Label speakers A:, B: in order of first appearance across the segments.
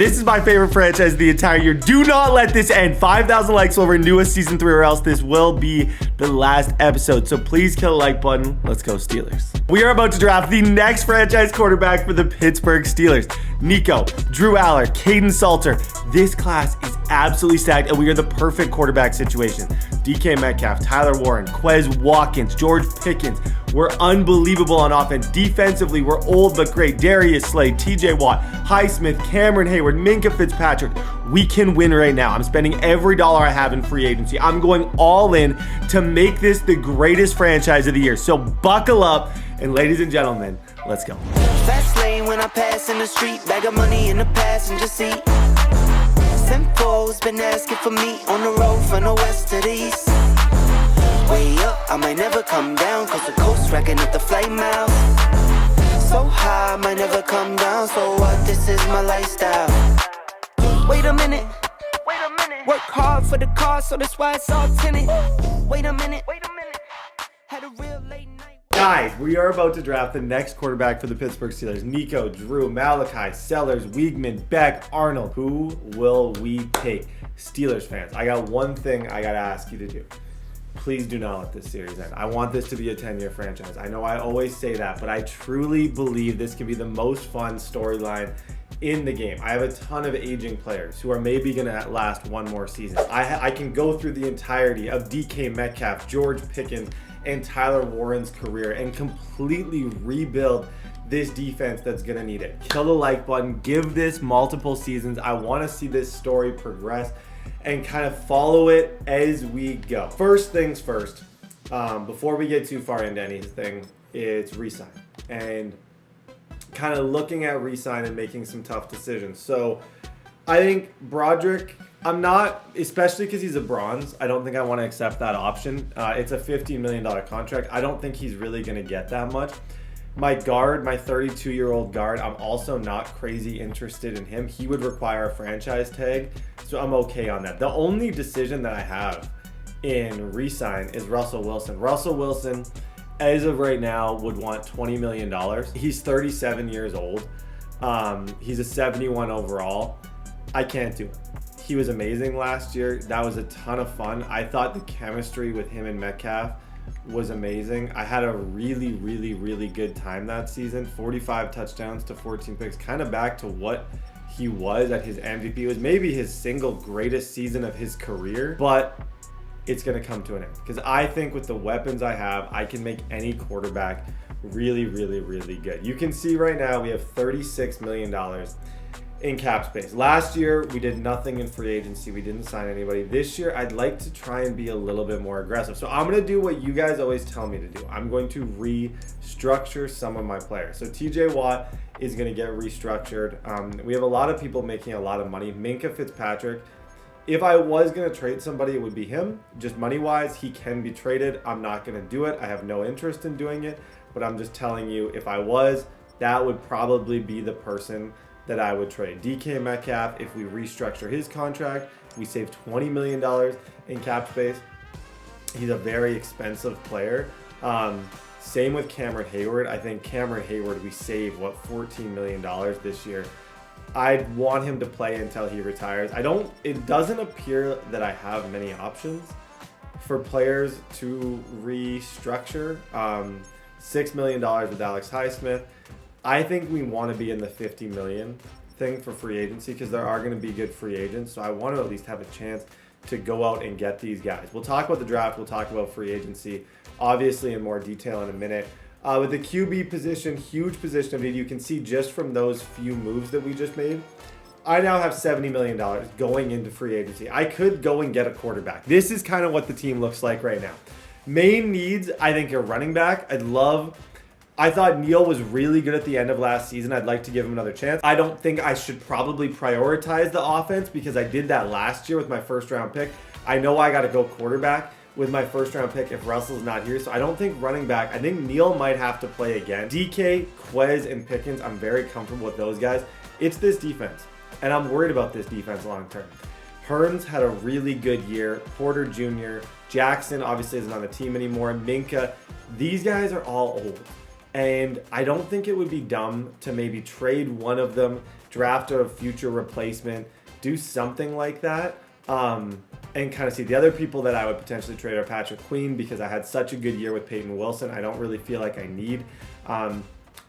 A: This is my favorite franchise the entire year. Do not let this end. 5,000 likes will renew us season 3 or else this will be the last episode. So please kill the like button. Let's go Steelers. We are about to draft the next franchise quarterback for the Pittsburgh Steelers. Nico, Drew Aller, Caden Salter. This class is absolutely stacked and we are the perfect quarterback situation. DK Metcalf, Tyler Warren, Quez Watkins, George Pickens. We're unbelievable on offense. Defensively, we're old but great. Darius Slay, TJ Watt, Highsmith, Cameron Hayward, Minka Fitzpatrick. We can win right now. I'm spending every dollar I have in free agency. I'm going all in to make this the greatest franchise of the year. So buckle up, and ladies and gentlemen, let's go.
B: Fast lane when I pass in the street, bag of money in the passenger seat. Simcoe's been asking for me on the road from the west to the east. Way up, I might never come down, cause the coast racking up the flight miles. So high, I might never come down, so what, this is my lifestyle. Wait a minute, work hard for the car, so that's why it's all tinted. Wait a minute, had a real late night.
A: Guys, we are about to draft the next quarterback for the Pittsburgh Steelers. Nico, Drew, Malachi, Sellers, Wiegman, Beck, Arnold. Who will we take? Steelers fans, I got one thing I gotta ask you to do. Please do not let this series end. I want this to be a 10-year franchise. I know I always say that, but I truly believe this can be the most fun storyline in the game. I have a ton of aging players who are maybe gonna last one more season. I can go through the entirety of DK Metcalf, George Pickens, and Tyler Warren's career and completely rebuild this defense that's gonna need it. Kill the like button, give this multiple seasons. I wanna see this story progress and kind of follow it as we go. First things first, before we get too far into anything, it's re-sign. And kind of looking at re-sign and making some tough decisions. So I think Broderick, I'm not, especially because he's a bronze, I don't think I want to accept that option. It's a $15 million contract. I don't think he's really going to get that much. My guard, my 32-year-old guard, I'm also not crazy interested in him. He would require a franchise tag, so I'm okay on that. The only decision that I have in re-sign is Russell Wilson. Russell Wilson, as of right now, would want $20 million. He's 37 years old. He's a 71 overall. I can't do it. He was amazing last year. That was a ton of fun. I thought the chemistry with him and Metcalf was amazing. I had a really, really, really good time that season. 45 touchdowns to 14 picks, kind of back to what he was at his MVP. It was maybe his single greatest season of his career, but it's going to come to an end because I think with the weapons I have, I can make any quarterback really, really, really good. You can see right now we have $36 million in cap space. Last year, we did nothing in free agency. We didn't sign anybody. This year, I'd like to try and be a little bit more aggressive. So I'm going to do what you guys always tell me to do. I'm going to restructure some of my players. So TJ Watt is going to get restructured. We have a lot of people making a lot of money. Minka Fitzpatrick, if I was going to trade somebody, it would be him. Just money-wise, he can be traded. I'm not going to do it. I have no interest in doing it. But I'm just telling you, if I was, that would probably be the person that I would trade. DK Metcalf, if we restructure his contract, we save $20 million in cap space. He's a very expensive player. Same with Cameron Hayward. I think Cameron Hayward, we save, $14 million this year. I'd want him to play until he retires. It doesn't appear that I have many options for players to restructure. $6 million with Alex Highsmith. I think we want to be in the 50 million thing for free agency because there are going to be good free agents. So I want to at least have a chance to go out and get these guys. We'll talk about the draft. We'll talk about free agency, obviously in more detail in a minute. With the QB position, huge position of need. You can see just from those few moves that we just made, I now have $70 million going into free agency. I could go and get a quarterback. This is kind of what the team looks like right now. Main needs, I think, are running back. I thought Neal was really good at the end of last season. I'd like to give him another chance. I don't think I should probably prioritize the offense because I did that last year with my first round pick. I know I got to go quarterback with my first round pick if Russell's not here. So I don't think running back, I think Neal might have to play again. DK, Quez, and Pickens, I'm very comfortable with those guys. It's this defense, and I'm worried about this defense long term. Hearns had a really good year. Porter Jr., Jackson obviously isn't on the team anymore. Minka, these guys are all old. And I don't think it would be dumb to maybe trade one of them draft a future replacement, do something like that. And kind of see the other people that I would potentially trade are Patrick Queen, because I had such a good year with Peyton Wilson. I don't really feel like I need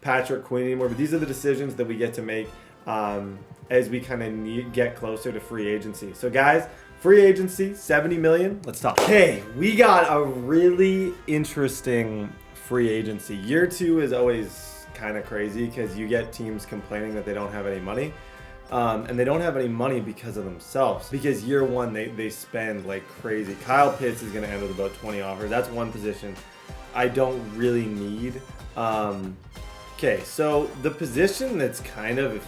A: Patrick Queen anymore. But these are the decisions that we get to make as we kind of get closer to free agency. So guys, free agency, 70 million. Let's talk. Okay, we got a really interesting free agency. Year 2 is always kind of crazy because you get teams complaining that they don't have any money. And they don't have any money because of themselves. Because year 1, they spend like crazy. Kyle Pitts is going to end with about 20 offers. That's one position I don't really need. Okay, so the position that's kind of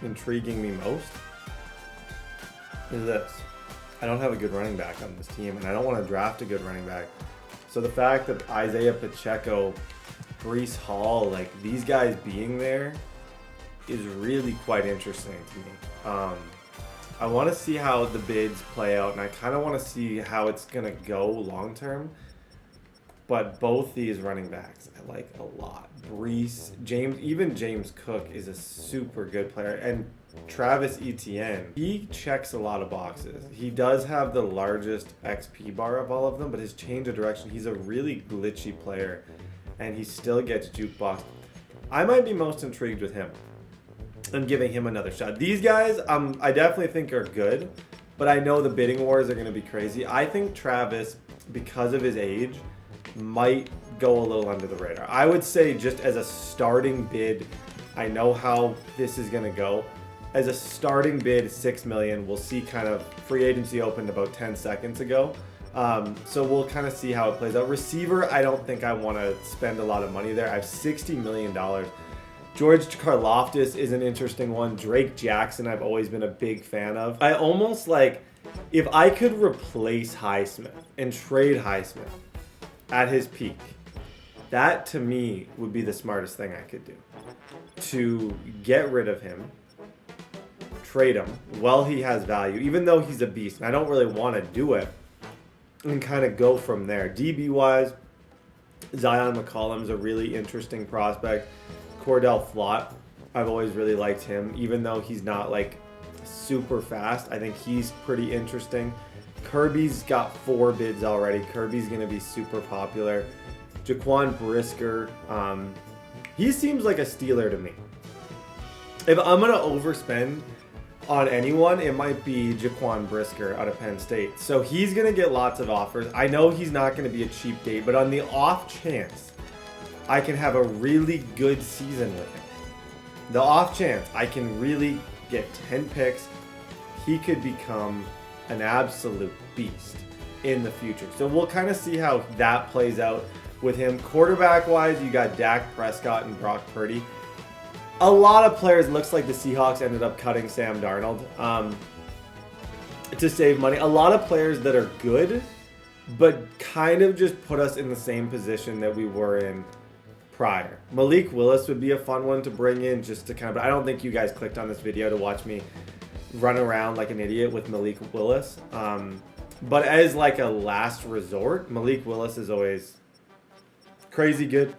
A: intriguing me most is this. I don't have a good running back on this team, and I don't want to draft a good running back. So the fact that Isaiah Pacheco, Breece Hall, like these guys being there is really quite interesting to me. I want to see how the bids play out, and I kind of want to see how it's going to go long term. But both these running backs I like a lot. Breece, even James Cook is a super good player. And Travis Etienne, he checks a lot of boxes. He does have the largest XP bar of all of them, but his change of direction, he's a really glitchy player, and he still gets jukebox. I might be most intrigued with him and giving him another shot. These guys, I definitely think are good, but I know the bidding wars are going to be crazy. I think Travis, because of his age, might go a little under the radar. I would say just as a starting bid, I know how this is going to go. As a starting bid, $6 million. We'll see kind of free agency opened about 10 seconds ago. So we'll kind of see how it plays out. Receiver, I don't think I want to spend a lot of money there. I have $60 million. George Karlaftis is an interesting one. Drake Jackson, I've always been a big fan of. I almost like, if I could replace Highsmith and trade Highsmith at his peak, that to me would be the smartest thing I could do. To get rid of him, trade him while he has value, even though he's a beast, and I don't really want to do it, and kind of go from there. DB wise, Zion McCollum's a really interesting prospect. Cordell Flott, I've always really liked him, even though he's not like super fast. I think he's pretty interesting. Kirby's got 4 bids already. Kirby's going to be super popular. Jaquan Brisker, he seems like a Steeler to me. If I'm going to overspend on anyone, it might be Jaquan Brisker out of Penn State. So he's going to get lots of offers. I know he's not going to be a cheap date, but on the off chance I can have a really good season with him, the off chance I can really get 10 picks, he could become an absolute beast in the future. So we'll kind of see how that plays out with him. Quarterback wise, you got Dak Prescott and Brock Purdy. A lot of players, looks like the Seahawks ended up cutting Sam Darnold to save money. A lot of players that are good, but kind of just put us in the same position that we were in prior. Malik Willis would be a fun one to bring in, just to kind of, but I don't think you guys clicked on this video to watch me run around like an idiot with Malik Willis. But as like a last resort, Malik Willis is always crazy good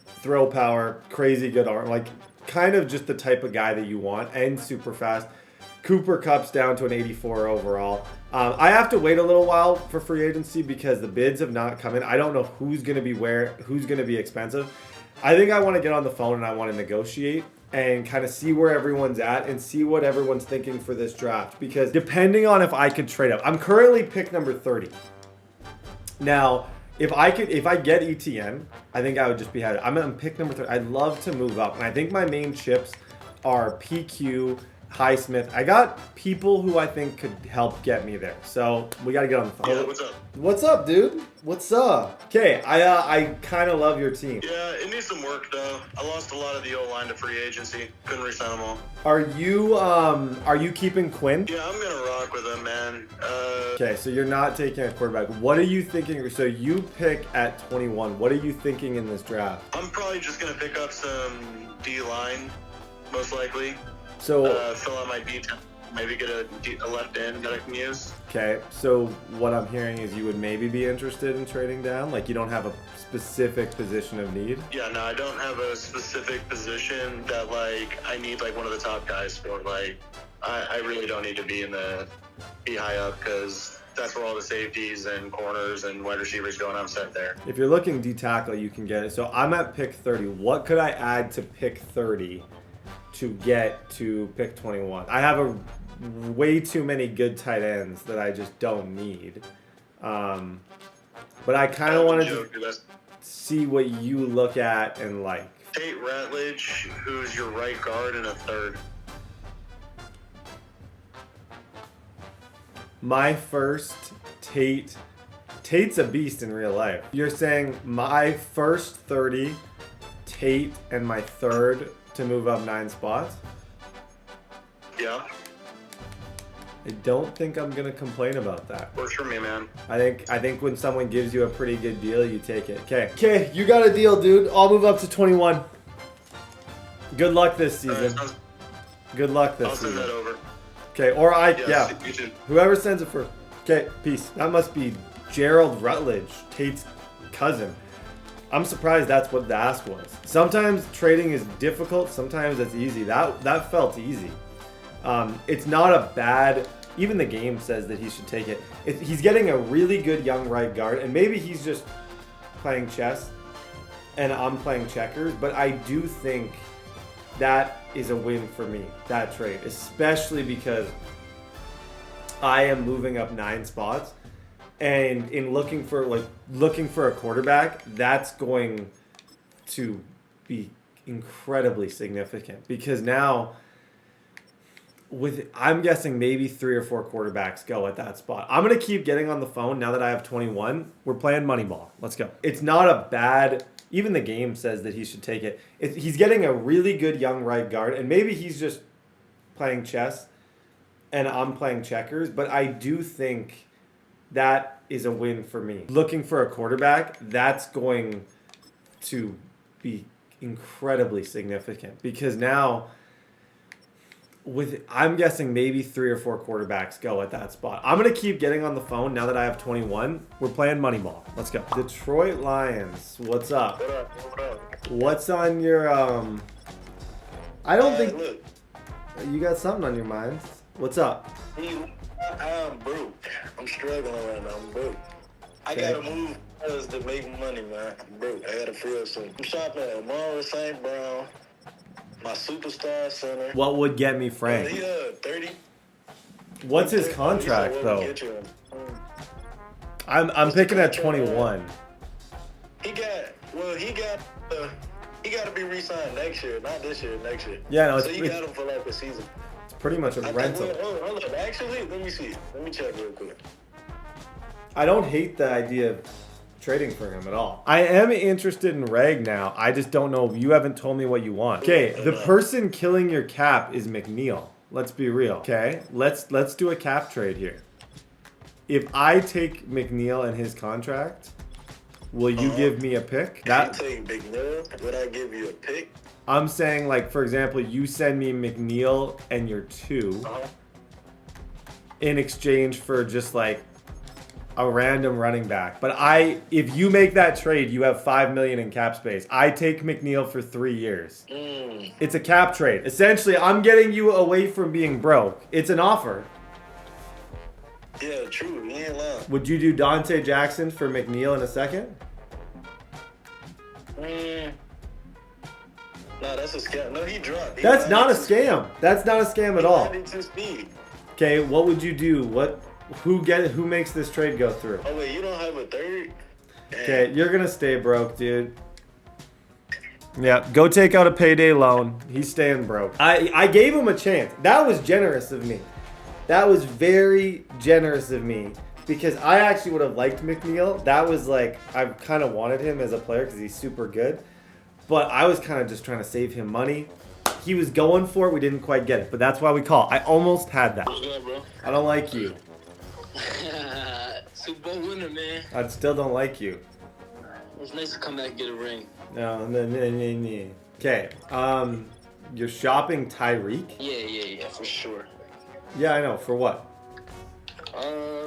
A: throw power, crazy good arm, like kind of just the type of guy that you want, and super fast. Cooper Kupp's down to an 84 overall. I have to wait a little while for free agency because the bids have not come in. I don't know who's going to be where, who's going to be expensive. I think I want to get on the phone and I want to negotiate and kind of see where everyone's at and see what everyone's thinking for this draft, because depending on if I could trade up, I'm currently pick number 30. Now, if I get ETN, I think I would just be happy. I'm on pick number 30. I'd love to move up, and I think my main chips are PQ, Highsmith. I got people who I think could help get me there. So we got to get on the phone.
C: Yeah, what's up?
A: What's up, dude? What's up? Okay, I kind of love your team.
C: Yeah, it needs some work though. I lost a lot of the O-line to free agency. Couldn't re-sign them all.
A: Are you keeping Quinn?
C: Yeah, I'm gonna rock with him, man.
A: Okay, so you're not taking a quarterback. What are you thinking? So you pick at 21. What are you thinking in this draft?
C: I'm probably just gonna pick up some D-line, most likely.
A: So
C: fill out my Maybe get a left end that I can use.
A: Okay, so what I'm hearing is you would maybe be interested in trading down? Like you don't have a specific position of need?
C: Yeah, no, I don't have a specific position that like I need like one of the top guys for. Like I really don't need to be high up because that's where all the safeties and corners and wide receivers go, and I'm set there.
A: If you're looking D tackle, you can get it. So I'm at pick 30. What could I add to pick 30 to get to pick 21? I have a way too many good tight ends that I just don't need. But I kind of wanted to see what you look at and like.
C: Tate Ratledge, who's your right guard and a third.
A: My first Tate's a beast in real life. You're saying my first 30, Tate, and my third to move up 9 spots?
C: Yeah.
A: I don't think I'm gonna complain about that.
C: Works for me, man.
A: I think when someone gives you a pretty good deal, you take it. Okay, you got a deal, dude. I'll move up to 21. Good luck this season. Good luck this season.
C: I'll send that over.
A: Okay, or
C: Yeah. You too.
A: Whoever sends it first. Okay, peace. That must be Gerald Rutledge, Tate's cousin. I'm surprised that's what the ask was. Sometimes trading is difficult, sometimes it's easy. That felt easy. It's not a bad, even the game says that he should take it. He's getting a really good young right guard, and maybe he's just playing chess and I'm playing checkers, but I do think that is a win for me, that trade, especially because I am moving up 9 spots, and in looking for a quarterback, that's going to be incredibly significant because now I'm guessing maybe 3 or 4 quarterbacks go at that spot. I'm going to keep getting on the phone now that I have 21. We're playing Moneyball. Let's go. It's not a bad, even the game says that he should take it. He's getting a really good young right guard, and maybe he's just playing chess and I'm playing checkers, but I do think that is a win for me. Looking for a quarterback, that's going to be incredibly significant because now I'm guessing maybe 3 or 4 quarterbacks go at that spot. I'm going to keep getting on the phone now that I have 21. We're playing Moneyball. Let's go. Detroit Lions, what's up?
C: What up?
A: What's on your, I don't think,
C: Look,
A: you got something on your mind. What's up?
C: I'm broke. I'm struggling right now. I'm broke. I
A: Okay.
C: gotta move to make money, man. I'm broke. I gotta feel something. I'm shopping at Amara St. Brown, my superstar center.
A: What would get me Frank?
C: He 30.
A: What's his contract though? I'm picking at 21.
C: He got to be re-signed next year, not this year, next year.
A: Yeah, no,
C: so you got him for like a season.
A: It's pretty much a rental.
C: Hold up. Actually, let me see. Let me check real quick.
A: I don't hate the idea of trading for him at all. I am interested in Reg now. I just don't know. You haven't told me what you want. Okay, the person killing your cap is McNeil. Let's be real. Okay, let's do a cap trade here. If I take McNeil and his contract, will you give me a pick?
C: That take McNeil. Would I give you a pick?
A: I'm saying, like, for example, you send me McNeil and your 2 in exchange for just like a random running back. But if you make that trade, you have $5 million in cap space. I take McNeil for 3 years. It's a cap trade. Essentially, I'm getting you away from being broke. It's an offer.
C: Yeah, true. He ain't lying.
A: Would you do Dante Jackson for McNeil in a second?
C: No, that's a scam. No, he dropped.
A: That's not a scam. That's not a scam at all.
C: 92 speed.
A: Okay, what would you do? Who makes this trade go through?
C: Oh wait, you don't have a third?
A: Okay, you're gonna stay broke, dude. Yeah, go take out a payday loan. He's staying broke. I gave him a chance. That was generous of me. That was very generous of me because I actually would have liked McNeil. That was like, I kind of wanted him as a player because he's super good. But I was kind of just trying to save him money. He was going for it. We didn't quite get it. But that's why we call. I almost had that.
C: What's good, bro?
A: I don't like you.
D: Super Bowl winner, man.
A: I still don't like you.
D: It's nice to come back and get a ring.
A: No. Okay. You're shopping Tyreek?
D: Yeah, for sure.
A: Yeah, I know. For what?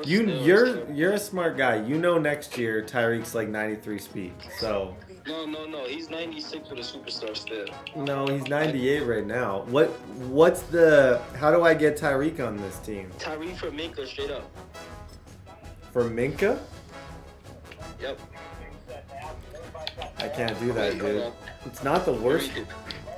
A: You're a smart guy. You know next year Tyreek's like 93 speed. So
D: No. He's 96 with a superstar still.
A: no, he's 98 right now. How do I get Tyreek on this team?
D: Tyreek for Minka straight up.
A: For Minka?
D: Yep.
A: I can't do that,
D: Wait, hold
A: dude.
D: on.
A: It's not the worst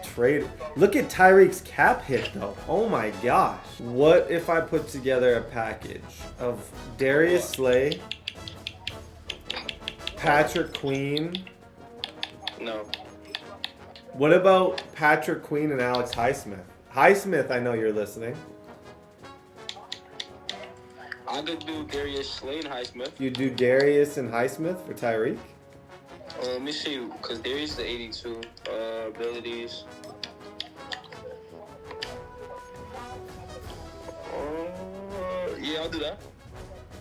A: trade. Look at Tyreek's cap hit though. Oh my gosh. What if I put together a package of Darius Slay, Patrick Queen?
D: No.
A: What about Patrick Queen and Alex Highsmith? Highsmith, I know you're listening.
D: I could do Darius Slay and Highsmith.
A: You do Darius and Highsmith for Tyreek?
D: Let me see, because Darius is the 82 abilities. Yeah, I'll do that.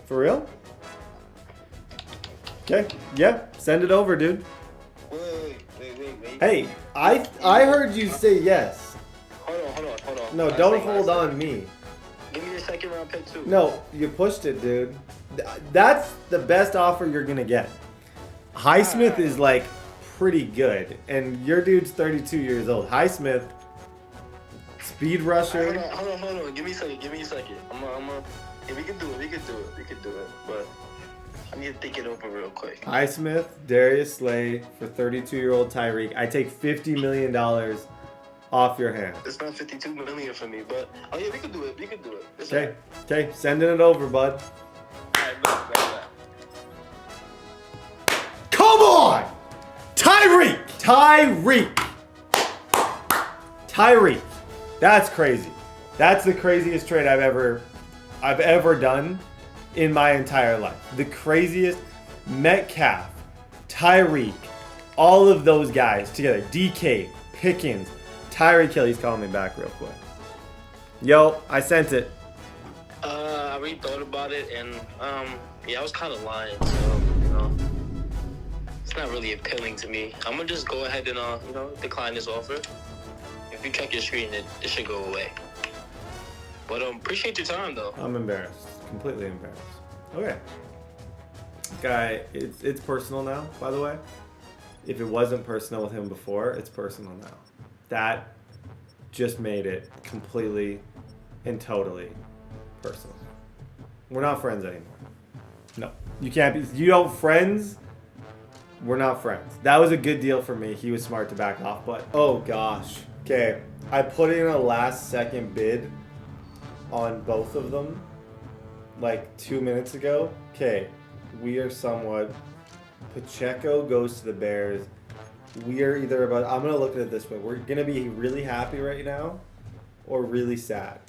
A: For real? Okay. Yeah. Send it over, dude.
D: Wait.
A: Hey, I heard you say yes.
D: Hold on.
A: No,
D: Last
A: don't
D: thing,
A: hold
D: last
A: on
D: thing.
A: me.
D: Give me your second round pick too.
A: No, you pushed it, dude. That's the best offer you're gonna get. Highsmith is like pretty good, and your dude's 32 years old. Highsmith, speed rusher.
D: Hold on. Give me a second. Yeah, we can do it. But I need to think it over real quick.
A: Highsmith, Darius Slay for 32-year-old Tyreek. I take $50 million off your hand.
D: It's not 52 million for me, but oh yeah, we could do it. It's
A: Okay, sending it over, bud.
D: Alright, bet.
A: Come on! Tyreek! That's crazy. That's the craziest trade I've ever done in my entire life. The craziest. Metcalf, Tyreek, all of those guys together. DK, Pickens, Tyreek Hill. He's calling me back real quick. Yo, I sent it.
D: I really thought about it, and yeah, I was kind of lying, so it's not really appealing to me. I'm gonna just go ahead and decline this offer. If you check your screen, it should go away. But appreciate your time though.
A: I'm embarrassed. Completely embarrassed. Okay. Guy, it's personal now, by the way. If it wasn't personal with him before, it's personal now. That just made it completely and totally personal. We're not friends anymore. No. You can't be. You don't friends. We're not friends. That was a good deal for me. He was smart to back off, but oh gosh. Okay. I put in a last second bid on both of them like 2 minutes ago. Okay. We are somewhat. Pacheco goes to the Bears. We are either about. I'm going to look at it this way. We're going to be really happy right now or really sad,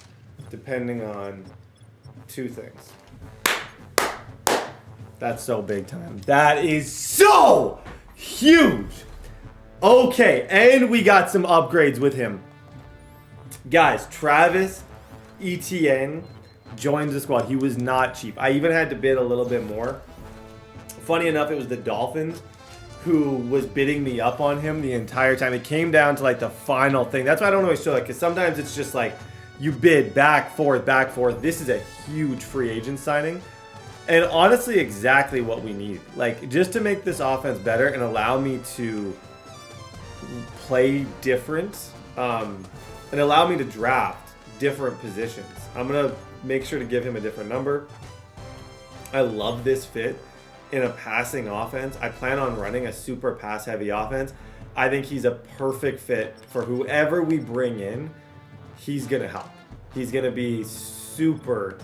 A: depending on two things. That's so big time. That is so huge. Okay, and we got some upgrades with him. Guys, Travis Etienne joins the squad. He was not cheap. I even had to bid a little bit more. Funny enough, it was the Dolphins who was bidding me up on him the entire time. It came down to like the final thing. That's why I don't always show it, because sometimes it's just like you bid back, forth. This is a huge free agent signing. And honestly, exactly what we need. Like, just to make this offense better and allow me to play different, and allow me to draft different positions. I'm going to make sure to give him a different number. I love this fit in a passing offense. I plan on running a super pass-heavy offense. I think he's a perfect fit for whoever we bring in. He's going to help. He's going to be super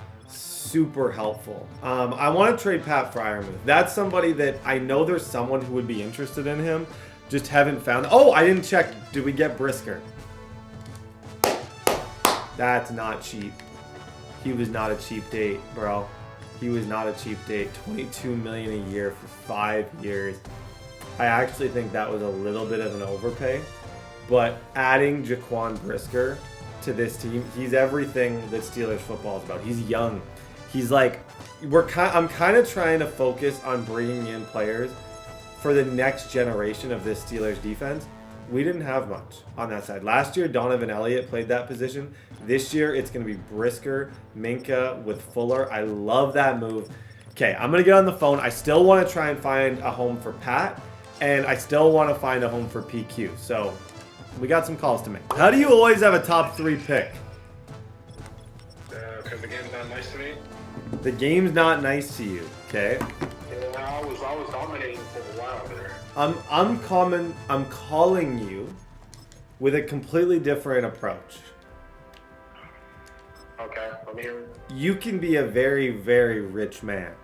A: helpful. I want to trade Pat Freiermuth. That's somebody that I know there's someone who would be interested in him. Just haven't found. Oh, I didn't check. Did we get Brisker? That's not cheap. He was not a cheap date, bro. He was not a cheap date. $22 million a year for 5 years. I actually think that was a little bit of an overpay. But adding Jaquan Brisker to this team, he's everything that Steelers football is about. He's young. He's like, I'm kind of trying to focus on bringing in players for the next generation of this Steelers defense. We didn't have much on that side. Last year, Donovan Elliott played that position. This year, it's going to be Brisker, Minka with Fuller. I love that move. Okay, I'm going to get on the phone. I still want to try and find a home for Pat, and I still want to find a home for PQ. So we got some calls to make. How do you always have a top 3 pick?
E: Because the game's not nice to me.
A: The game's not nice to you, okay?
E: Yeah, I was dominating for a while there.
A: I'm calling you with a completely different approach.
E: Okay, let me hear it.
A: You can be a very, very rich man.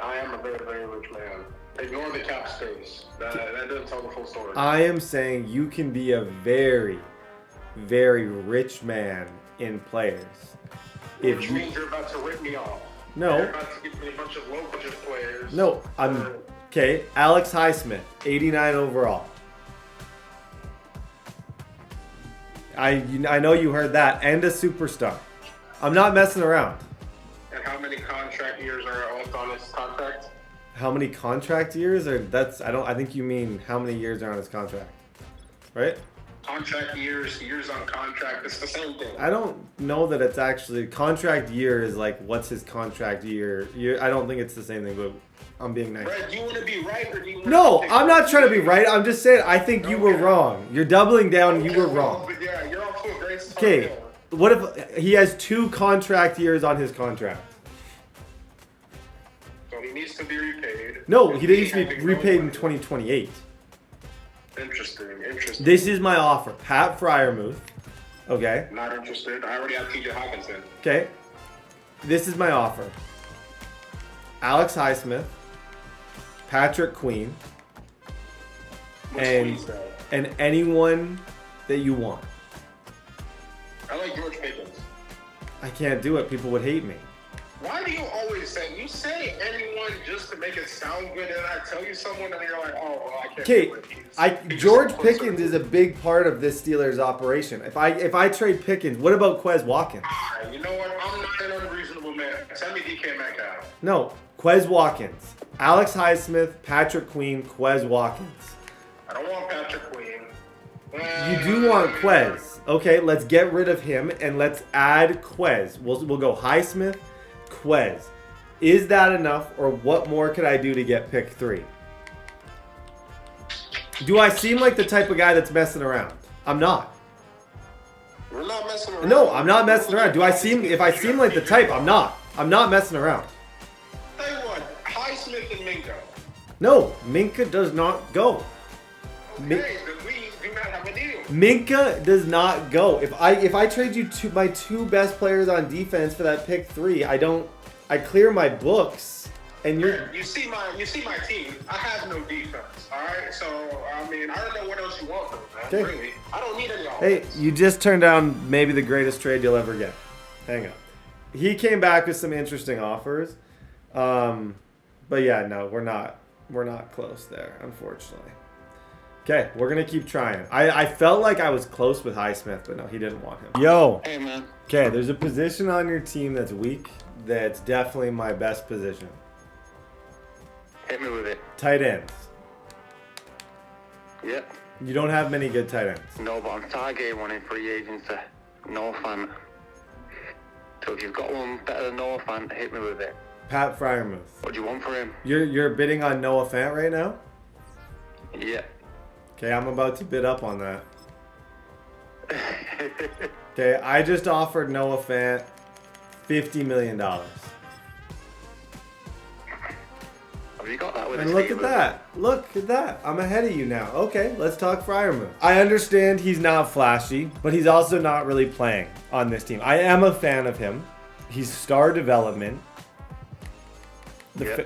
E: I am a very, very rich man. Ignore the cap space. That doesn't tell the full story.
A: I am saying you can be a very, very rich man in players.
E: Which means you're about to rip me off.
A: No.
E: You're about to give me a bunch of low-budget players.
A: No, okay, Alex Highsmith, 89 overall. I know you heard that, and a superstar. I'm not messing around.
E: And how many contract years are left on his contract?
A: How many contract years? I think you mean how many years are on his contract, right?
E: Contract years on contract, it's the same thing.
A: I don't know that it's actually contract year is like what's his contract year. I don't think it's the same thing, but I'm being nice.
E: Brad, do you want to be right or do you want
A: No,
E: to
A: I'm not trying to be right. I'm just saying I think you were wrong. You're doubling down. You were wrong.
E: But yeah, you're off to a great start.
A: Okay, what if he has 2 contract years on his contract?
E: So he needs to be repaid.
A: No, he needs to be repaid in 2028.
E: Interesting.
A: This is my offer. Pat Fryermuth. Okay.
E: Not interested. I already have TJ Hawkinson.
A: Okay. This is my offer. Alex Highsmith, Patrick Queen, and anyone that you want.
E: I like George Pickens.
A: I can't do it. People would hate me.
E: Why do you always say anyone just to make it sound good, and I tell you someone and you're like, oh, well, I can't.
A: Okay, George Pickens is a big part of this Steelers operation. If I trade Pickens, what about Quez Watkins?
E: You know what? I'm not an unreasonable man. Send me DK Metcalf.
A: No, Quez Watkins, Alex Highsmith, Patrick Queen, Quez Watkins.
E: I don't want Patrick Queen.
A: You do want Quez. Okay, let's get rid of him and let's add Quez. We'll go Highsmith, Quez. Is that enough, or what more could I do to get pick 3? Do I seem like the type of guy that's messing around? I'm not.
E: We're not messing around.
A: No, I'm not messing around. If I seem like the type, I'm not. I'm not messing around.
E: Tell you what, Highsmith and Minka.
A: No, Minka does not go.
E: Okay, then we do not have a deal.
A: Minka does not go. If I trade you my 2 best players on defense for that pick 3, I clear my books, and
E: you see my team. I have no defense. All right, so I mean, I don't know what else you want from me, man.
A: Okay.
E: Really, I don't need any offense.
A: Hey, you just turned down maybe the greatest trade you'll ever get. Hang on. He came back with some interesting offers, but yeah, no, we're not close there, unfortunately. Okay, we're gonna keep trying. I felt like I was close with Highsmith, but no, he didn't want him. Yo.
D: Hey, man.
A: Okay, there's a position on your team that's weak. That's definitely my best position.
D: Hit me with it.
A: Tight ends.
D: Yep.
A: You don't have many good tight ends.
D: No, but I'm targeting one in free agency. No fan. So if you've got one better than Noah Fant, hit me with it.
A: Pat Fryermuth.
D: What do you want for him?
A: You're bidding on Noah Fant right now?
D: Yeah.
A: Okay, I'm about to bid up on that. Okay, I just offered Noah Fant $50 million.
D: Have you got that with
A: And
D: a
A: look
D: team
A: at
D: with
A: that. Look at that. I'm ahead of you now. Okay, let's talk Fryermuth. I understand he's not flashy, but he's also not really playing on this team. I am a fan of him. He's star development. The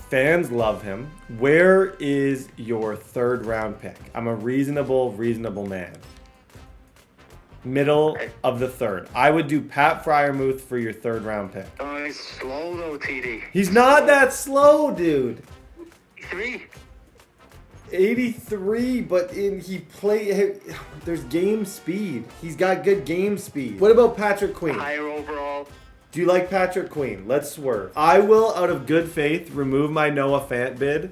A: fans love him. Where is your 3rd round pick? I'm a reasonable man. Middle of the 3rd. I would do Pat Fryermuth for your 3rd round pick.
D: Oh, he's slow though, TD.
A: He's not that slow, dude.
D: 3.
A: 83, but there's game speed. He's got good game speed. What about Patrick Queen?
D: Higher overall.
A: Do you like Patrick Queen? Let's swerve. I will, out of good faith, remove my Noah Fant bid.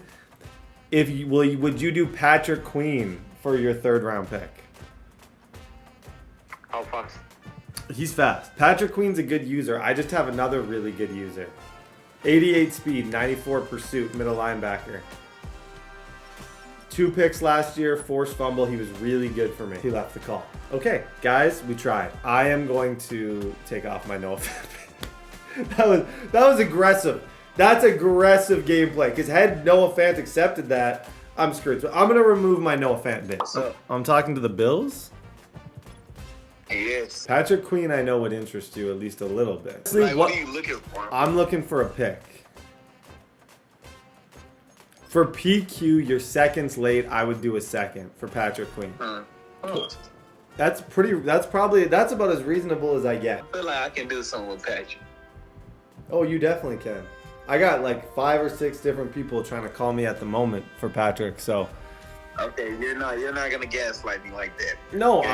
A: Would you do Patrick Queen for your 3rd round pick.
D: How fast?
A: He's fast. Patrick Queen's a good user. I just have another really good user. 88 speed, 94 pursuit, middle linebacker. 2 picks last year, forced fumble. He was really good for me. He left the call. Okay, guys, we tried. I am going to take off my Noah Fant. that was aggressive. That's aggressive gameplay. Because had Noah Fant accepted that, I'm screwed. So I'm going to remove my Noah Fant bit. I'm talking to the Bills.
E: Yes.
A: Patrick Queen, I know would interest you at least a little bit.
E: Like, what are you looking for?
A: I'm looking for a pick. For PQ, you're seconds late. I would do a second for Patrick Queen.
E: Oh.
A: That's about as reasonable as I get.
E: I feel like I can do something with Patrick.
A: Oh, you definitely can. I got like 5 or 6 different people trying to call me at the moment for Patrick, so.
E: Okay, you're not gonna gaslight me like that.
A: No,
E: Okay,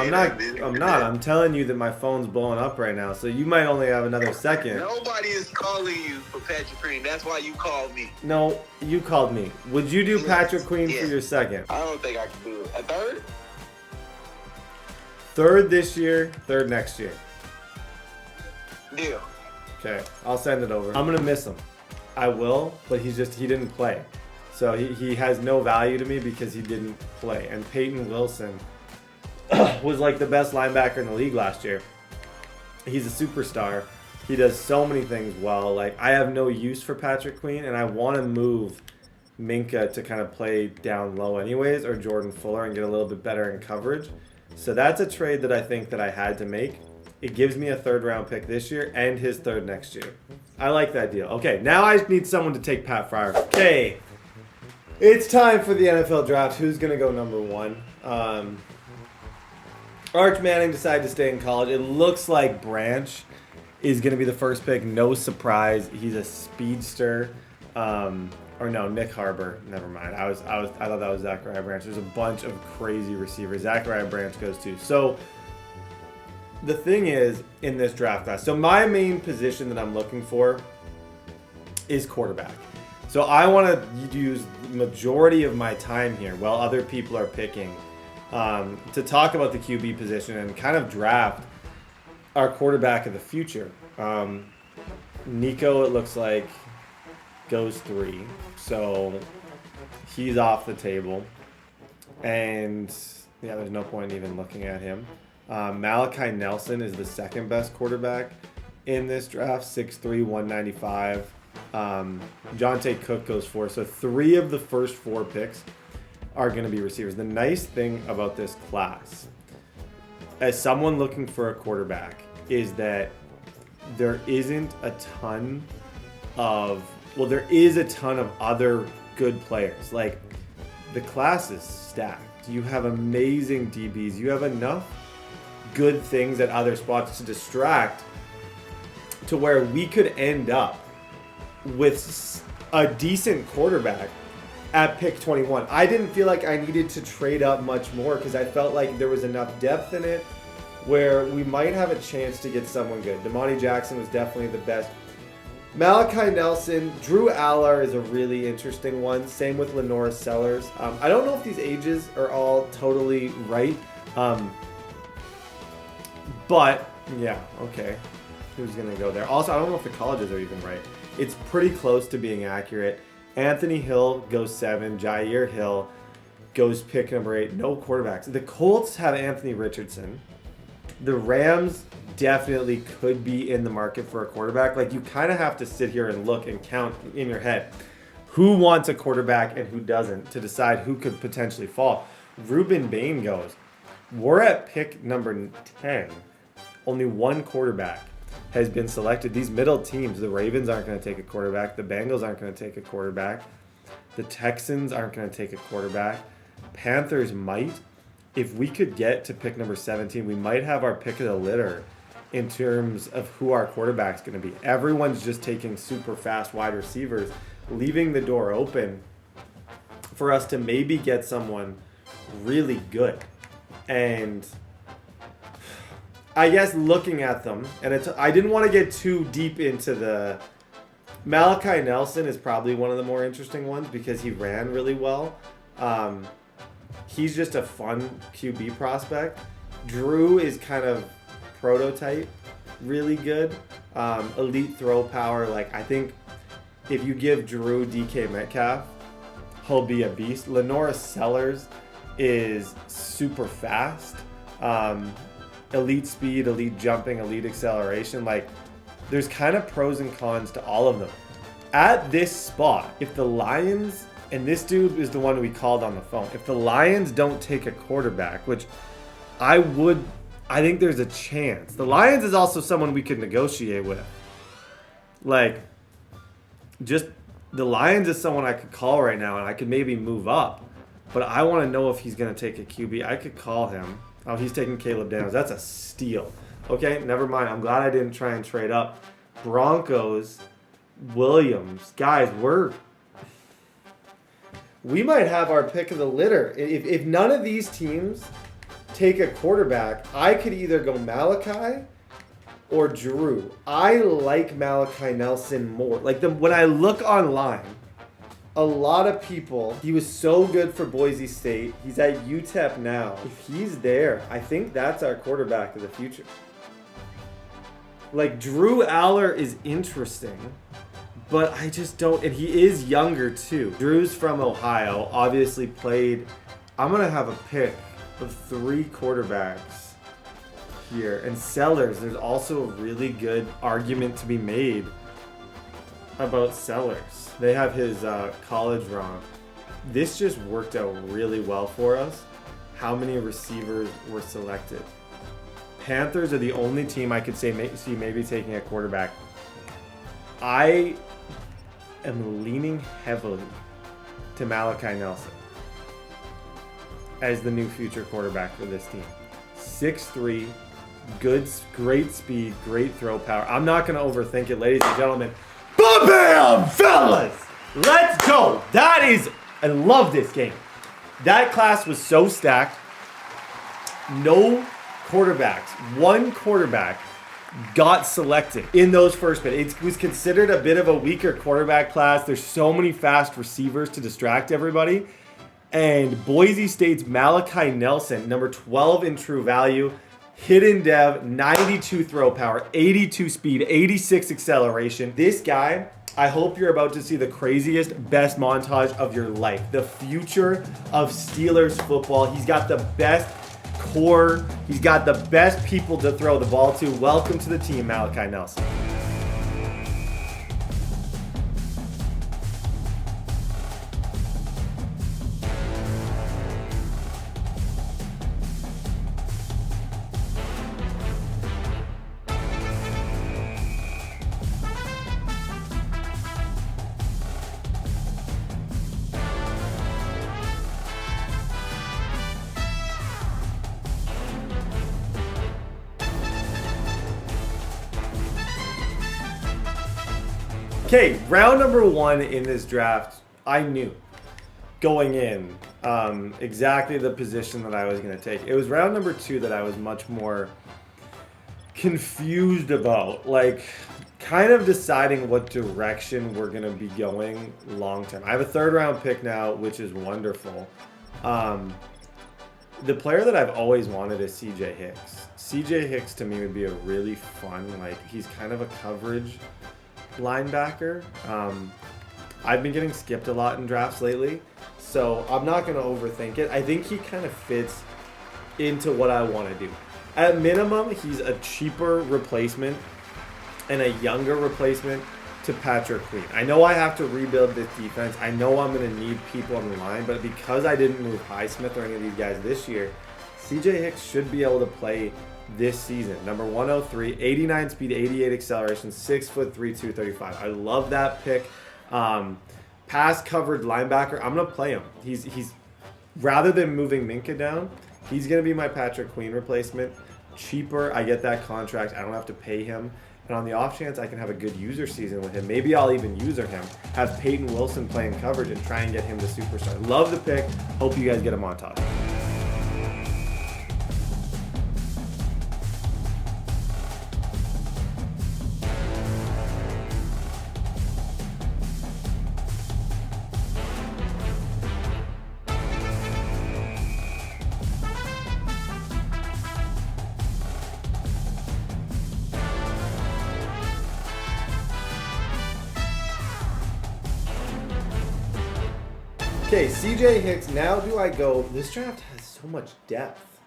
A: I'm not. I'm telling you that my phone's blowing up right now, so you might only have another second.
E: Nobody is calling you for Patrick Queen. That's why you called me.
A: No, you called me. Would you do Patrick Queen for your second?
E: I don't think I can do it. A third?
A: 3rd this year, 3rd next year.
E: Deal.
A: Okay, I'll send it over. I'm gonna miss him. I will, but he didn't play. So he has no value to me because he didn't play. And Peyton Wilson was like the best linebacker in the league last year. He's a superstar. He does so many things well. Like, I have no use for Patrick Queen, and I want to move Minka to kind of play down low anyways, or Jordan Fuller, and get a little bit better in coverage. So that's a trade that I think that I had to make. It gives me a 3rd round pick this year and his 3rd next year. I like that deal. Okay, now I need someone to take Pat Fryer. Okay. It's time for the NFL draft. Who's going to go number 1? Arch Manning decided to stay in college. It looks like Branch is going to be the first pick. No surprise. He's a speedster. Or no, Nick Harbor. Never mind. I thought that was Zachariah Branch. There's a bunch of crazy receivers. Zachariah Branch goes too. So the thing is, in this draft class, so my main position that I'm looking for is quarterback. So I want to use the majority of my time here while other people are picking to talk about the QB position and kind of draft our quarterback of the future. Nico, it looks like, goes 3. So he's off the table. And yeah, there's no point even looking at him. Malachi Nelson is the 2nd best quarterback in this draft, 6'3", 195. Jonte Cook goes 4. So 3 of the first 4 picks are going to be receivers. The nice thing about this class, as someone looking for a quarterback, is that there isn't a ton of, well, there is a ton of other good players. Like, the class is stacked. You have amazing DBs. You have enough good things at other spots to distract to where we could end up with a decent quarterback at pick 21. I didn't feel like I needed to trade up much more because I felt like there was enough depth in it where we might have a chance to get someone good. Damani Jackson was definitely the best. Malachi Nelson, Drew Aller is a really interesting one. Same with Lenora Sellers. I don't know if these ages are all totally right. But, yeah, okay. Who's going to go there? Also, I don't know if the colleges are even right. It's pretty close to being accurate. Anthony Hill goes 7. Jair Hill goes pick number 8. No quarterbacks. The Colts have Anthony Richardson. The Rams definitely could be in the market for a quarterback. Like, you kind of have to sit here and look and count in your head who wants a quarterback and who doesn't to decide who could potentially fall. Ruben Bain goes. We're at pick number 10. Only 1 quarterback has been selected. These middle teams, the Ravens aren't going to take a quarterback. The Bengals aren't going to take a quarterback. The Texans aren't going to take a quarterback. Panthers might. If we could get to pick number 17, we might have our pick of the litter in terms of who our quarterback's going to be. Everyone's just taking super fast wide receivers, leaving the door open for us to maybe get someone really good. And I guess looking at them, and I didn't want to get too deep into the... Malachi Nelson is probably one of the more interesting ones because he ran really well. he's just a fun QB prospect. Drew is kind of prototype, really good. Elite throw power. Like, I think if you give Drew DK Metcalf, he'll be a beast. Lenora Sellers is super fast. Elite speed, elite jumping, elite acceleration. Like, there's kind of pros and cons to all of them. At this spot, if the Lions, and this dude is the one we called on the phone, if the Lions don't take a quarterback, which I think there's a chance. The Lions is also someone we could negotiate with. Like, just the Lions is someone I could call right now and I could maybe move up. But I want to know if he's going to take a QB. I could call him. Oh, he's taking Caleb Daniels. That's a steal. Okay, never mind. I'm glad I didn't try and trade up. Broncos, Williams. Guys, we might have our pick of the litter. If none of these teams take a quarterback, I could either go Malachi or Drew. I like Malachi Nelson more. Like, when I look online, a lot of people, he was so good for Boise State. He's at UTEP now. If he's there, I think that's our quarterback of the future. Like, Drew Aller is interesting, but I just don't, and he is younger too. Drew's from Ohio, obviously played. I'm going to have a pick of 3 quarterbacks here. And Sellers, there's also a really good argument to be made about Sellers. They have his college wrong. This just worked out really well for us. How many receivers were selected? Panthers are the only team I could see maybe taking a quarterback. I am leaning heavily to Malachi Nelson as the new future quarterback for this team. 6'3", great speed, great throw power. I'm not going to overthink it, ladies and gentlemen. Ba-bam, fellas! Let's go! I love this game. That class was so stacked. No quarterbacks. One quarterback got selected in those first picks. It was considered a bit of a weaker quarterback class. There's so many fast receivers to distract everybody. And Boise State's Malachi Nelson, number 12 in true value, hidden dev, 92 throw power, 82 speed, 86 acceleration. This guy, I hope you're about to see the craziest, best montage of your life. The future of Steelers football. He's got the best core. He's got the best people to throw the ball to. Welcome to the team, Malachi Nelson. Okay, round number 1 in this draft, I knew going in exactly the position that I was going to take. It was round number 2 that I was much more confused about, like kind of deciding what direction we're going to be going long term. I have a 3rd round pick now, which is wonderful. The player that I've always wanted is CJ Hicks. CJ Hicks to me would be a really fun, like he's kind of a coverage linebacker. I've been getting skipped a lot in drafts lately, so I'm not going to overthink it. I think he kind of fits into what I want to do. At minimum, he's a cheaper replacement and a younger replacement to Patrick Queen. I know I have to rebuild this defense. I know I'm going to need people on the line, but because I didn't move Highsmith or any of these guys this year, CJ Hicks should be able to play this season. Number 103, 89 speed, 88 acceleration, 6'3", 235. I love that pick. Pass covered linebacker. I'm gonna play him. He's rather than moving Minka down, he's gonna be my Patrick Queen replacement. Cheaper. I get that contract. I don't have to pay him. And on the off chance I can have a good user season with him, maybe I'll even user him. Have Peyton Wilson playing coverage and try and get him to superstar. Love the pick. Hope you guys get a montage. Okay, CJ Hicks. Now do I go? This draft has so much depth.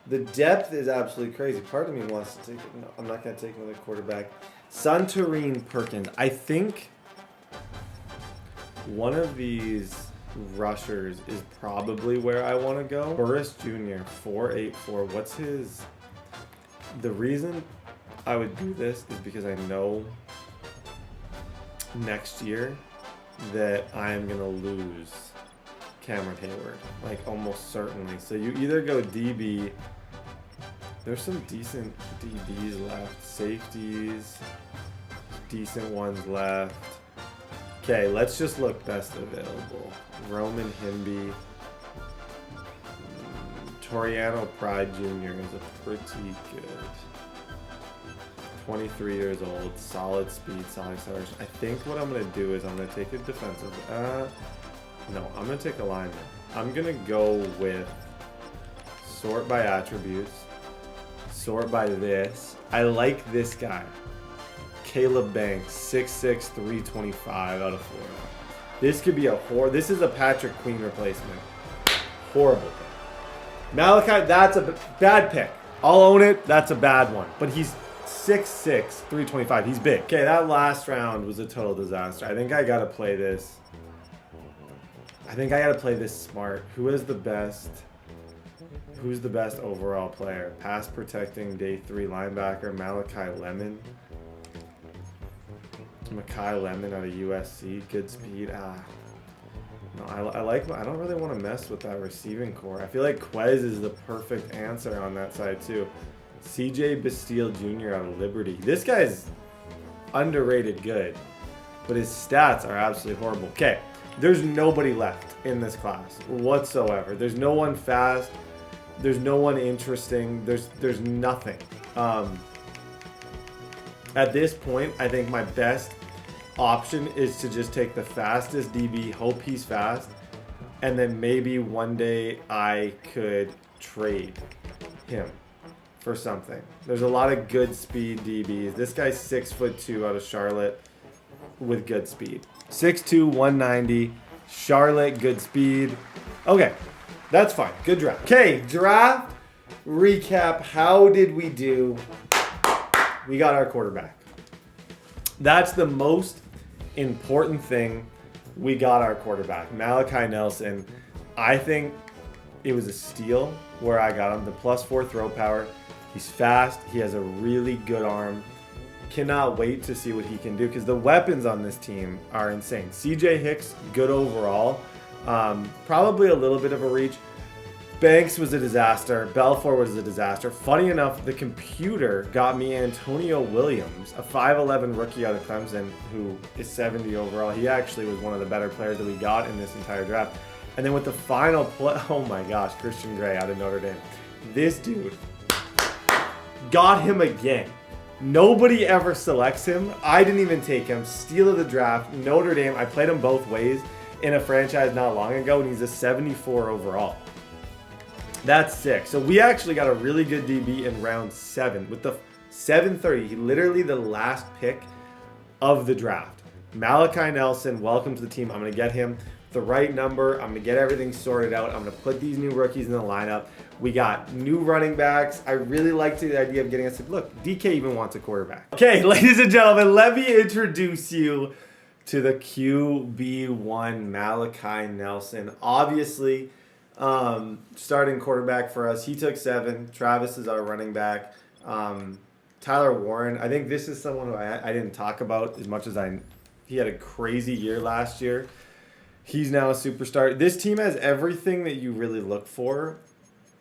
A: The depth is absolutely crazy. Part of me wants to take it. No, I'm not going to take another quarterback. Santorin Perkins. I think one of these rushers is probably where I want to go. Burris Jr., 484. What's his... The reason I would do this is because I know next year that I am going to lose Cameron Hayward. Like, almost certainly. So you either go DB... There's some decent DBs left. Safeties. Decent ones left. Okay, let's just look best available. Roman Himby. Toriano Pride Jr. is a pretty good. 23 years old. Solid speed, solid acceleration. I think what I'm going to do is I'm going to take a defensive. No, I'm going to take a lineman. I'm going to go with sort by attributes. Sort by this. I like this guy. Caleb Banks, 6'6", 325 out of Florida. This could be a This is a Patrick Queen replacement. Horrible pick. Malachi, that's a bad pick. I'll own it. That's a bad one. But he's 6'6", 325. He's big. Okay, that last round was a total disaster. I think I got to play this. Smart. Who is the best? Who's the best overall player? Pass protecting day 3 linebacker Malachi Lemon. Makai Lemon out of USC. Good speed. No, I don't really want to mess with that receiving core. I feel like Quez is the perfect answer on that side too. CJ Bastille Jr. out of Liberty. This guy's underrated good, but his stats are absolutely horrible. Okay, there's nobody left in this class whatsoever. There's no one fast. There's no one interesting. There's nothing. At this point, I think my best option is to just take the fastest DB, hope he's fast, and then maybe one day I could trade him for something. There's a lot of good speed DBs. This guy's 6'2" out of Charlotte with good speed. 6'2", 190. Charlotte, good speed. Okay. That's fine. Good draft. Okay, draft recap. How did we do? We got our quarterback. That's the most important thing. We got our quarterback. Malachi Nelson. I think it was a steal where I got him. The +4 throw power. He's fast. He has a really good arm. Cannot wait to see what he can do because the weapons on this team are insane. CJ Hicks, good overall. Probably a little bit of a reach. Banks was a disaster. Belfort was a disaster. Funny enough, the computer got me Antonio Williams, a 5'11" rookie out of Clemson who is 70 overall. He actually was one of the better players that we got in this entire draft. And then with the final play, oh my gosh, Christian Gray out of Notre Dame. This dude got him again. Nobody ever selects him. I didn't even take him. Steal of the draft. Notre Dame. I played him both ways in a franchise not long ago, and he's a 74 overall. That's sick. So we actually got a really good DB in round 7 with the 730. Literally the last pick of the draft. Malachi Nelson, welcome to the team. I'm going to get him the right number. I'm going to get everything sorted out. I'm going to put these new rookies in the lineup. We got new running backs. I really liked the idea of getting us. Look, DK even wants a quarterback. Okay, ladies and gentlemen, let me introduce you to the QB1 Malachi Nelson. Obviously, starting quarterback for us. He took 7. Travis is our running back. Tyler Warren. I think this is someone who I didn't talk about as much as he had a crazy year last year. He's now a superstar. This team has everything that you really look for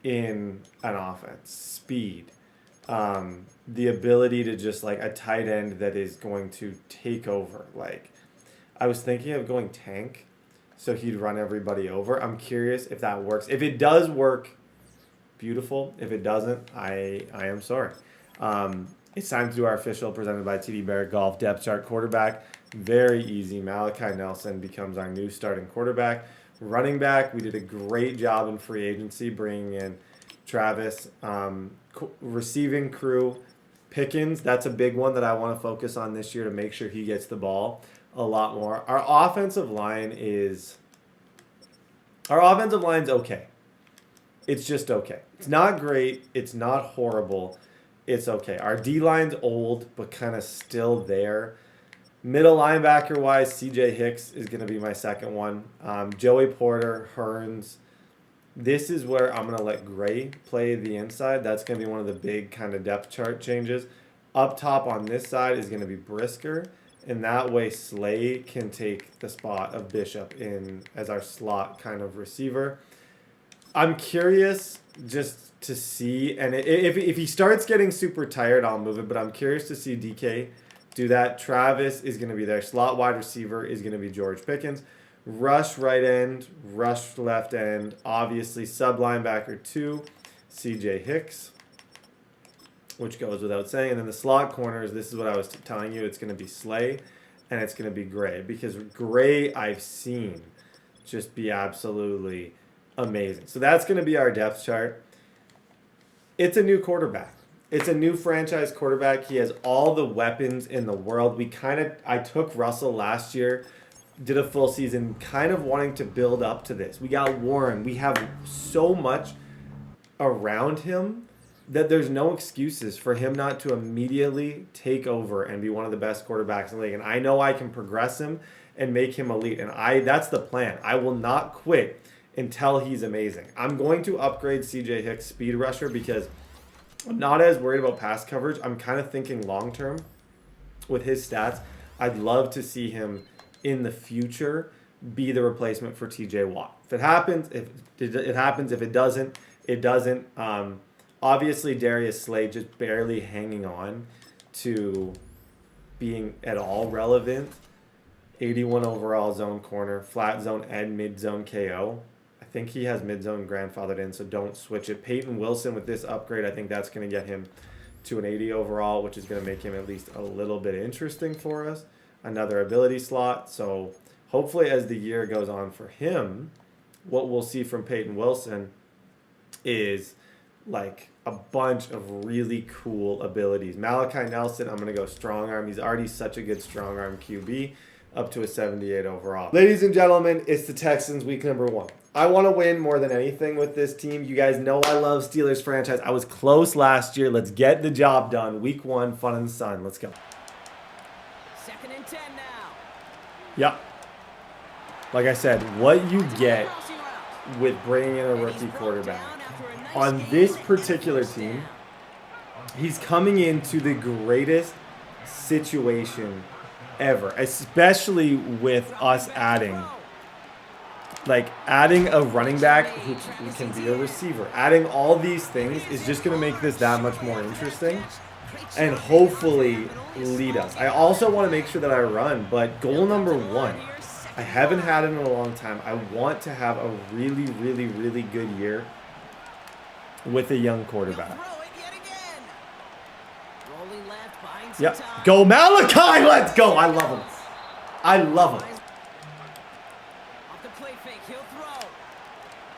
A: in an offense. Speed. The ability to just like a tight end that is going to take over. Like, I was thinking of going tank, so he'd run everybody over. I'm curious if that works. If it does work, beautiful. If it doesn't, I am sorry. It's time to do our official presented by TDBarrett Golf Depth Chart quarterback. Very easy. Malachi Nelson becomes our new starting quarterback. Running back, we did a great job in free agency bringing in Travis. Receiving crew, Pickens, that's a big one that I want to focus on this year to make sure he gets the ball a lot more. Our offensive line is Our offensive line's okay. It's just okay. It's not great. It's not horrible. It's okay. Our D-line's old, but kind of still there. Middle linebacker-wise, C.J. Hicks is going to be my second one. Joey Porter, Hearns. This is where I'm going to let Gray play the inside. That's going to be one of the big kind of depth chart changes. Up top on this side is going to be Brisker. And that way Slay can take the spot of Bishop in as our slot kind of receiver. I'm curious just to see, and if he starts getting super tired, I'll move it. But I'm curious to see DK do that. Travis is going to be there. Slot wide receiver is going to be George Pickens. Rush right end, rush left end. Obviously, sub linebacker 2, C.J. Hicks, which goes without saying. And then the slot corners, this is what I was telling you. It's going to be Slay, and it's going to be Gray. Because Gray, I've seen just be absolutely amazing. So that's going to be our depth chart. It's a new quarterback. It's a new franchise quarterback. He has all the weapons in the world. I took Russell last year, did a full season, kind of wanting to build up to this. We got Warren. We have so much around him that there's no excuses for him not to immediately take over and be one of the best quarterbacks in the league. And I know I can progress him and make him elite. And that's the plan. I will not quit until he's amazing. I'm going to upgrade C.J. Hicks speed rusher because I'm not as worried about pass coverage. I'm kind of thinking long term with his stats. I'd love to see him in the future be the replacement for T.J. Watt. If it happens, it happens. If it doesn't, it doesn't. Obviously, Darius Slay just barely hanging on to being at all relevant. 81 overall zone corner, flat zone and mid zone KO. I think he has mid zone grandfathered in, so don't switch it. Peyton Wilson with this upgrade, I think that's going to get him to an 80 overall, which is going to make him at least a little bit interesting for us. Another ability slot. So hopefully as the year goes on for him, what we'll see from Peyton Wilson is like a bunch of really cool abilities. Malachi Nelson, I'm going to go strong arm. He's already such a good strong arm QB, up to a 78 overall. Ladies and gentlemen, it's the Texans week number 1. I want to win more than anything with this team. You guys know I love Steelers franchise. I was close last year. Let's get the job done. Week 1, fun in the sun. Let's go.
F: 2nd and 10 now.
A: Yeah. Like I said, what you get with bringing in a rookie quarterback. On this particular team, he's coming into the greatest situation ever, especially with us adding a running back who can be a receiver. Adding all these things is just going to make this that much more interesting and hopefully lead us. I also want to make sure that I run, but goal number 1, I haven't had it in a long time. I want to have a really, really, really good year with a young quarterback. Yep. Go Malachi! Let's go! I love him. I love him.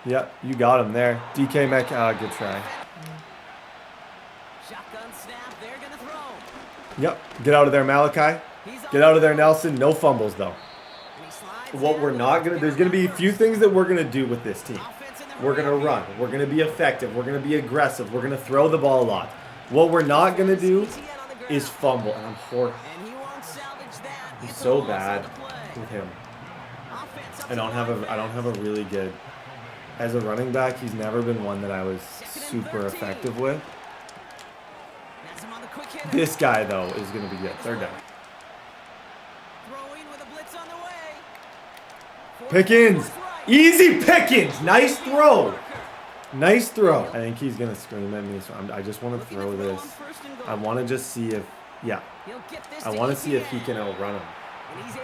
A: Yep, you got him there. DK Metcalf, good try. Yep, get out of there, Malachi. Get out of there, Nelson. No fumbles, though. What we're not going to... There's going to be a few things that we're going to do with this team. We're going to run. We're going to be effective. We're going to be aggressive. We're going to throw the ball a lot. What we're not going to do is fumble. And I'm horrible. I'm so bad with him. I don't have a really good... As a running back, he's never been one that I was super effective with. This guy, though, is going to be good. 3rd down. Pickens! Easy Pickens! Nice throw! Nice throw. I think he's going to scream at me, so I just want to throw this. I want to just see if... Yeah. I want to see if he can outrun him.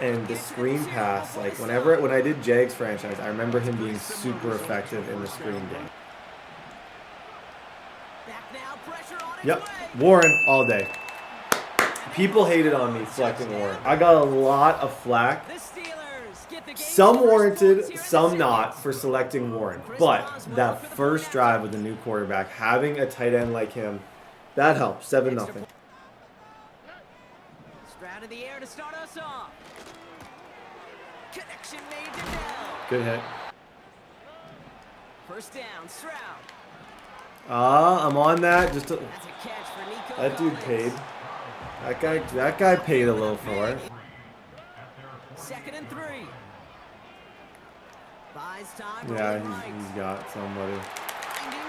A: And the screen pass, like when I did Jags franchise, I remember him being super effective in the screen game. Yep, Warren all day. People hated on me selecting Warren. I got a lot of flack. Some warranted, some not for selecting Warren. But that first drive with the new quarterback, having a tight end like him, that helps. 7-0.
F: Out of the air to start us off. Connection made to Dell.
A: Good hit.
F: First down, Stroud.
A: I'm on that. Just to,
F: That's a catch for Nico.
A: that dude
F: Collins.
A: paid. That guy paid a little for it.
F: 2nd and 3. Buys time.
A: Yeah,
F: rolling right.
A: he's got somebody.
F: Finding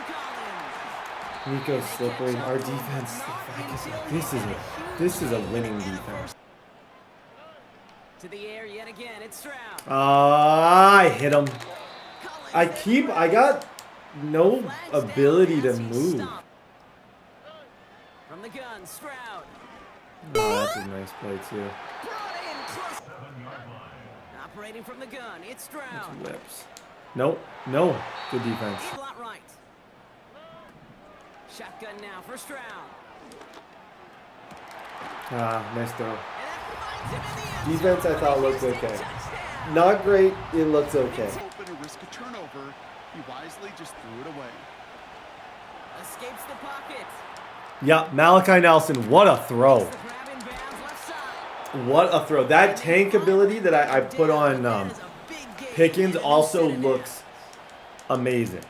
F: Collins.
A: Nico's slippery. Our defense. This is a winning defense.
F: To the air yet again. It's Stroud.
A: I hit him.
F: Collins.
A: I got no ability to move.
F: From the gun, Stroud.
A: Oh, that's a nice play too.
F: Brought in close. Operating from the gun, it's Stroud.
A: Whips. Nope. No. Good defense.
F: Lot right. Shotgun now for Stroud.
A: Nice throw.
F: And that finds him in the end
A: Defense
F: zone
A: I thought
F: for the
A: looked
F: Houston
A: okay.
F: touchdown.
A: Not great. It looks okay.
G: Open to risk a turnover. He wisely just threw it away.
F: Escapes the pocket.
A: Yeah, Malachi Nelson. What a throw.
F: The grab in bounds left side.
A: What a throw. That tank ability that I put on
F: That is a big gain.
A: Pickens
F: And
A: also
F: instead of
A: looks amazing.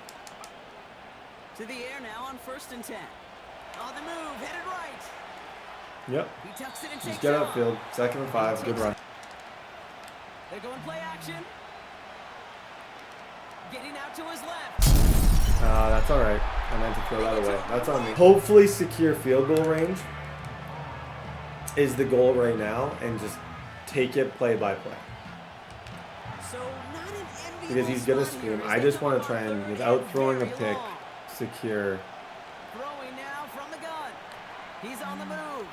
F: to the air now on 1st and 10. On the move, headed right.
A: Yep.
F: He tucks it and
A: Just
F: takes
A: get
F: off.
A: upfield. 2nd and 5. Good run.
F: They're going play action. Getting out to his left.
A: That's all right. I meant to throw that away. That's on me. Hopefully secure field goal range is the goal right now, and just take it play by play.
F: So not an enviable
A: Because he's going to
F: spot here
A: scream.
F: as
A: I
F: they
A: just
F: come
A: want
F: up
A: to try and,
F: third
A: without
F: and
A: throwing a
F: very
A: pick,
F: long.
A: secure.
F: Throwing now from the gun. He's on the move.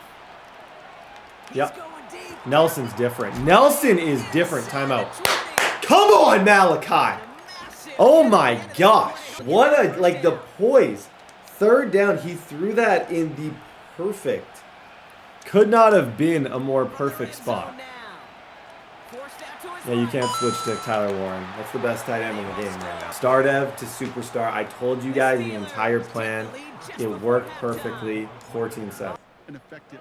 F: He's
A: Yep.
F: going deep.
A: Nelson's different. Nelson is different.
F: Inside
A: Timeout.
F: the 20.
A: Come on, Malachi.
F: Massive
A: Oh my
F: hit.
A: gosh. What a, like the poise. 3rd down, he threw that in the perfect. Could not have been a more perfect spot. Yeah, you can't switch to Tyler Warren. That's the best tight end in the game right now. Star dev to superstar. I told you guys the entire plan. It worked perfectly. 14-7.
G: And effective.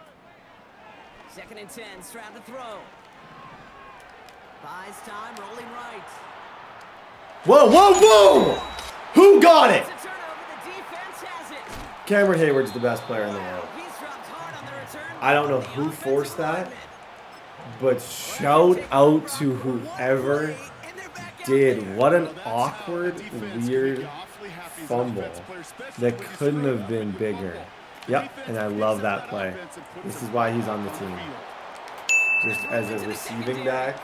F: 2nd and 10, Stroud to throw. Buys time, rolling right.
A: Whoa, whoa, whoa! Who got it?
F: It's a turnover, the defense has it.
A: Cameron Hayward's the best player in the world.
F: He's dropped hard on the return.
A: I don't know
F: by the
A: who
F: offensive
A: forced that,
F: lineman.
A: but shout out to whoever
F: And they're back out
A: did.
F: there.
A: What an
G: Well, that's
A: awkward,
G: how the defense
A: weird
G: can be awfully happy as an
A: fumble
G: offensive player, especially
A: that
G: when you
A: couldn't
G: surround
A: have been
G: with
A: bigger.
G: fumble.
A: Yep, and I love that play. This is why he's on the team. Just as a receiving back,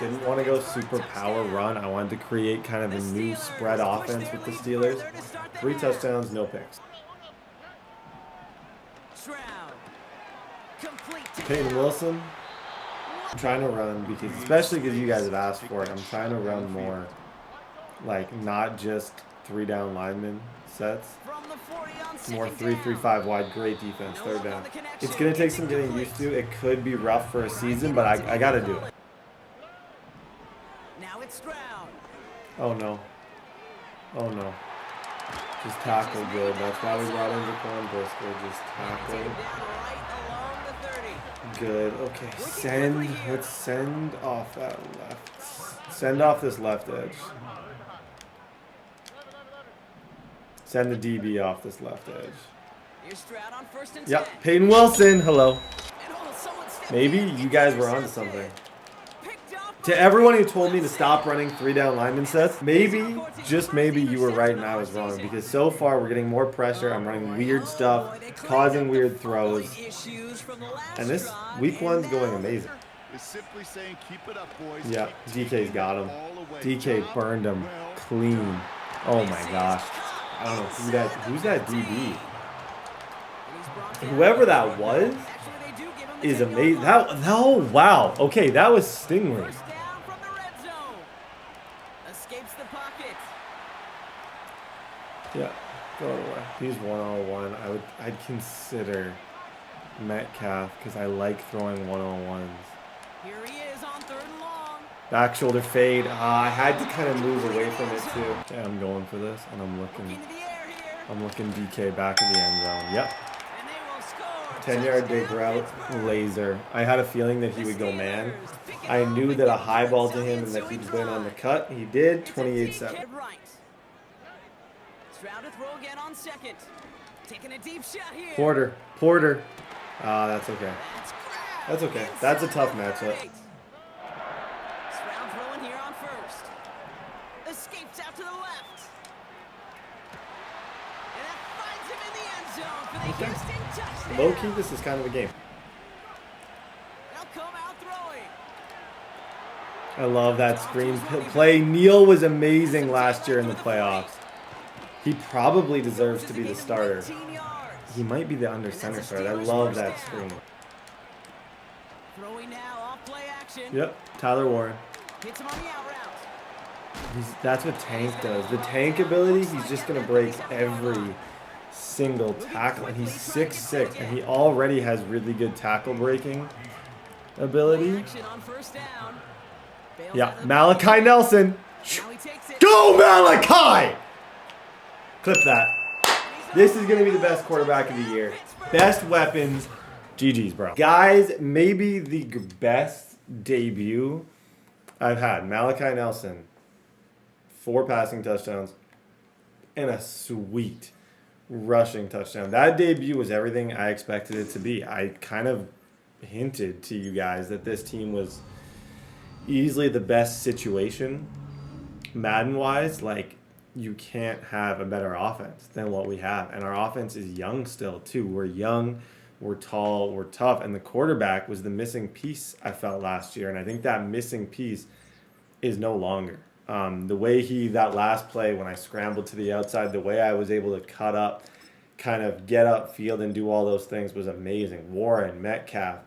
A: didn't want to go super power run. I wanted to create kind of a new spread offense with the Steelers. 3 touchdowns, no picks.
F: Stroud. Complete to
A: Peyton Wilson, I'm trying to run because, especially because you guys have asked for it, I'm trying to run more, like not just 3 down lineman sets,
F: from the 40 on
A: more
F: 2nd
A: 3-3-5 wide, great defense, 3rd down. It's gonna take some getting used to. It could be rough for a season, but I gotta do it.
F: Now it's Stroud.
A: Oh no. Oh no. Just tackle good. That's why we brought in Jaquan Brisker. Just tackle
F: Down right along the 30.
A: good. Okay, let's send off that left. Send off this left edge. Send the DB off this left edge.
F: Here's Stroud on 1st and 10.
A: Yep, Peyton Wilson, hello.
F: And someone stepped
A: Maybe
F: in,
A: you guys were onto
F: intercepted.
A: something.
F: Picked up
A: To
F: by
A: everyone who
F: Wilson.
A: told me to stop running 3 down lineman sets, maybe, just maybe you were right and I was wrong, because so far we're getting more pressure. I'm running weird stuff, causing weird throws,
F: Issues from the last
A: and this
F: drive,
A: week
F: and
A: 1's
F: now
A: going amazing.
G: Is simply saying, keep it up, boys.
A: Yeah, DK's got him.
G: All away.
A: DK
G: Job
A: burned him
G: well
A: clean. Oh my gosh. I don't know who's that DB.
F: And he's brought down.
A: Whoever that was
F: Actually, they do give him the
A: is
F: 10-yard
A: amazing.
F: line.
A: Oh wow. Okay, that was Stingley.
F: First down from the red zone. Escapes the pocket.
A: Yeah, go away. He's 1-on-1. I'd consider Metcalf because I like throwing 1-on-1s.
F: Here he is on 3rd and long.
A: Back shoulder fade. I had to kind of move away from it too. Okay, I'm going for this, and I'm looking
F: Into the air here.
A: DK back of the end zone. Yep.
F: And they will score.
A: 10-yard big route, laser. I had a feeling that he would go man. I knew that a high ball to him and that he'd win on the cut. He did, 28-7.
F: Right. Stroud to throw again on second. Taking a deep shot here.
A: Porter. That's okay.
F: That's
A: okay. That's a tough matchup.
F: Stroud throwing here on first. Escapes out to the left. And that finds him in the end zone for the Houston touchdown.
A: Low key, this is kind of a game.
F: They'll come out throwing.
A: I love that screen play. Neal was amazing last year in the playoffs. He probably deserves to be the starter. He might be the under center starter. I love that screen.
F: Throwing now, off play action.
A: Yep, Tyler Warren.
F: Hits him on the out route.
A: That's what Tank does. The Tank ability, he's just going to break every single tackle. And he's 6'6", and he already has really good tackle breaking ability.
F: Action on first down. Bails
A: Yeah,
F: out of the
A: Malachi Nelson.
F: Now he takes it.
A: Go Malachi! Clip that. This is going to be the best quarterback of the year. Best weapons. GG's, bro. Guys, maybe the best debut I've had. Malachi Nelson. 4 passing touchdowns. And a sweet rushing touchdown. That debut was everything I expected it to be. I kind of hinted to you guys that this team was easily the best situation Madden-wise. Like, you can't have a better offense than what we have. And our offense is young still, too. We're young, we're tall, we're tough. And the quarterback was the missing piece, I felt, last year. And I think that missing piece is no longer. The way that last play when I scrambled to the outside, the way I was able to cut up, kind of get upfield and do all those things was amazing. Warren, Metcalf,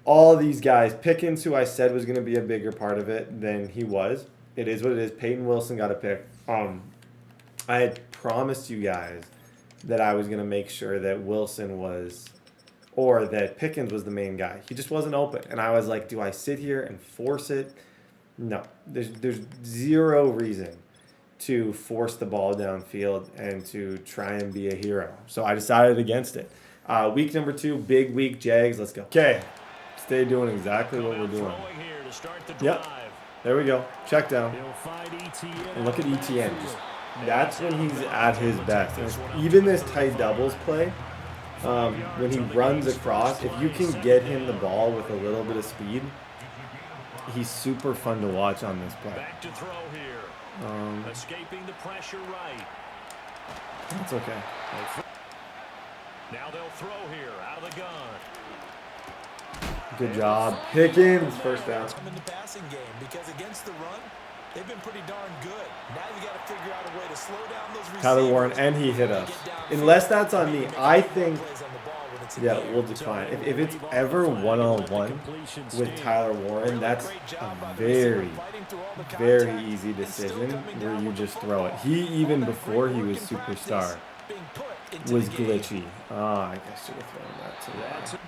A: all these guys. Pickens, who I said was going to be a bigger part of it than he was. It is what it is. Peyton Wilson got a pick. I had promised you guys that I was going to make sure that Wilson was, or that Pickens was the main guy. He just wasn't open. And I was like, do I sit here and force it? No. There's zero reason to force the ball downfield and to try and be a hero. So I decided against it. Week number 2, big week, Jags. Let's go. Okay. Stay doing exactly what we're doing. Yep. There we go. Check down. And look at ETN. That's when he's at his best. And even this tight doubles play, when he runs across, if you can get him the ball with a little bit of speed, he's super fun to watch on this play.
H: Back to throw here. Escaping the pressure right.
A: That's okay.
H: Now they'll throw here out of the gun.
A: Good job. Pickens, first down.
I: In the passing game, because against the run, they've been pretty darn good. Now you got to figure out a way to slow down those receivers.
A: Tyler Warren, and he hit us. Unless that's on me, I think, yeah, we'll decline. If it's ever one-on-one with Tyler Warren, that's a very, very easy decision where you just throw it. He, even before he was superstar, was glitchy. I guess you were throwing that too.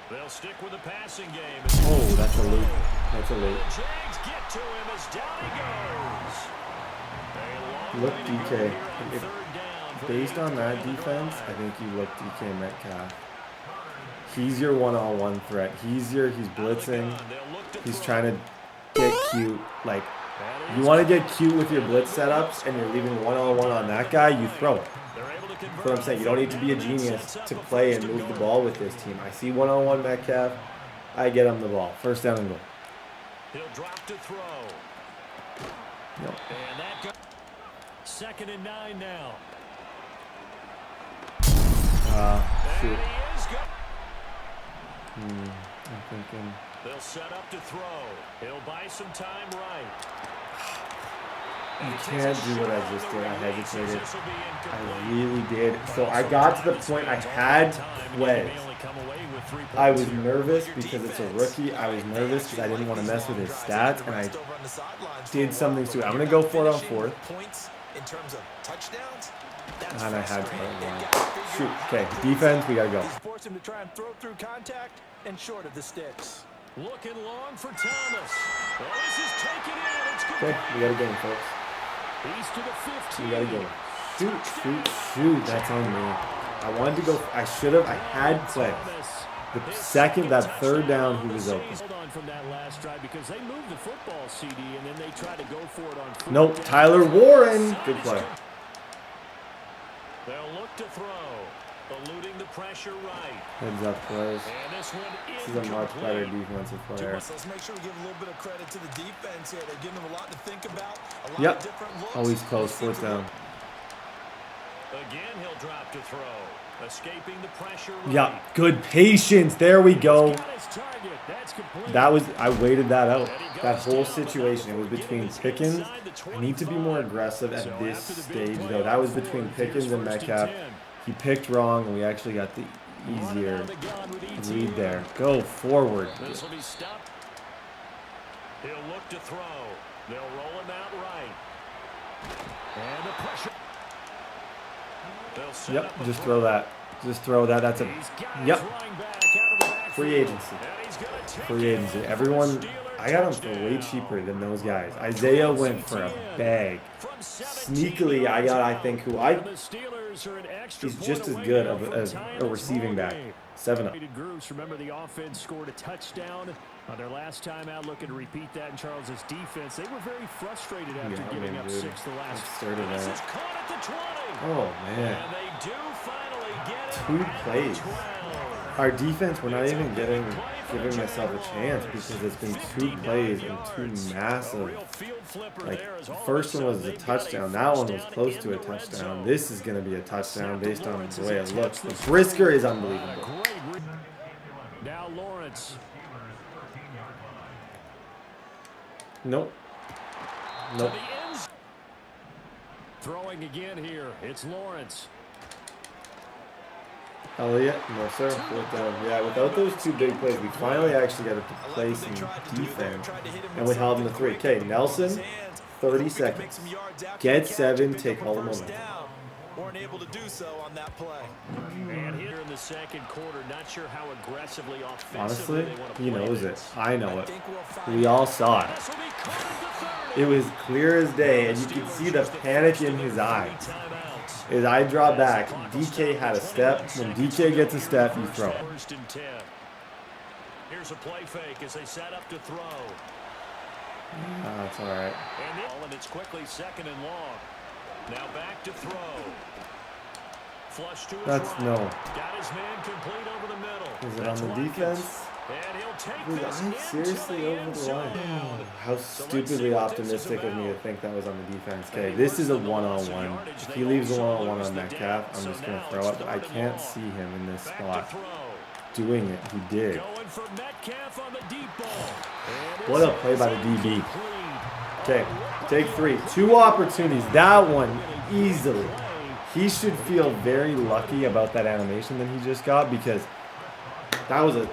H: They'll stick with the passing game.
A: Oh, that's a loop. That's a loop.
H: The Jags get to him as down he goes.
A: Look DK. Based on that defense, I think you look DK Metcalf. He's your one-on-one threat. He's blitzing. He's trying to get cute. Like, you want to get cute with your blitz setups and you're leaving one-on-one on that guy, you throw it. That's what I'm saying. You don't need to be a genius to play and move the ball with this team. I see one-on-one Metcalf. I get him the ball. First down and goal.
H: He'll drop to throw.
A: Nope.
H: And that goes. 2nd and 9 now.
A: Shoot. I'm thinking.
H: They'll set up to throw. He'll buy some time right.
A: You can't do what I just did. I hesitated. I really did. So I got to the point I had plays. I was nervous because it's a rookie. I was nervous because I didn't want to mess with his stats, and I did something to it. I'm going to go for it on 4th. And I had to. Shoot. Okay, defense, we got to go.
I: Force him to try and throw through contact and short of the sticks.
H: Looking long for Thomas. Well, this is taken in. It's good.
A: Okay, we got a game, folks.
H: He's to the 15.
A: We got to go. Shoot. That's on me. I wanted to go. I should have. I had plays. The second, that 3rd down, he was open.
H: Hold on from that last drive because they moved the football, CD, and then they try to go for it on 4th.
A: Nope. Tyler Warren. Good play.
H: They'll look to throw. Eluding the pressure right.
A: Heads up, players.
H: And this one
A: This is a much better defensive player.
I: Let's make sure we give a little bit of credit to the defense here. They're giving them a lot to think about. A lot
A: Yep.
I: of different looks.
A: Always close, foot down.
H: Again, he'll drop to throw. Escaping the pressure right.
A: Yeah, good patience. There we go.
H: Got his target. That's complete.
A: That was, I waited that out. That whole situation, it was between Pickens. I need to be more aggressive at this stage, though. That was between Pickens and Metcalf. He picked wrong, and we actually got the easier read there. Go forward.
H: This will be stopped. He'll look to throw. They'll roll him out right. And the pressure. They'll set
A: Yep,
H: up a
A: just throw that. Just throw that. That's a,
H: He's got
A: yep,
H: his running back out of the backfield.
A: free agency.
H: And he's gonna take
A: Free
H: it
A: agency.
H: for
A: Everyone,
H: the
A: I got him for
H: Steelers
A: way
H: touchdown.
A: cheaper than those guys. Isaiah went for a bag. Sneakily, I got, I think, who I, he's just as good as a receiving back. 7-0.
H: Groups, remember the offense scored a touchdown on their last time out, looking to repeat that in Charles's defense. They were very frustrated after giving up 6 the last. This is caught at the 20.
A: Oh, man.
H: And they do finally get it.
A: 2
H: at
A: plays.
H: the 12.
A: Our defense, we're not even giving myself a chance because it's been 2 plays and 2 massive. Like, the first one was a touchdown. That one was close to a touchdown. This is going to be a touchdown based on the way it looks. The Brisker is unbelievable.
H: Now Lawrence.
A: Nope. Nope.
H: Throwing again here. It's Lawrence.
A: Elliott, no sir. Yeah, without those 2 big plays, we finally actually got to play some defense, and we held them to 3. Okay, Nelson, 30 seconds. Get 7, take all the momentum.
I: Weren't able to do so on that play.
H: And here in the second quarter, not sure how aggressively offensively
A: Honestly,
H: they want to
A: he
H: play
A: knows
H: this.
A: it. I know it. We all saw it.
H: This will be caught at the 30.
A: It was clear as day, and you could see the panic in his eyes.
H: Timeouts.
A: As I draw back, DK had a step. When DK gets a step, you throw it.
H: First and 10. Here's a play fake as they set up to throw.
A: That's all right.
H: And it's quickly second and long. Now back to throw. Flush to his
A: That's
H: right.
A: no.
H: Got his man complete over the middle.
A: Is it
H: That's
A: on the
H: Watkins.
A: defense?
H: And he'll take
A: Was
H: this
A: I
H: into
A: seriously
H: the
A: over
H: end
A: the
H: zone.
A: line? How
H: So let's see
A: stupidly
H: what this is
A: optimistic of me to
H: about.
A: think that was on the defense. Okay, this is a one-on-one. If he leaves a one-on-one on Metcalf, I'm just going to throw it. But I can't see him in this
H: Back
A: spot
H: to throw.
A: doing it. He did.
H: Going for Metcalf on the deep ball. And
A: What
H: it's
A: a play by the DB.
H: complete.
A: Okay, take 3. 2 opportunities. That one, easily. He should feel very lucky about that animation that he just got because that was a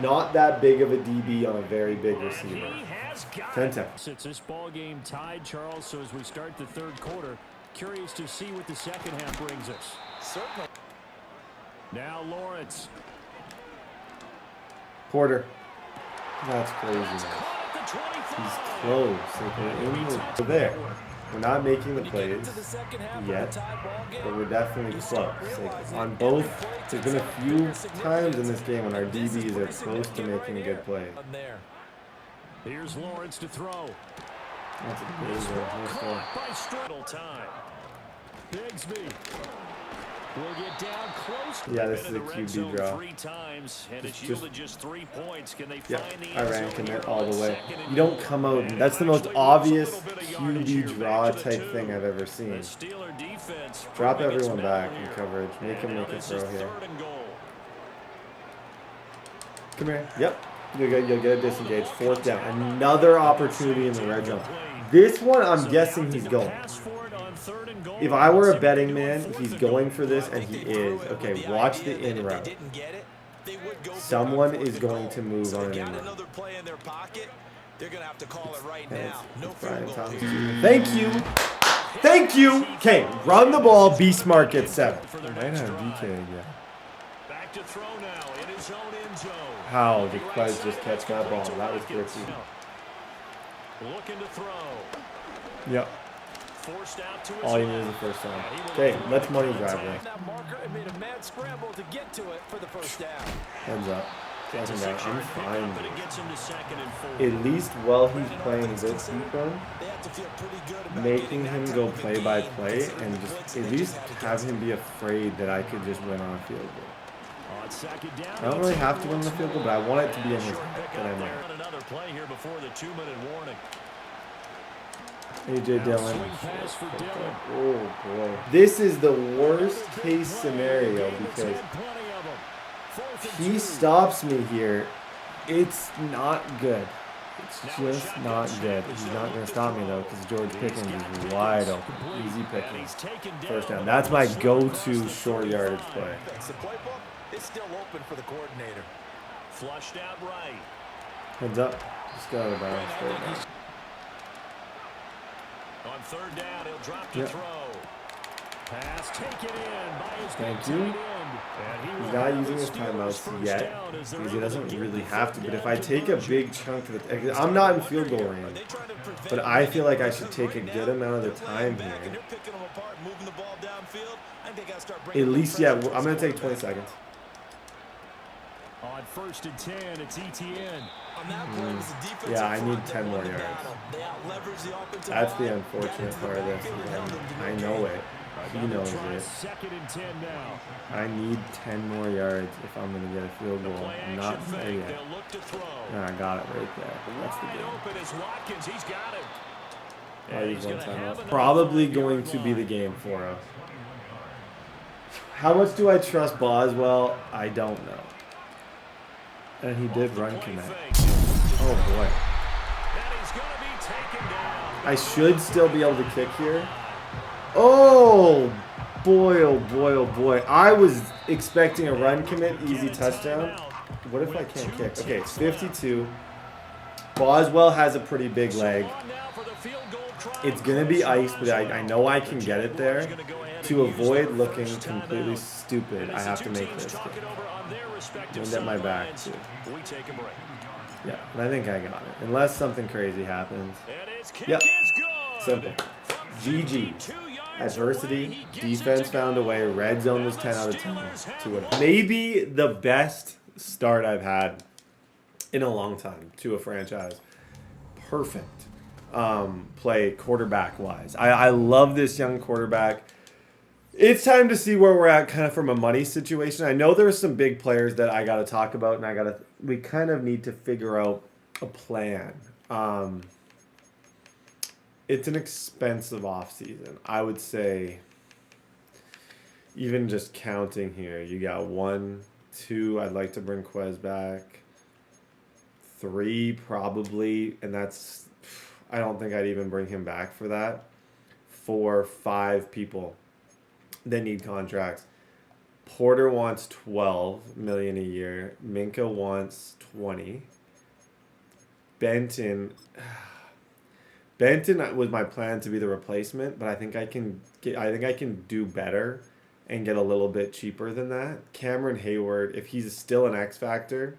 A: not that big of a DB on a very big receiver.
H: He has got
A: 10-10.
H: it. Since this ball game tied, Charles, so as we start the third quarter, curious to see what the second half brings us.
I: Certainly.
H: Now Lawrence.
A: Porter. That's crazy.
H: Caught at the 25.
A: He's close. Like we're there. We're not making the
I: You get
A: plays
I: into the second half of a
A: yet,
I: tie ball game,
A: but we're definitely
I: you
A: close.
I: start
A: Like
I: realizing
A: on
I: every
A: both,
I: play
A: there's
I: takes
A: been a
I: on
A: few
I: bigger
A: times in
I: significance.
A: this game when our
I: This is
A: DBs are
I: pretty
A: close to
I: significant
A: making a
I: right
A: good play.
I: here. On there.
H: Here's Lawrence to throw.
A: That's a big one. Nice throw.
H: Caught by Straddle time. Bigsby will get down close.
A: Yeah, this
H: Been
A: is
H: in
A: a
H: the red
A: QB
H: zone
A: draw.
H: 3 times, and it's
A: Just-
H: yielded just 3 points. Can they
A: Yeah,
H: find the
A: I
H: end
A: ran
H: zone here
A: commit
H: on
A: all the way.
H: second and
A: You don't
H: goal?
A: come out.
H: And
A: That's the most
H: actually wants a
A: obvious
H: little bit of yardage here.
A: QB
H: Back
A: draw
H: to the
A: type
H: 2.
A: thing I've ever seen.
H: The Steeler defense
A: Drop
H: proving its
A: everyone back
H: mettle
A: in
H: here.
A: coverage. Make him
H: And now
A: make a
H: this is
A: throw here.
H: 3rd and goal.
A: Come here. Yep. You'll get a disengage. 4th down. Another opportunity in the red zone. This one, I'm guessing he's going. If I were a betting man, he's going for this, and he is. Okay, watch the in route. Someone is going to move on an in route.
I: Another play in their pocket. They're going to have to call it right
A: And
I: now. No
A: it's Brian
I: field goal.
A: Thomas Jr. Thank you. Thank you. Okay, run the ball. Be smart. Get 7. I might have DK again.
H: Back to throw now in his own end zone.
A: How did Quez just catch that ball? That was glitchy.
H: Looking to throw.
A: Yep.
H: Forced out to his
A: All you need is
H: left.
A: the first down. Okay, let's money drive there.
I: That marker and made a mad scramble to get to it for the first down.
A: Heads up.
H: It's a
A: I'm
H: 6-yard
A: fine.
H: pickup, and it gets him to 2nd and 4.
A: At least while he's playing this deep run, making him go play by play and just at least have him be afraid that I could just win on a field goal.
H: On 2nd down,
A: I don't really have to win the field goal, but I want it to be in his head that I might.
H: Another play here before the 2-minute warning.
A: AJ Dillon.
H: Swing pass for Dillon.
A: Oh boy. This is the worst case scenario because he stops me here. It's not good. It's just not good. He's not going to stop me though because George Pickens is wide open. Easy Pickens. First down. That's my go-to short yardage play.
I: The playbook is still open for the coordinator.
H: Flushed out right.
A: Heads up. Just go out of bounds. Straight down.
H: On 3rd down, he'll drop to throw. Pass taken in by his
A: Thank you. He's not using his timeouts yet because he doesn't really have to. But if I take a big chunk of the, I'm not in field goal range, but I feel like I should take a good amount of the time here. At least, yeah, I'm going to take 20 seconds.
H: On 1st and 10, it's ETN.
A: Yeah, I need 10 more yards. That's the unfortunate part of this. I know it. He knows it.
H: 2nd and 10 now.
A: I need 10 more yards if I'm going to get a field goal. I'm not there yet. And I got it right there. That's the game.
H: He's got it.
A: I'll use one timeout. Probably going to be the game for us. How much do I trust Boswell? I don't know. And he did run connect. Oh boy. I should still be able to kick here. Oh boy, oh boy, oh boy. I was expecting a run commit, easy touchdown. What if I can't kick? Okay, it's 52. Boswell has a pretty big leg. It's going to be ice, but I know I can get it there. To avoid looking completely stupid, I have to make this game. I'm going to get my back, too. Yeah, and I think I got it. Unless something crazy happens. Yep. Simple. GG. Adversity. Defense found a way. Red zone was 10 out of 10. To win. Maybe the best start I've had in a long time to a franchise. Perfect play quarterback-wise. I love this young quarterback. It's time to see where we're at kind of from a money situation. I know there's some big players that I got to talk about, and we kind of need to figure out a plan. It's an expensive offseason. I would say, even just counting here, you got 1, 2, I'd like to bring Quez back. 3, probably, and that's, I don't think I'd even bring him back for that. 4, 5 people that need contracts. Porter wants $12 million a year. Minka wants 20. Benton was my plan to be the replacement, but I think I can do better and get a little bit cheaper than that. Cameron Hayward, if he's still an X factor,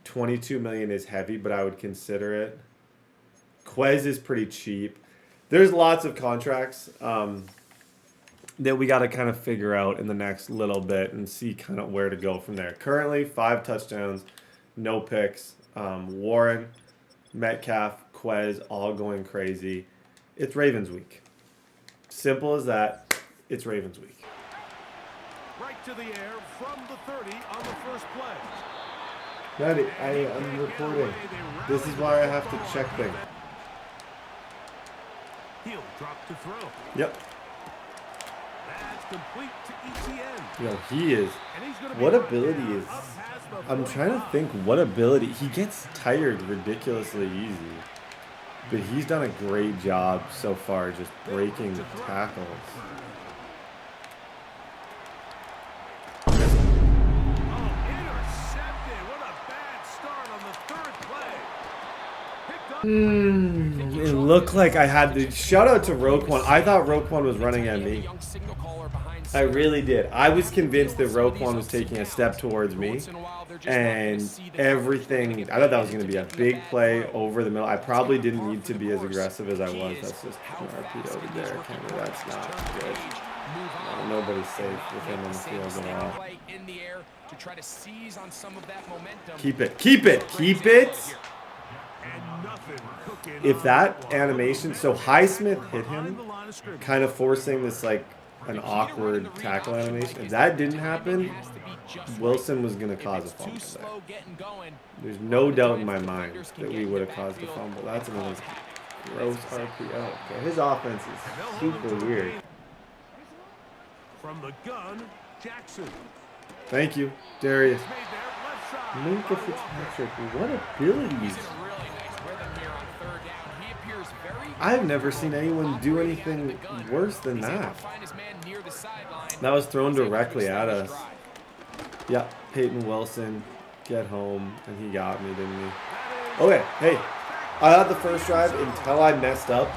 A: $22 million is heavy, but I would consider it. Quez is pretty cheap. There's lots of contracts that we got to kind of figure out in the next little bit and see kind of where to go from there. Currently, 5 touchdowns, no picks. Warren, Metcalf, Quez, all going crazy. It's Ravens week. Simple as that. It's Ravens week.
J: Right to the air from the 30 on the first play.
A: Daddy, I'm recording. This is why I have to check things.
J: He'll drop to throw.
A: Yep.
J: That's complete to ETN.
A: Yo, he is. What ability is... I'm trying to think what ability... He gets tired ridiculously easy. But he's done a great job so far just breaking tackles. It looked like I had the shout out to Roquan. I thought Roquan was running at me. I really did. I was convinced that Roquan was taking a step towards me, and everything. I thought that was going to be a big play over the middle. I probably didn't need to be as aggressive as I was. That's just an RPO to Derrick Henry. That's not good. No, nobody's safe with him on the field at all.
K: to try to seize on some of that momentum.
A: Keep it. Keep it. Keep it. If that animation, so Highsmith hit him, kind of forcing this like an awkward tackle animation. If that didn't happen, Wilson was going to cause a fumble there. There's no doubt in my mind that we would have caused a fumble. That's another gross RPO. Okay, his offense is super weird.
J: From the gun, Jackson.
A: Thank you, Darius. Minka Fitzpatrick, what abilities. I've never seen anyone do anything worse than that. That was thrown directly at us. Yeah, Peyton Wilson, get home, and he got me, didn't he? Okay, hey, I thought the first drive, until I messed up,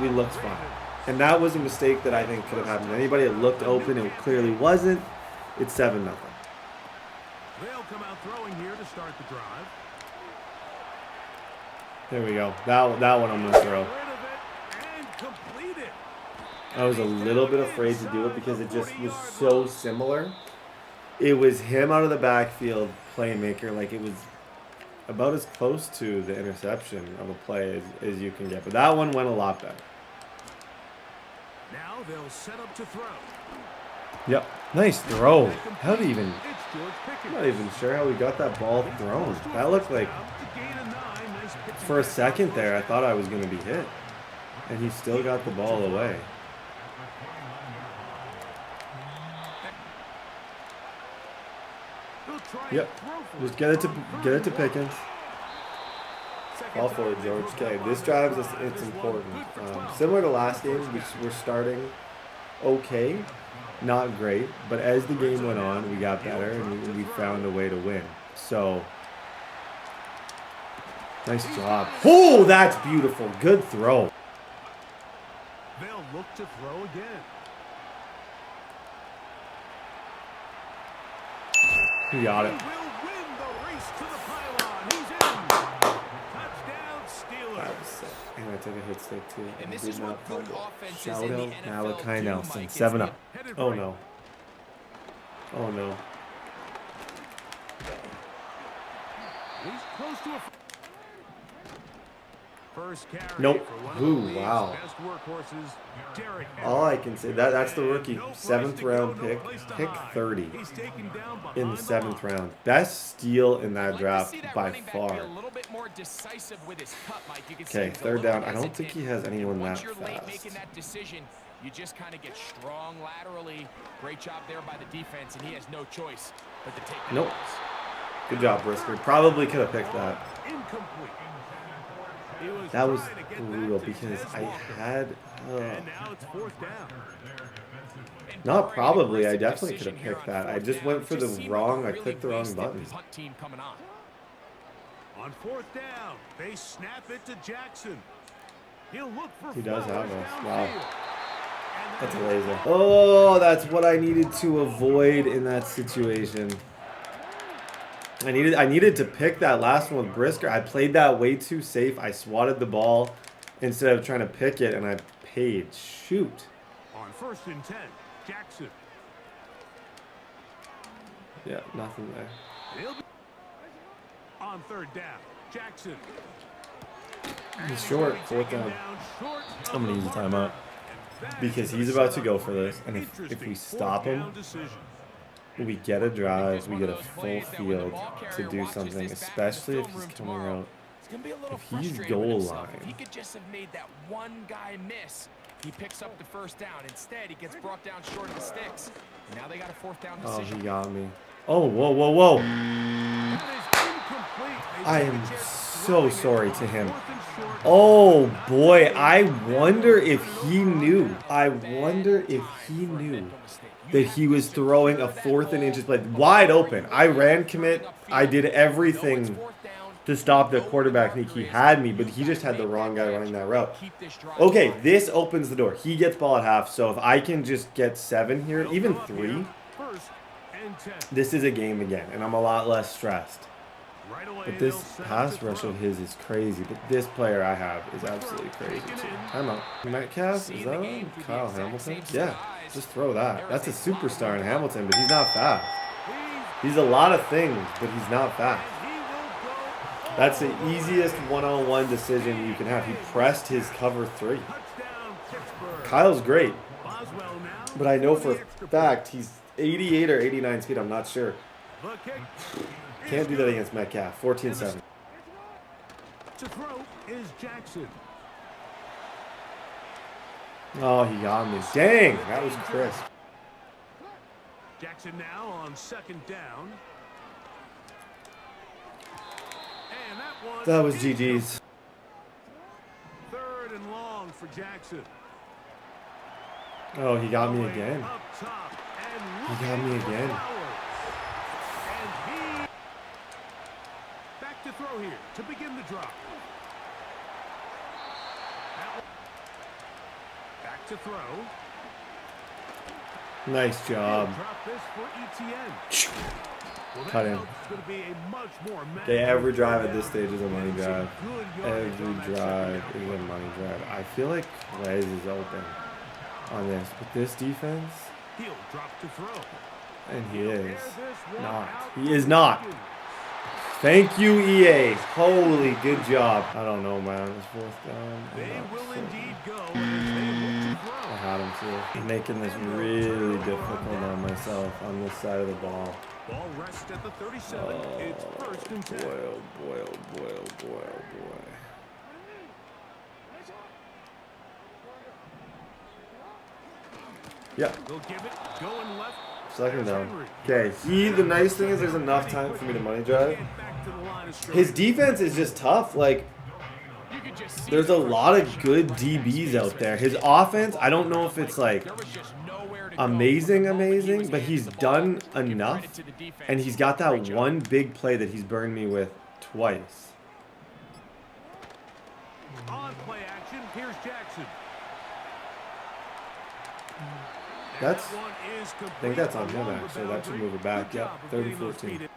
A: we looked fine. And that was a mistake that I think could have happened to anybody. It looked open, it clearly wasn't. It's 7-0.
J: They'll come out throwing here to start the drive.
A: There we go. That one I'm going to throw. I was a little bit afraid to do it because it just was so similar. It was him out of the backfield, playmaker. Like, it was about as close to the interception of a play as you can get. But that one went a lot better.
J: Now they'll set up to throw.
A: Yep. Nice throw. How did he even... I'm not even sure how we got that ball thrown. That looked like... For a second there, I thought I was going to be hit. And he still got the ball away. Yep. Just get it to Pickens. All for it, George. Okay, this drive it's important. Similar to last game, we're starting okay, not great, but as the game went on, we got better and we found a way to win. So, nice job. Oh, that's beautiful. Good throw.
J: They'll look to throw again.
A: He got it. And I took a hit stick too.
K: And this is what good offenses
A: Shout
K: in the
A: out
K: NFL
A: Malachi
K: do,
A: Nelson.
K: Mike.
A: 7-0. Oh no. Oh no.
J: He's close to a first carry.
A: Nope.
J: For one of
A: Ooh,
J: the league's
A: wow.
J: best workhorses, Derrick
A: All I can say, that's the rookie. 7th round pick. Pick 30 in the 7th round. Best steal in that draft by far. Okay, 3rd down. I don't think he has anyone that fast.
K: You just kind of get strong laterally. Great job there by the defense, and he has no choice but to take the
A: Nope. Good job, Brisker. Probably could have picked that. That was brutal because I had... Not probably. I definitely could have picked that. I just went for the wrong... I clicked the wrong button.
J: On 4th down, they snap it to Jackson. He'll look for
A: He does have us. Wow. That's a laser. Oh, that's what I needed to avoid in that situation. I needed to pick that last one with Brisker. I played that way too safe. I swatted the ball instead of trying to pick it, and I paid. Shoot.
J: On 1st and 10, Jackson.
A: Yeah, nothing there.
J: On 3rd down, Jackson.
A: He's short. 4th down. I'm going to use a timeout because he's about to go for this, and if we stop him, we get a drive, we get a full field to do something, especially if he's coming out. If he's goal line.
K: If he could just have made that one guy miss, he picks up the 1st down. Instead, he gets brought down short of the sticks. Now they got a 4th down decision.
A: Oh, he got me. Oh, whoa, whoa, whoa. I am so sorry to him. Oh, boy. I wonder if he knew. I wonder if he knew that he was throwing a 4th and inches play wide open. I ran commit. I did everything to stop the quarterback sneak. He had me, but he just had the wrong guy running that route. Okay, this opens the door. He gets ball at half, so if I can just get 7 here, even 3, this is a game again, and I'm a lot less stressed. But this pass rush of his is crazy. But this player I have is absolutely crazy too. Timeout. Metcalf? Is that him? Kyle Hamilton? Yeah, just throw that. That's a superstar in Hamilton, but he's not fast. He's a lot of things, but he's not fast. That's the easiest one-on-one decision you can have. He pressed his cover 3. Kyle's great, but I know for a fact he's 88 or 89 speed. I'm not sure. Can't do that against Metcalf. 14-7.
J: To throw is Jackson.
A: Oh, he got me. Dang, that was crisp.
J: Jackson now on 2nd down. And
A: that was GG's.
J: 3rd and long for Jackson.
A: Oh, he got me again. He got me again.
J: And back to throw here to begin the drop. Back to throw.
A: Nice job. Cut him. Okay, every drive at this stage is a money drive. Every drive is a money drive. I feel like Quez is open on this. With this defense, and he is not. He is not. Thank you, EA. Holy good job. I don't know, man. It's 4th down. I had him too. I'm making this really difficult on myself on this side of the ball.
J: Ball rests at the 37. It's 1st and 10.
A: Boy, oh boy, oh boy, oh boy, oh boy. Yeah.
J: They'll give it going left.
A: 2nd down. Okay, the nice thing is there's enough time for me to money drive. His defense is just tough. Like, there's a lot of good DBs out there. His offense, I don't know if it's like amazing, but he's done enough. And he's got that one big play that he's burned me with twice.
J: On play action, here's Jackson.
A: I think that's on him actually. That should move it back. Yep, 3rd and 14.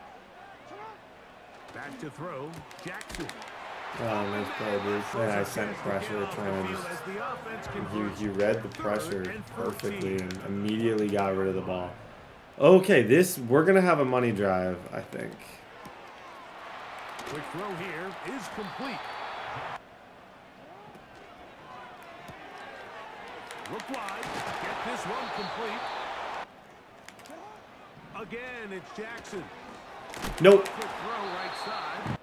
J: Back to throw, Jackson.
A: Oh, nice play, dude. Yeah, I sent pressure trying to just... He read the pressure perfectly and immediately got rid of the ball. Okay, we're going to have a money drive, I think.
J: Quick throw here is complete. Look wide. Get this one complete. Again, it's Jackson.
A: Nope.
J: Quick throw right side.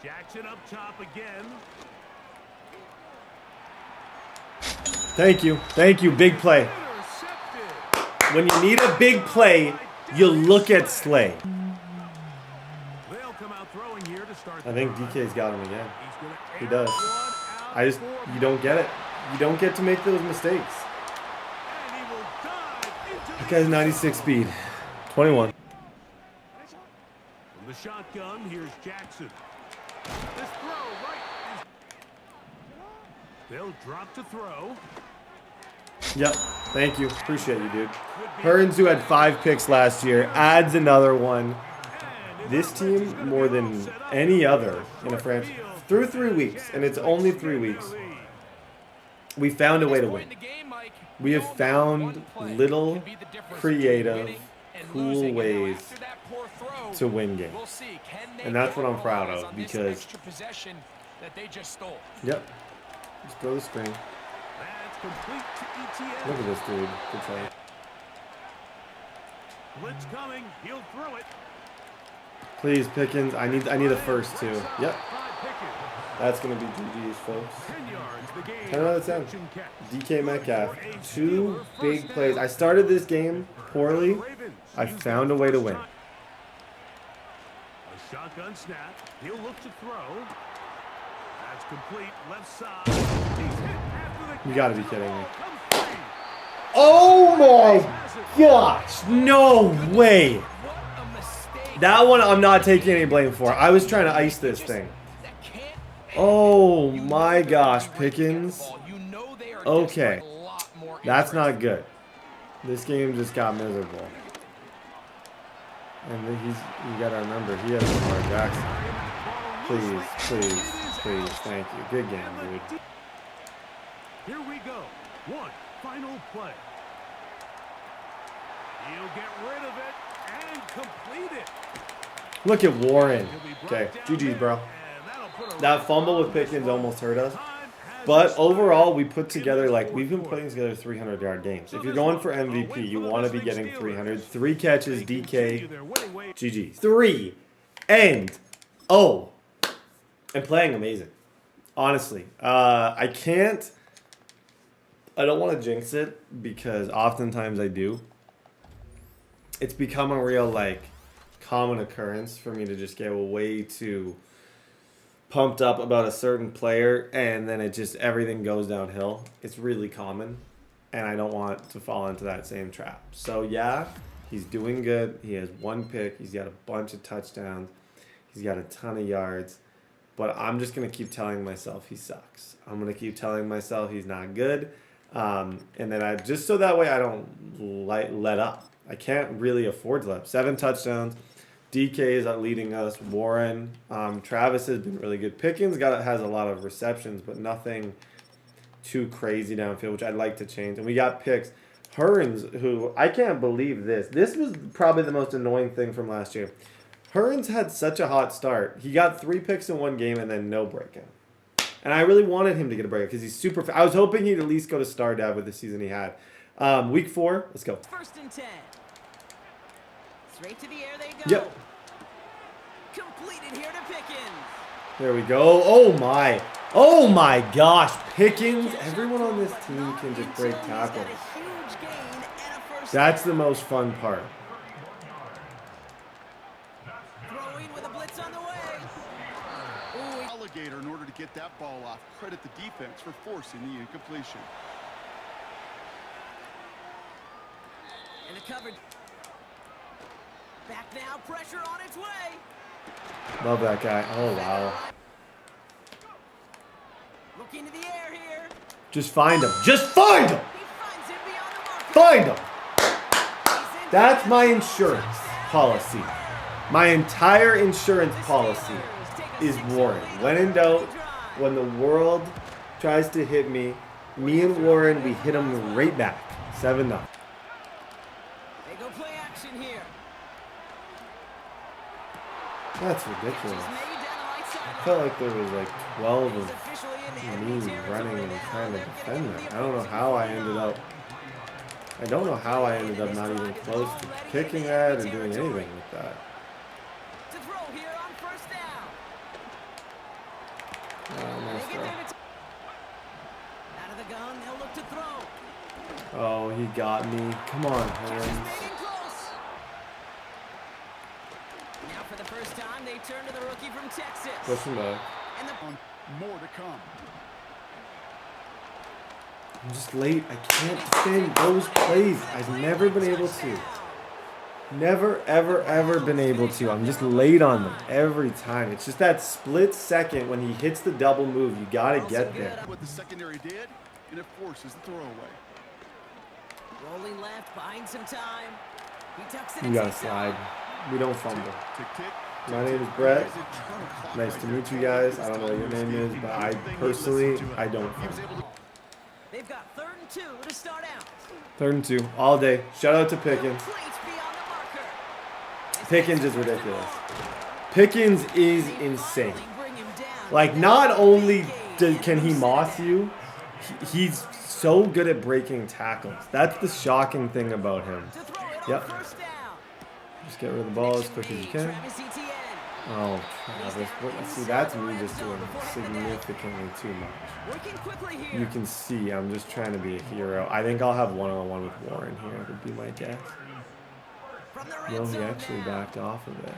J: Jackson up top again.
A: Thank you. Thank you. Big play. When you need a big play, you look at Slay.
J: They'll come out throwing here to start.
A: I think DK's got him again. He does. You don't get it. You don't get to make those mistakes. That guy's 96 speed. 21.
J: From the shotgun, here's Jackson. This throw right. They'll drop to throw.
A: Yep. Thank you. Appreciate you, dude. Hearns, who had 5 picks last year, adds another one. This team, more than any other in a franchise, through 3 weeks, and it's only 3 weeks, we found a way to win. We have found little, creative, cool ways to win games. And that's what I'm proud of, because... Yep. Just throw the screen. Look at this dude. Good try.
J: Blitz coming. He'll throw it.
A: Please, Pickens. I need a first, too. Yep. That's going to be GG's, folks. 10 out of 10. DK Metcalf. 2 big plays. I started this game poorly. I found a way to win.
J: A shotgun snap. He'll look to throw. That's complete. Left side. He's hit after the...
A: You got to be kidding me. Oh my gosh. No way. That one I'm not taking any blame for. I was trying to ice this thing. Oh my gosh, Pickens. Okay. That's not good. This game just got miserable. And you gotta remember, he has Lamar Jackson. Please. Thank you. Good game, dude.
J: Here we go. One final play. He'll get rid of it. And completed.
A: Look at Warren. Okay, GG's, bro. That fumble with Pickens almost hurt us. But overall, we put together, like, we've been putting together 300-yard games. If you're going for MVP, you want to be getting 300. 3 catches, DK, GG. 3-0. And playing amazing. Honestly. I don't want to jinx it because oftentimes I do. It's become a real, like, common occurrence for me to just get way too pumped up about a certain player and then it just everything goes downhill. It's really common and I don't want to fall into that same trap. So yeah, he's doing good. He has 1 pick. He's got a bunch of touchdowns. He's got a ton of yards. But I'm just going to keep telling myself he sucks. I'm going to keep telling myself he's not good. And then just so that way I don't let up. I can't really afford to let up. 7 touchdowns. DK is leading us. Warren, Travis has been really good. Pickens has a lot of receptions, but nothing too crazy downfield, which I'd like to change. And we got picks. Hearns, who I can't believe this. This was probably the most annoying thing from last year. Hearns had such a hot start. He got 3 picks in 1 game and then no breakout. And I really wanted him to get a breakout because he's super. I was hoping he'd at least go to star dab with the season he had. Week 4, let's go.
F: 1st and 10. Straight to the air they go.
A: Yep.
F: Completed here to Pickens.
A: There we go. Oh my gosh. Pickens. Everyone on this team can just break tackles. That's the most fun part.
F: Throwing with a blitz on the way.
G: Alligator in order to get that ball off. Credit the defense for forcing the incompletion.
F: And the coverage. Back now, pressure on its way.
A: Love that guy. Oh, wow.
F: Looking to the air here.
A: Just find him. Just find him.
F: He finds him beyond the mark.
A: Find him. That's my insurance policy. My entire insurance policy is Warren. When in doubt, when the world tries to hit me, me and Warren, we hit him right back. 7-0.
F: They go play action here.
A: That's ridiculous. I felt like there was like 12 of me running and trying to defend that. I don't know how I ended up not even close to kicking that or doing anything with that.
F: To throw here on 1st down. Out of the gun, they'll look to throw.
A: Oh, he got me. Come on, Hearns.
F: Now for the first time, they turn to the rookie from Texas.
A: Push him back.
F: And
G: more to come.
A: I'm just late. I can't defend those plays. I've never been able to. Never, ever been able to. I'm just late on them every time. It's just that split second when he hits the double move. You got to get there.
G: What the secondary did, and it forces the throwaway.
F: rolling left, buying some time. He tucks it.
A: You got to slide. We don't fumble. My name is Brett. Nice to meet you guys. I don't know what your name is, but I personally don't fumble.
F: They've got 3rd and 2 to start out.
A: 3rd and 2 all day. Shout out to Pickens. Pickens is ridiculous. Pickens is insane. Like, not only can he moss you, he's so good at breaking tackles. That's the shocking thing about him. Yep. Just get rid of the ball as quick as you can. Oh, Travis. See, that's me just doing significantly too much. You can see I'm just trying to be a hero. I think I'll have one-on-one with Warren here, would be my guess. No, he actually backed off of it.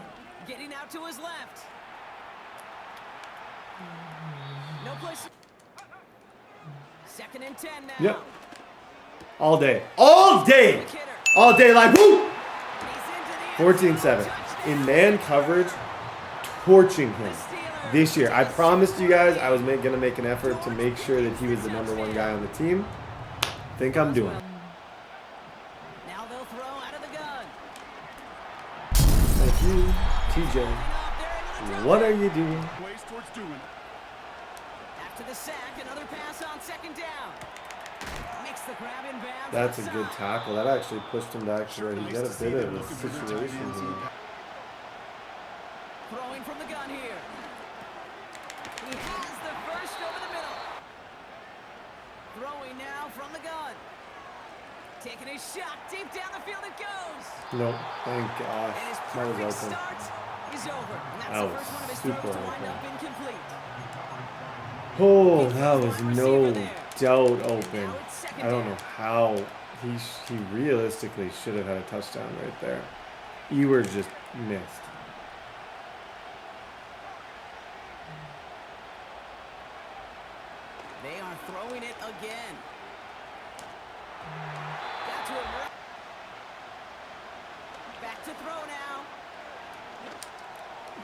F: Getting out to his left. No place. 2nd and 10 now.
A: Yep. All day. All day! All day, like, woo! 14-7. In man coverage, torching him this year. I promised you guys I was going to make an effort to make sure that he was the #1 guy on the team. Think I'm doing it.
F: Now they'll throw out of the gun.
A: Thank you, TJ. What are you doing?
F: After the sack, another pass on 2nd down. Makes the grab in bounds.
A: That's a good tackle. That actually pushed him back to where he got a bit of a situation here.
F: Throwing from the gun here. He has the first over the middle. Throwing now from the gun. Taking a shot deep down the field it goes.
A: Nope, thank gosh.
F: And his
A: That was
F: perfect
A: open.
F: start is over. And that's
A: That
F: the
A: was
F: first one of his
A: super
F: throws to wind
A: open.
F: up incomplete.
A: Oh, that was no doubt open. I don't know how he realistically should have had a touchdown right there. Ewers just missed.
F: They are throwing it again. Got to him. Back to throw now.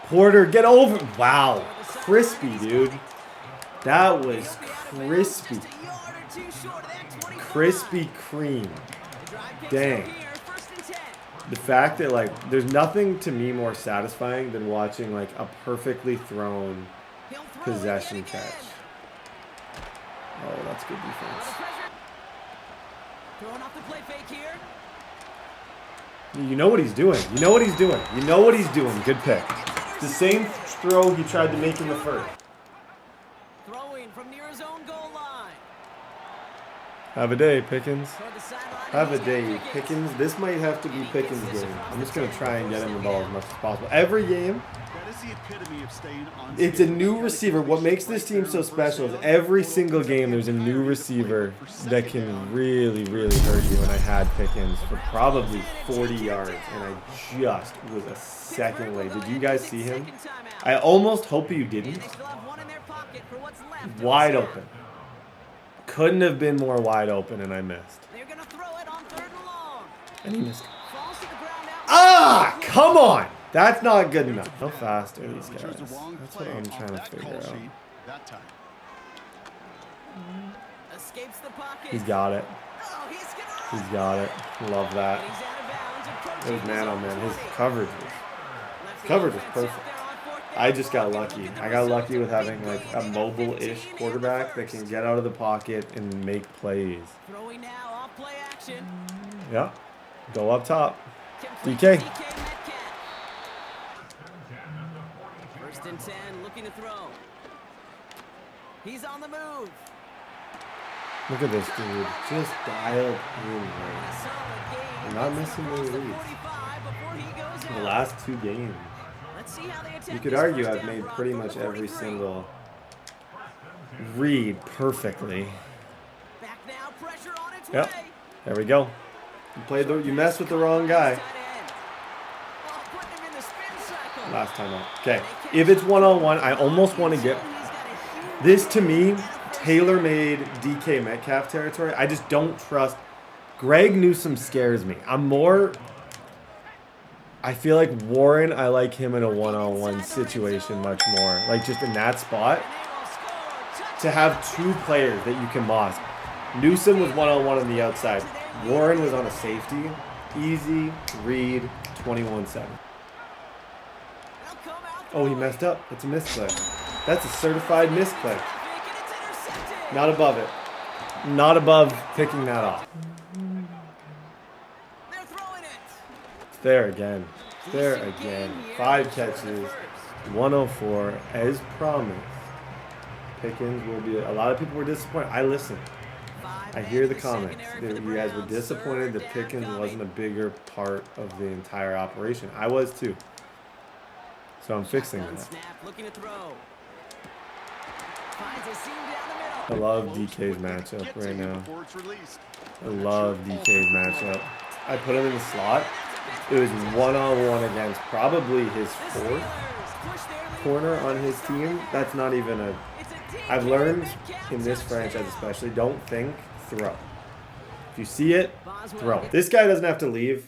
A: Porter, get over. Wow. Crispy, dude. That was crispy. Krispy Kreme. Dang. The fact that, like, there's nothing to me more satisfying than watching, like, a perfectly thrown possession catch. Oh, that's good defense.
F: Throwing off the play fake here.
A: You know what he's doing. You know what he's doing. You know what he's doing. Good pick. The same throw he tried to make in the first.
F: Throwing from near his own goal line.
A: Have a day, Pickens. Have a day, Pickens. This might have to be Pickens' game. I'm just going to try and get him the ball as much as possible. Every game, it's a new receiver. What makes this team so special is every single game there's a new receiver that can really, really hurt you. And I had Pickens for probably 40 yards, and I just was a second late. Did you guys see him? I almost hope you didn't. Wide open. Couldn't have been more wide open, and I missed. And he missed. Ah, come on! That's not good enough. How fast are these guys? That's what I'm trying to figure out. He's got it. He's got it. Love that. It was man on man. His coverage was perfect. I just got lucky. I got lucky with having like a mobile-ish quarterback that can get out of the pocket and make plays. Yeah. Go up top. DK.
F: First and 10, looking to throw. He's on the move.
A: Look at this dude. Just dialed in. I'm not missing any leads. The last two games. You could argue I've made pretty much every single read perfectly. Yep. There we go. You messed with the wrong guy. Last time out. Okay. If it's one-on-one, I almost want to get this, to me, tailor-made DK Metcalf territory. I just don't trust. Greg Newsome scares me. I feel like Warren, I like him in a one-on-one situation much more. Like just in that spot. To have two players that you can moss. Newsome was one-on-one on the outside. Warren was on a safety. Easy read, 21-7. Oh, he messed up. It's a misplay. That's a certified misplay. Not above it. Not above picking that off. It's there again. It's there again. 5 catches, 104. As promised, Pickens will be. A lot of people were disappointed. I listened. I hear the comments. You guys were disappointed that Pickens wasn't a bigger part of the entire operation. I was too. So I'm fixing that. I love DK's matchup right now. I love DK's matchup. I put him in the slot. It was one-on-one against probably his 4th corner on his team. That's not even a... I've learned in this franchise especially, don't think, throw. If you see it, throw. This guy doesn't have to leave.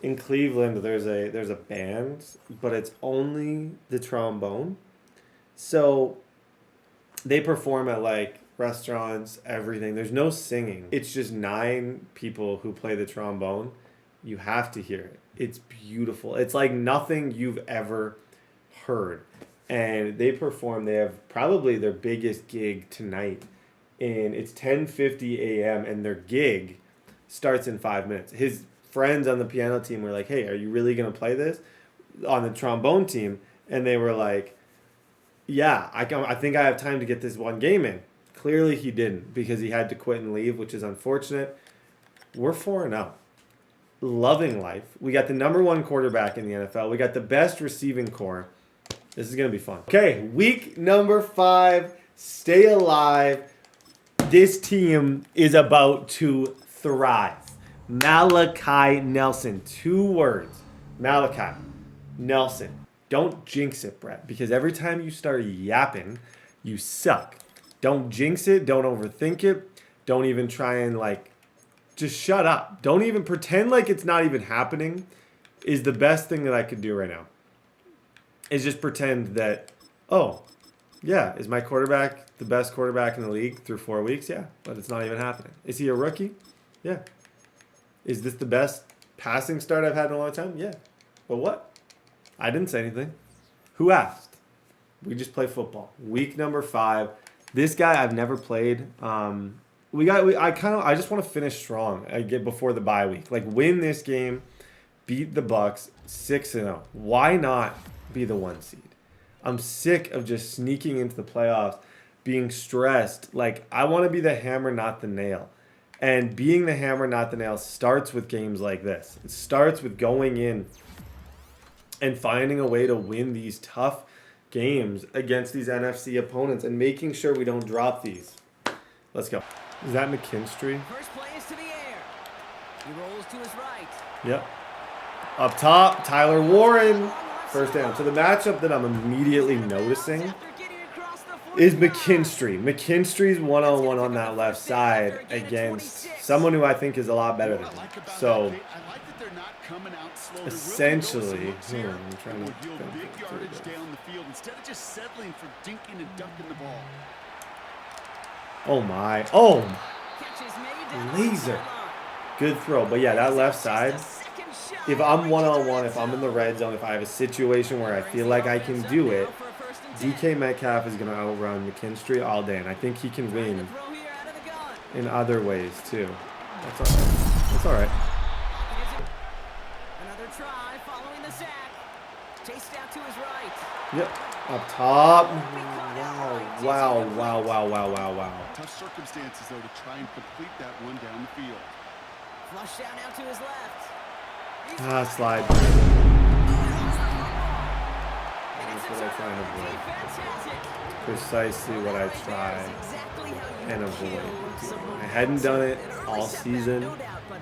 A: In Cleveland, there's a band, but it's only the trombone. So they perform at like restaurants, everything. There's no singing. It's just 9 people who play the trombone. You have to hear it. It's beautiful. It's like nothing you've ever heard. And they perform. They have probably their biggest gig tonight and it's 10:50 a.m. and their gig starts in 5 minutes. His friends on the piano team were like, hey, are you really going to play this? On the trombone team. And they were like, yeah, I think I have time to get this one game in. Clearly he didn't because he had to quit and leave, which is unfortunate. We're 4-0. Loving life. We got the #1 quarterback in the NFL. We got the best receiving core. This is going to be fun. Okay, week number 5. Stay alive. This team is about to thrive. Malachi Nelson. 2 words. Malachi Nelson. Don't jinx it, Brett, because every time you start yapping, you suck. Don't jinx it. Don't overthink it. Don't even try and, just shut up. Don't even pretend like it's not even happening is the best thing that I could do right now. Is just pretend that, oh, yeah, is my quarterback the best quarterback in the league through 4 weeks? Yeah, but it's not even happening. Is he a rookie? Yeah. Is this the best passing start I've had in a long time? Yeah. But what? I didn't say anything. Who asked? We just play football. Week number 5. This guy I've never played. I just want to finish strong. I get before the bye week. Win this game, beat the Bucks 6-0. Why not be the 1 seed? I'm sick of just sneaking into the playoffs, being stressed. I want to be the hammer, not the nail. And being the hammer, not the nail, starts with games like this. It starts with going in and finding a way to win these tough games against these NFC opponents and making sure we don't drop these. Let's go. Is that McKinstry?
F: First play is to the air. He rolls to his right.
A: Yep. Up top, Tyler Warren. First down. So the matchup that I'm immediately noticing is McKinstry. McKinstry's one-on-one on that left side against someone who I think is a lot better than him. So essentially, I'm trying to
G: big yardage down the field instead of just settling for dinking and dunking the ball.
A: Oh my. Laser. Good throw. But yeah, that left side, if I'm one-on-one, if I'm in the red zone, if I have a situation where I feel like I can do it, DK Metcalf is going to outrun McKinstry all day, and I think he can win in other ways too. That's all right. That's all right.
F: Another try following the sack. Chased out to his right.
A: Yep. Up top. Wow.
G: Tough circumstances, though, to try and complete that one down the field.
F: Flush down now to his left.
A: Slide. That's what I try and avoid. Precisely what I try and avoid. I hadn't done it all season.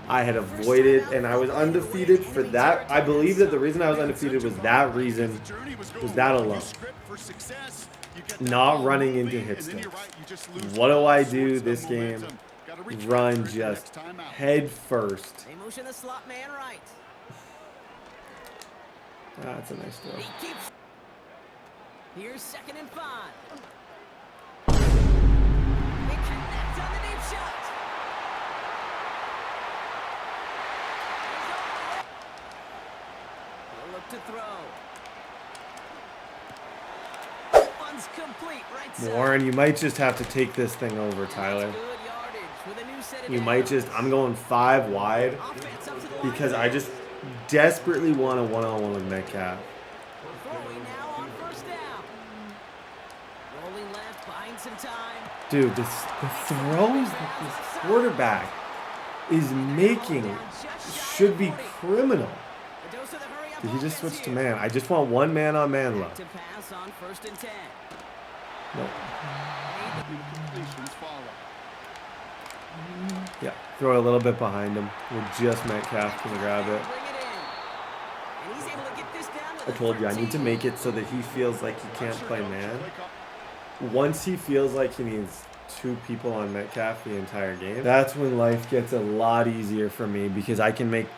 A: I had avoided, and I was undefeated for that. I believe that the reason I was undefeated was that reason, was that alone. Not running into hit sticks. What do I do this game? Run just head first.
F: They motion the slot man right.
A: That's a nice throw.
F: Here's 2nd and 5. They connect on the deep shot. They'll look to throw. One's complete, right side.
A: Warren, you might just have to take this thing over, Tyler. You might just, I'm going 5 wide because I just desperately want a one-on-one with Metcalf. Dude, the throws that this quarterback is making should be criminal. Did he just switch to man? I just want one man-on-man look. Nope. Yeah, throw it a little bit behind him. We're just Metcalf can grab it. I told you, I need to make it so that he feels like he can't play man. Once he feels like he needs 2 people on Metcalf the entire game, that's when life gets a lot easier for me because I can make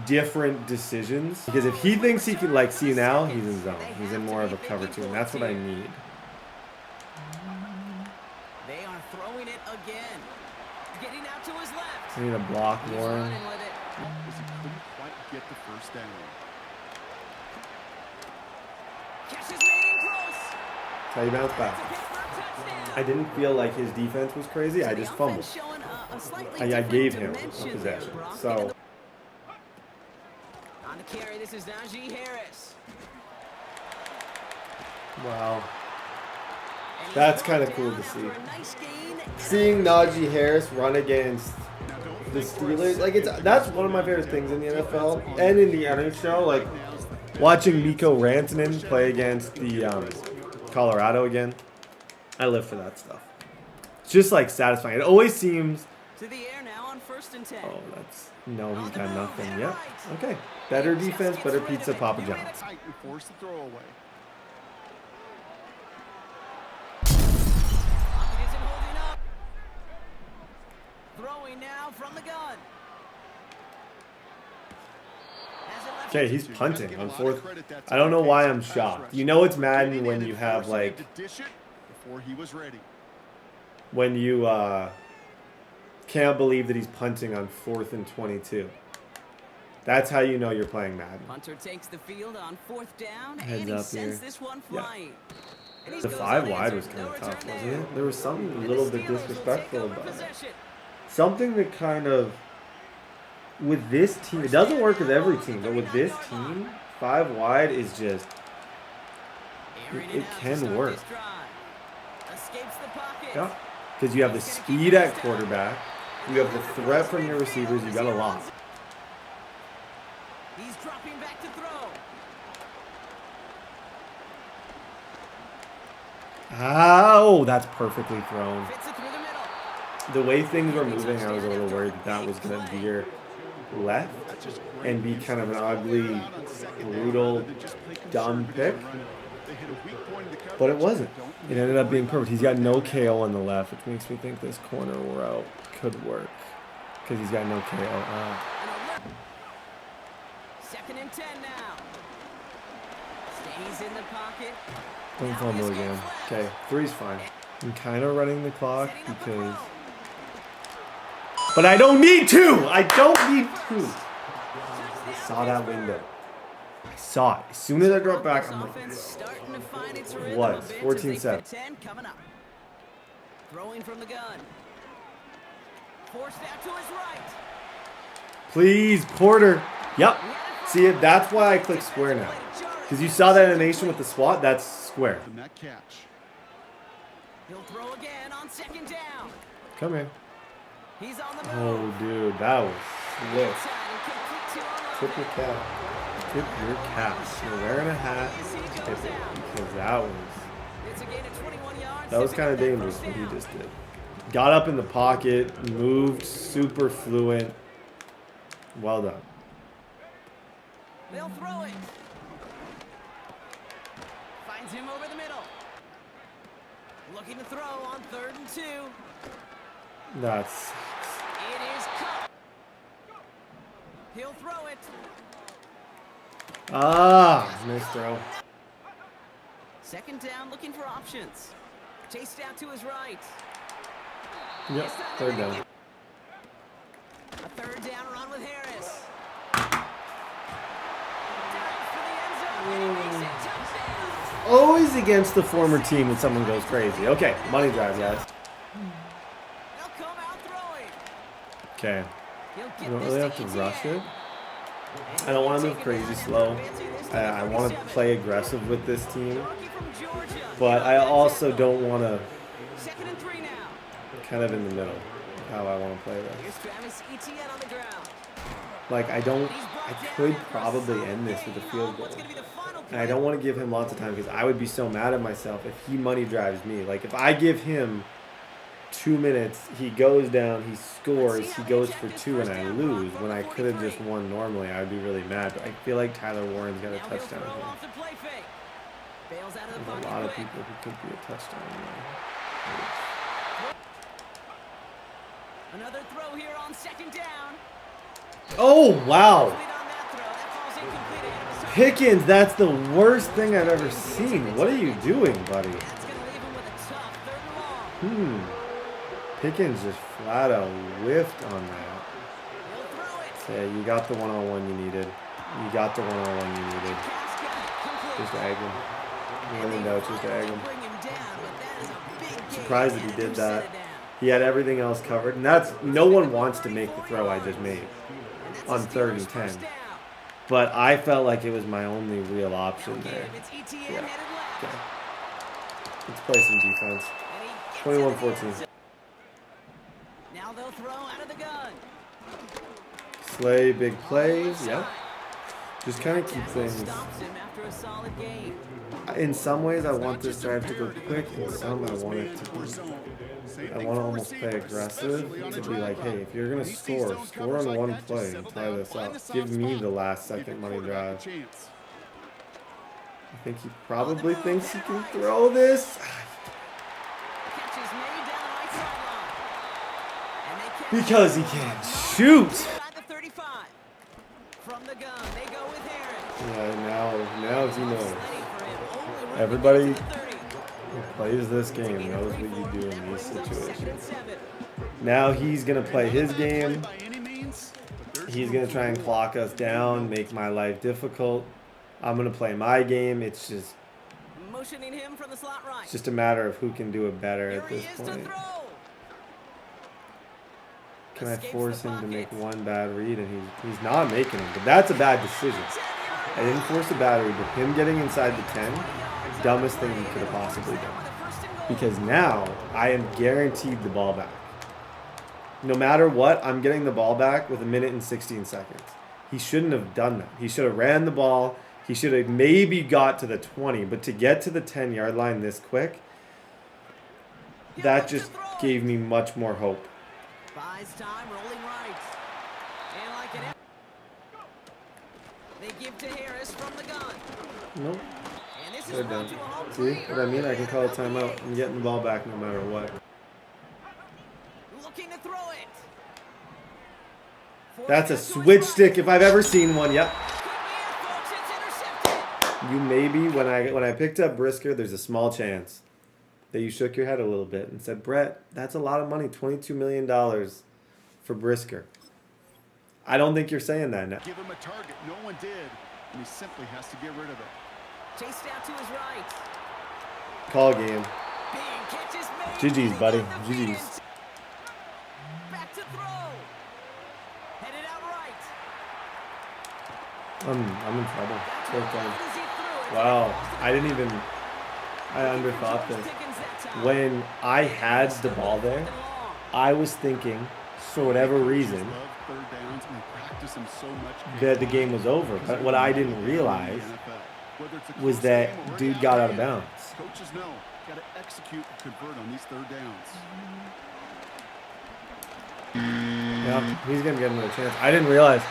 A: different decisions. Because if he thinks he can, see now, he's in zone. He's in more of a cover 2, and that's what I need.
F: They are throwing it again. Getting out to his left.
A: I need a block, Warren.
G: Because he couldn't quite get the first down.
F: Catch is made in close.
A: That's how you bounce back. I didn't feel like his defense was crazy. I just fumbled. I gave him a possession. So.
F: On the carry, this is Najee Harris.
A: Wow. That's kind of cool to see. Seeing Najee Harris run against the Steelers, like that's one of my favorite things in the NFL and in the NHL. Like watching Mikko Rantanen play against the Colorado again. I live for that stuff. It's just like satisfying. It always seems.
F: To the air now on 1st and 10.
A: Oh, no, he's got nothing. Yep. Okay. Better defense, better pizza, Papa John's.
G: Force the throw away.
F: Throwing now from the gun.
A: Okay, he's punting on 4th. I don't know why I'm shocked. You know it's Madden when you have like when you can't believe that he's punting on 4th and 22. That's how you know you're playing Madden.
F: Hunter takes the field on 4th down,
A: Heads
F: and he
A: up
F: sends
A: here.
F: this one flying.
A: Yeah. The 5 wide was kind of tough, wasn't it? There was something a little bit disrespectful about it. Something that kind of, with this team, it doesn't work with every team, but with this team, 5 wide is just, it can work. Yeah, because you have the speed at quarterback, you have the threat from your receivers, you got a lot.
F: He's dropping back to throw.
A: Oh, that's perfectly thrown. The way things were moving, I was a little worried that was going to veer left and be kind of an ugly, brutal, dumb pick. But it wasn't. It ended up being perfect. He's got no KO on the left, which makes me think this corner route could work because he's got no KO.
F: 2nd and 10 now. Stays in the pocket.
A: Don't fumble again. Okay, 3's fine. I'm kind of running the clock because... But I don't need to! I don't need to! I saw that window. I saw it. As soon as I dropped back, I'm like, what? 14-7.
F: Throwing from the gun. Forced out to his right.
A: Please, Porter. Yep. See it? That's why I click square now. Because you saw that animation with the SWAT, that's square.
F: He'll throw again on 2nd down.
A: Come here.
F: He's on the move.
A: Oh, dude, that was slick. Tip your cap. Tip your cap. You're wearing a hat. Tip it. Because that was kind of dangerous what he just did. Got up in the pocket, moved, super fluent. Well done.
F: They'll throw it. Finds him over the middle. Looking to throw on 3rd and 2.
A: That's...
F: It is cut. He'll throw it.
A: Nice throw.
F: 2nd down, looking for options. Chased out to his right.
A: Yep, 3rd down.
F: A 3rd down run with Harris.
A: Always against the former team when someone goes crazy. Okay, money drive, guys. Okay. You don't really have to rush it. I don't want to move crazy slow. I want to play aggressive with this team. But I also don't want to kind of in the middle of how I want to play this. Like, I could probably end this with a field goal. And I don't want to give him lots of time because I would be so mad at myself if he money drives me. Like, if I give him 2 minutes, he goes down, he scores, he goes for 2, and I lose. When I could have just won normally, I'd be really mad. But I feel like Tyler Warren's got a touchdown here. There's a lot of people who could be a touchdown here.
F: Another throw here on 2nd down.
A: Oh, wow. Pickens, that's the worst thing I've ever seen. What are you doing, buddy? Pickens just flat out whiffed on that. Okay, you got the one-on-one you needed. You got the one-on-one you needed. Just egg him. Just egg him. surprised that he did that. He had everything else covered, and that's no one wants to make the throw I just made on 3rd and 10. But I felt like it was my only real option there. Yeah. Okay. Let's play some defense. 21-14.
F: Now they'll throw out of the gun.
A: Slay big plays. Yep. Just kind of keep things. In some ways, I want this drive to go quick. In some, I want it to be. I want to almost play aggressive to be like, hey, if you're gonna score on one play and tie this up. Give me the last second money drive. I think he probably thinks he can throw this. Because he can't shoot. Yeah, now he knows. Everybody who plays this game knows what you do in these situations. Now he's going to play his game. He's going to try and clock us down, make my life difficult. I'm going to play my game. It's just a matter of who can do it better at this point. Can I force him to make one bad read? And he's not making it, but that's a bad decision. I didn't force a bad read, but him getting inside the 10, dumbest thing he could have possibly done. Because now I am guaranteed the ball back. No matter what, I'm getting the ball back with 1 minute and 16 seconds. He shouldn't have done that. He should have ran the ball. He should have maybe got to the 20, but to get to the 10-yard line this quick, that just gave me much more hope.
F: Buys time, rolling right. And like an they give to Harris from the gun.
A: Nope. They're done. See what I mean? I can call a timeout. I'm getting the ball back no matter what.
F: Looking to throw it.
A: That's a switch stick if I've ever seen one. Yep. You maybe when I picked up Brisker, there's a small chance that you shook your head a little bit and said, Brett, that's a lot of money, $22 million for Brisker. I don't think you're saying that now.
G: Give him a target. No one did, and he simply has to get rid of it.
F: Chased out to his right.
A: Call game. GG's, buddy. GG's.
F: Back to throw. Headed out right.
A: I'm in trouble. Wow. I underthought this. When I had the ball there, I was thinking, for whatever reason, that the game was over. But what I didn't realize was that dude got out of bounds.
G: Coaches know, got to execute and convert on these 3rd downs.
A: Yeah, he's going to get another chance. I didn't realize.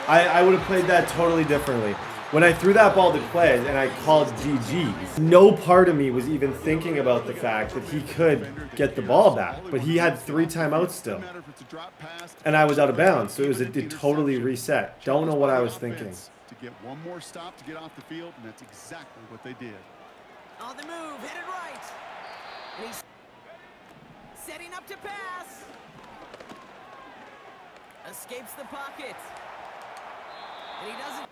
A: I would have played that totally differently. When I threw that ball to Quez and I called GG's, no part of me was even thinking about the fact that he could get the ball back. But he had 3 timeouts still. And I was out of bounds, so it totally reset. Don't know what I was thinking.
G: To get one more stop to get off the field, and that's exactly what they did.
F: On the move, headed right. And he's setting up to pass. Escapes the pocket. And he doesn't.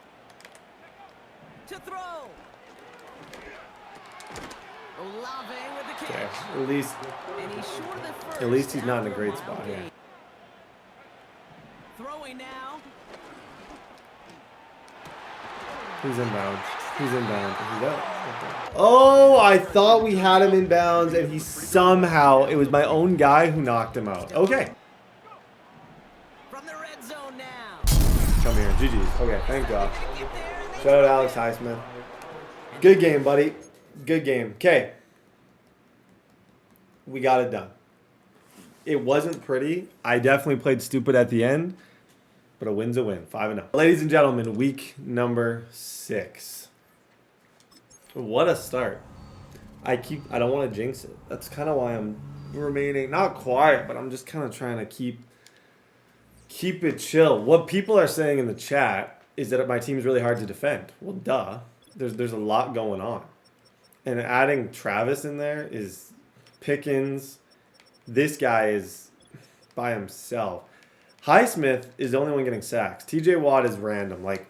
F: To throw. Olave with the catch.
A: Okay,
F: at
A: least he's not in a great spot here.
F: Throwing now.
A: He's inbounds. He's inbounds. He's out. Okay. Oh, I thought we had him inbounds, and he somehow, it was my own guy who knocked him out. Okay.
F: From the red zone now.
A: Come here. GG's. Okay, thank God. Shout out Alex Highsmith. Good game, buddy. Good game. Okay. We got it done. It wasn't pretty. I definitely played stupid at the end, but a win's a win. 5-0. Ladies and gentlemen, week number 6. What a start. I don't want to jinx it. That's kind of why I'm remaining not quiet, but I'm just kind of trying to keep it chill. What people are saying in the chat is that my team's really hard to defend. Well, duh. There's a lot going on. And adding Travis in there is Pickens. This guy is by himself. Highsmith is the only one getting sacks. TJ Watt is random. Like,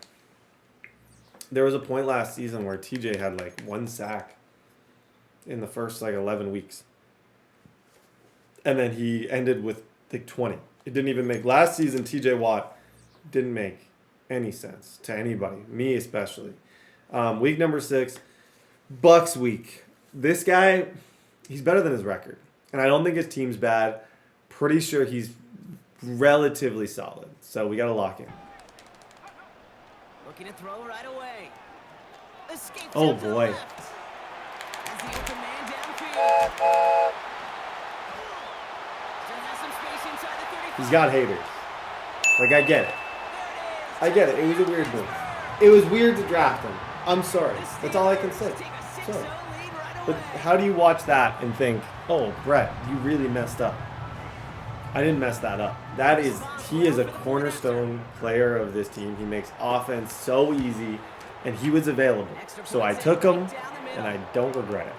A: there was a point last season where TJ had like 1 sack in the first 11 weeks. And then he ended with like 20. It didn't even make last season. TJ Watt didn't make any sense to anybody, me especially. Week number 6, Bucks week. This guy, he's better than his record. And I don't think his team's bad. Pretty sure he's relatively solid. So we got to lock in.
F: Looking to throw right away. Escapes
A: Oh,
F: out to the
A: boy.
F: left. As the open man downfield. Still has some space inside the 35.
A: He's got haters. Like, I get it. I get it. It was a weird move. It was weird to draft him. I'm sorry. That's all I can say. Sorry. But how do you watch that and think, oh, Brett, you really messed up? I didn't mess that up. He is a cornerstone player of this team. He makes offense so easy, and he was available. So I took him, and I don't regret it.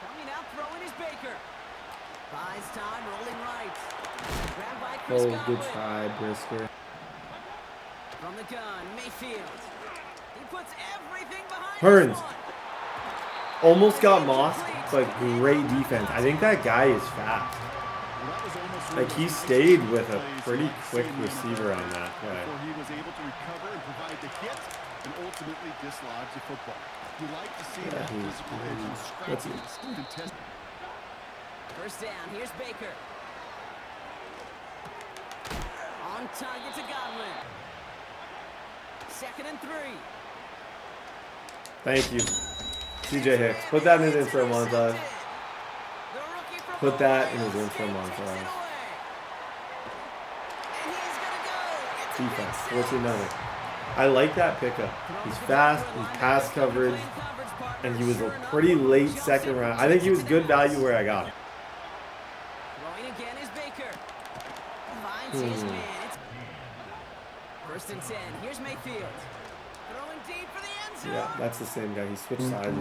F: Coming out, throwing is Baker. Buys time, rolling right. Grabbed by Chris
A: Oh,
F: Godwin.
A: good try, Brisker.
F: From the gun, Mayfield. He puts everything behind
A: Hearns.
F: this one.
A: Almost got mossed, but great defense. I think that guy is fast. Like, he stayed with a pretty quick receiver on that play.
G: Before he was able to recover and provide the hit and ultimately dislodge the football. You like to see that physical edge and scrappiness contest.
F: First down, here's Baker. On target to Godwin. 2nd and 3.
A: Thank you. CJ Hicks. Put that in his intro montage. Put that in his intro montage. Defense. 14-9. I like that pickup. He's fast. He's pass coverage. And he was a pretty late second round. I think he was good value where I got him.
F: Throwing again is Baker. Finds his man. First and 10. Here's Mayfield. Throwing deep for the end zone.
A: Yeah, that's the same guy. He switched sides.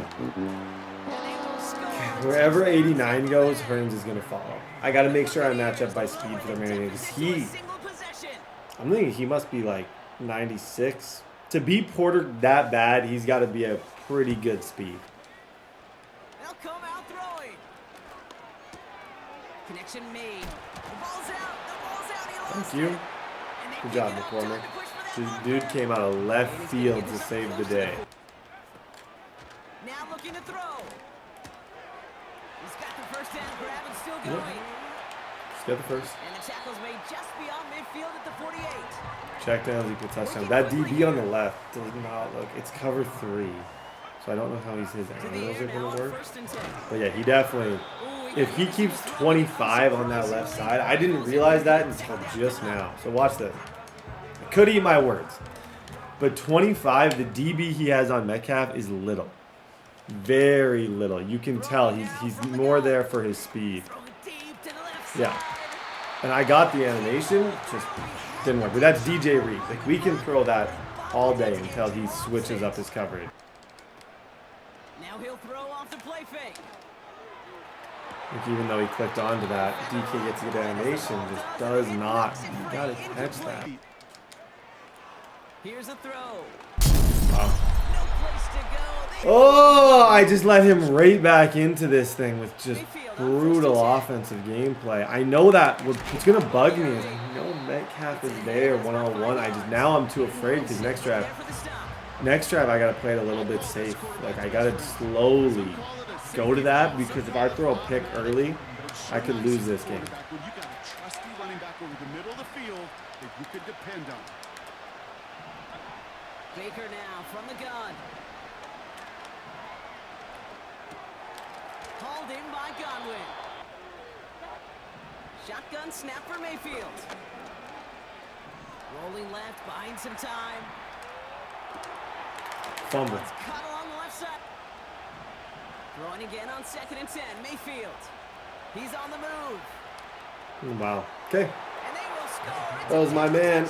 A: Wherever 89 goes, Hearns is going to follow. I got to make sure I match up by speed for the remaining. Because I'm thinking he must be like 96. To beat Porter that bad, he's got to be a pretty good speed.
F: They'll come out throwing. Connection made. The ball's out. The ball's out. He lost
A: Thank you.
F: it.
A: Good job, McCormick. This dude came out of left field to save the day.
F: Now looking to throw. He's got the first down grab and still going.
A: Just got the first.
F: And the tackle's made just beyond midfield at the 48.
A: Check downs equal touchdown. That DB on the left does not look. It's cover 3. So I don't know how his angles are going to work. But yeah, he definitely. If he keeps 25 on that left side, I didn't realize that until just now. So watch this. I could eat my words. But 25, the DB he has on Metcalf is little. Very little. You can tell he's more there for his speed. Yeah. And I got the animation, just didn't work. But that's DJ Reed. Like, we can throw that all day until he switches up his coverage.
F: Now he'll throw off the play fake.
A: Like, even though he clicked onto that, DK gets a good animation, just does not. You gotta catch that.
F: Here's a throw.
A: Wow.
F: No place to go.
A: Oh, I just let him right back into this thing with just brutal offensive gameplay. I know that what's gonna bug me is I know Metcalf is there one-on-one. Now I'm too afraid because next drive I gotta play it a little bit safe. Like, I gotta slowly go to that, because if I throw a pick early, I could lose this game.
G: You got a trusty running back over the middle of the field that you could depend on.
F: Baker now from the gun. Called in by Godwin. Shotgun snap for Mayfield. Rolling left, buying some time.
A: Fumble.
F: It's cut along the left side. Throwing again on 2nd and 10. Mayfield. He's on the move.
A: Wow. Okay.
F: And they will score.
A: That was my man.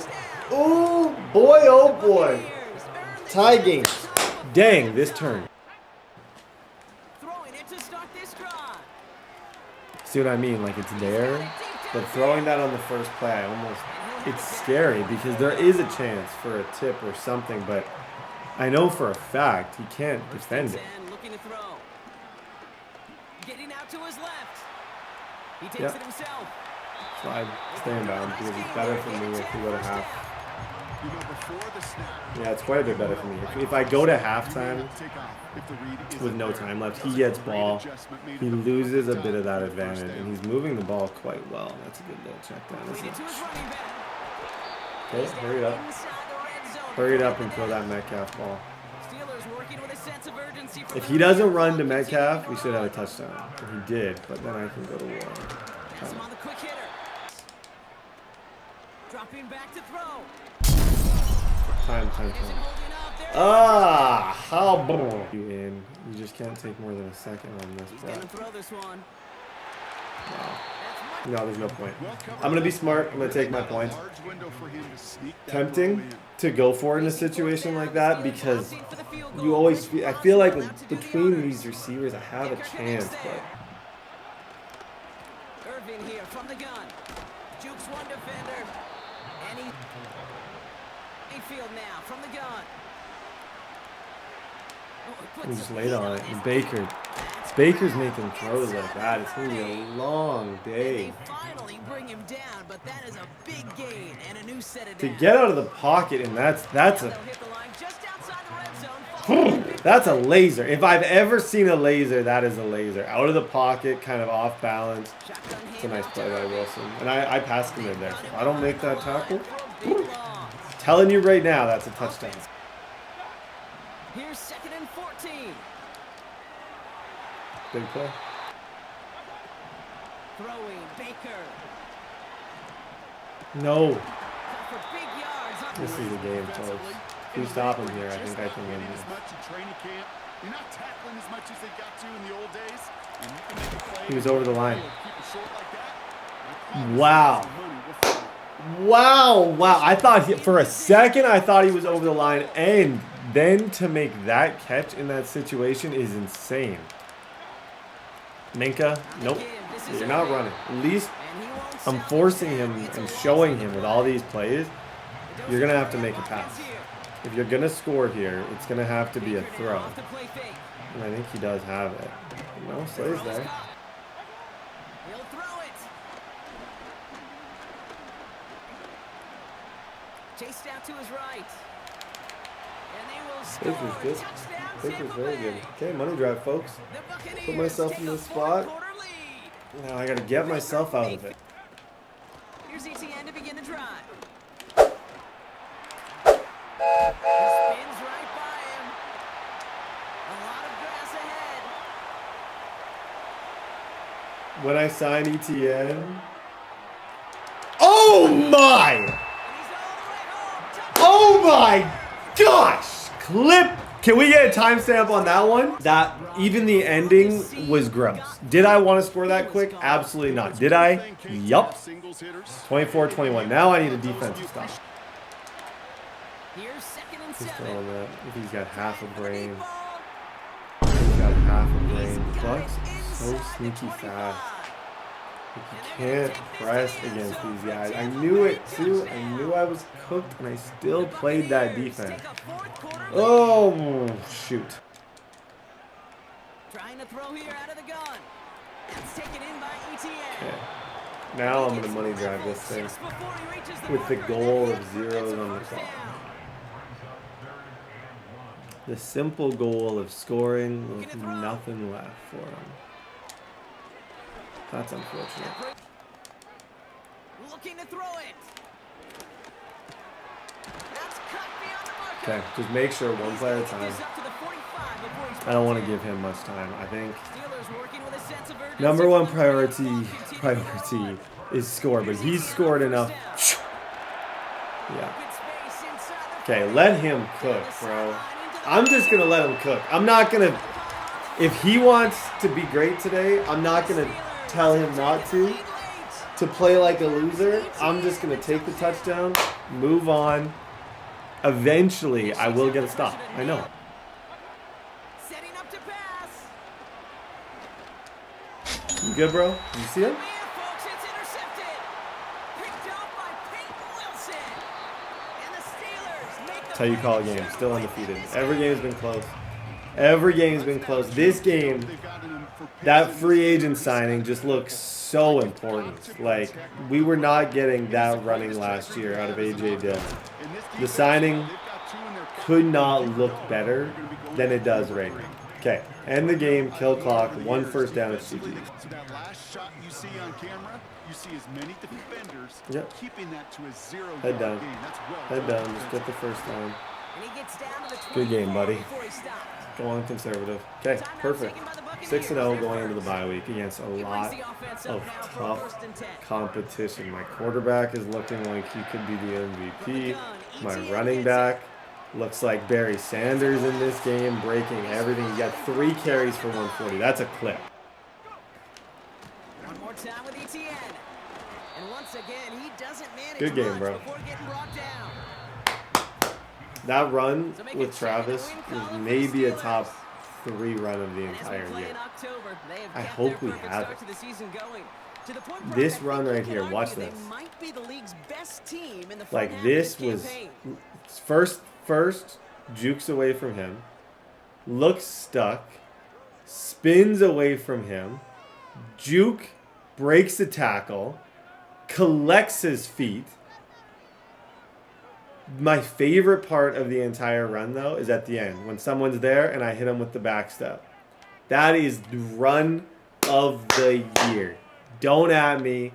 A: Oh boy, oh boy. Tie game. Dang, this turn.
F: Throwing it to start this drive.
A: See what I mean? Like, it's there, but throwing that on the first play, it's scary because there is a chance for a tip or something, but I know for a fact he can't defend it.
F: Looking to throw. Getting out to his left. He takes
A: Yep.
F: it himself.
A: Slide. Stay in bounds because it's better for me if we go to half. Yeah, it's quite a bit better for me. If I go to halftime with no time left, he gets ball. He loses a bit of that advantage, and he's moving the ball quite well. That's a good little check down, isn't it? Okay, hurry it up. Hurry it up and throw that Metcalf ball. If he doesn't run to Metcalf, we should have a touchdown. And he did, but then I can go to war.
F: Dropping back to throw.
A: Time. Ah, how you in? You just can't take more than a second on this.
F: He's gonna throw this one.
A: Wow. No, there's no point. I'm gonna be smart. I'm gonna take my points. Tempting to go for it in a situation like that because you always feel. I feel like between these receivers, I have a chance, but.
F: Irvin here from the gun. Jukes one defender. And he Mayfield now from the gun.
A: He just laid on it. And Baker's making throws like that. It's gonna be a long day.
F: Finally bring him down, but that is a big gain and a new set of
A: To get out of the pocket, and that's a laser. If I've ever seen a laser, that is a laser. Out of the pocket, kind of off balance. It's a nice play by Wilson. And I passed him in there. So if I don't make that tackle, telling you right now, that's a touchdown.
F: Here's 2nd and 14.
A: Big play.
F: Throwing Baker.
A: No. This is the game, folks. If we stop him here, I think I can win this.
G: You're not tackling as much as they got to in the old days.
A: He was over the line. Wow. I thought for a second I thought he was over the line, and then to make that catch in that situation is insane. Minka, nope. You're not running. At least I'm forcing him and showing him with all these plays, you're going to have to make a pass. If you're going to score here, it's going to have to be a throw. And I think he does have it. No, Slay's there.
F: Chased out to his right.
A: Baker's good. Baker's very good. Okay, money drive, folks. Put myself in this spot. Now I got to get myself out of it.
F: Here's ETN to begin the drive.
A: When I sign ETN. Oh my! Oh my gosh! Clip! Can we get a timestamp on that one? That even the ending was gross. Did I want to score that quick? Absolutely not. Did I? Yup. 24-21. Now I need a defensive stop. He's throwing that. If he's got half a brain. He's got half a brain. Bucks so sneaky fast. You can't press against these guys. I knew it too. I knew I was cooked, and I still played that defense. Oh, shoot.
F: Trying to throw here out of the gun. That's taken in by ETN.
A: Okay. Now I'm going to money drive this thing with the goal of zeros on the clock. The simple goal of scoring with nothing left for him. That's unfortunate.
F: Looking to throw it. That's cut beyond the marker.
A: Okay, just make sure one play at a time. I don't want to give him much time. I think number one priority is score, but he's scored enough. Yeah. Okay, let him cook, bro. I'm just going to let him cook. I'm not going to... If he wants to be great today, I'm not going to tell him not to play like a loser. I'm just going to take the touchdown, move on. Eventually, I will get a stop. I know.
F: Setting up to pass.
A: You good, bro? You see him? That's how you call a game. Still undefeated. Every game has been close. Every game has been close. This game That free agent signing just looks so important. Like, we were not getting that running last year out of A.J. Dillon. The signing could not look better than it does right now. Okay, end the game, kill clock, 1 first down at CG.
G: So that last shot you see on camera, you see as many defenders keeping that to a 0-yard
A: Head down.
G: gain. That's well
A: Head
G: done.
A: down, just get the first down.
F: And he gets down to the
A: Good game, buddy.
F: before he stopped.
A: Go on conservative. Okay, perfect. 6-0 going into the bye week against a lot of tough competition. My quarterback is looking like he could be the MVP. My running back looks like Barry Sanders in this game, breaking everything. He got 3 carries for 140. That's a clip.
F: One more time with ETN. And once again, he doesn't manage
A: Good game, bro.
F: before getting brought down.
A: That run with Travis was maybe a top 3 run of the entire year. I hope we have it. This run right here, watch this. Like, this was first jukes away from him, looks stuck, spins away from him, juke, breaks a tackle, collects his feet. My favorite part of the entire run, though, is at the end. When someone's there and I hit him with the back step. That is the run of the year. Don't at me.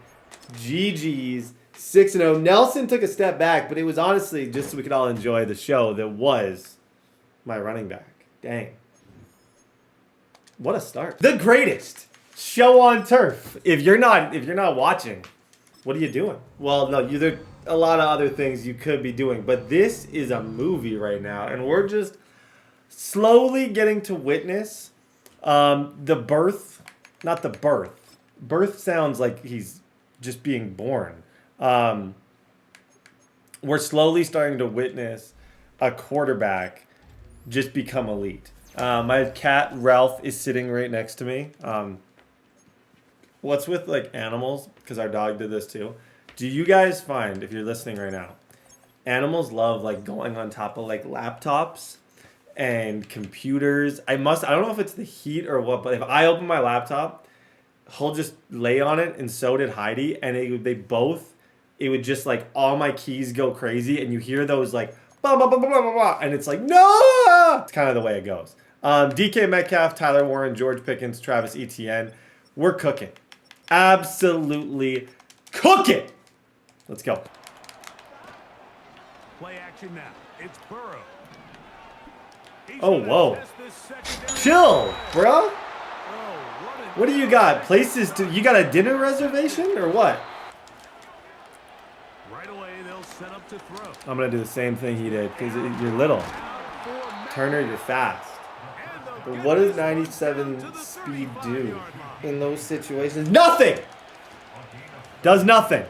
A: GG's. 6-0. Nelson took a step back, but it was honestly just so we could all enjoy the show that was my running back. Dang. What a start. The greatest show on turf. If you're not watching, what are you doing? Well, no, there are a lot of other things you could be doing, but this is a movie right now, and we're just slowly getting to witness the birth, not the birth. Birth sounds like he's just being born. We're slowly starting to witness a quarterback just become elite. My cat, Ralph, is sitting right next to me. What's with, like, animals, because our dog did this too. Do you guys find, if you're listening right now, animals love, like, going on top of, like, laptops and computers? I don't know if it's the heat or what, but if I open my laptop, he'll just lay on it, and so did Heidi, and it would just, like, all my keys go crazy, and you hear those, like, blah, blah, blah, blah, blah, blah, and it's like, no! It's kind of the way it goes. DK Metcalf, Tyler Warren, George Pickens, Travis Etienne. We're cooking. Absolutely cooking! Let's go.
J: Play action now. It's Burrow.
A: Oh, whoa. Chill, bro. What do you got? Places to... You got a dinner reservation or what?
J: Right away, they'll set up to throw.
A: I'm going to do the same thing he did because you're little. Turner, you're fast. But what does 97 speed do in those situations? Nothing! Does nothing.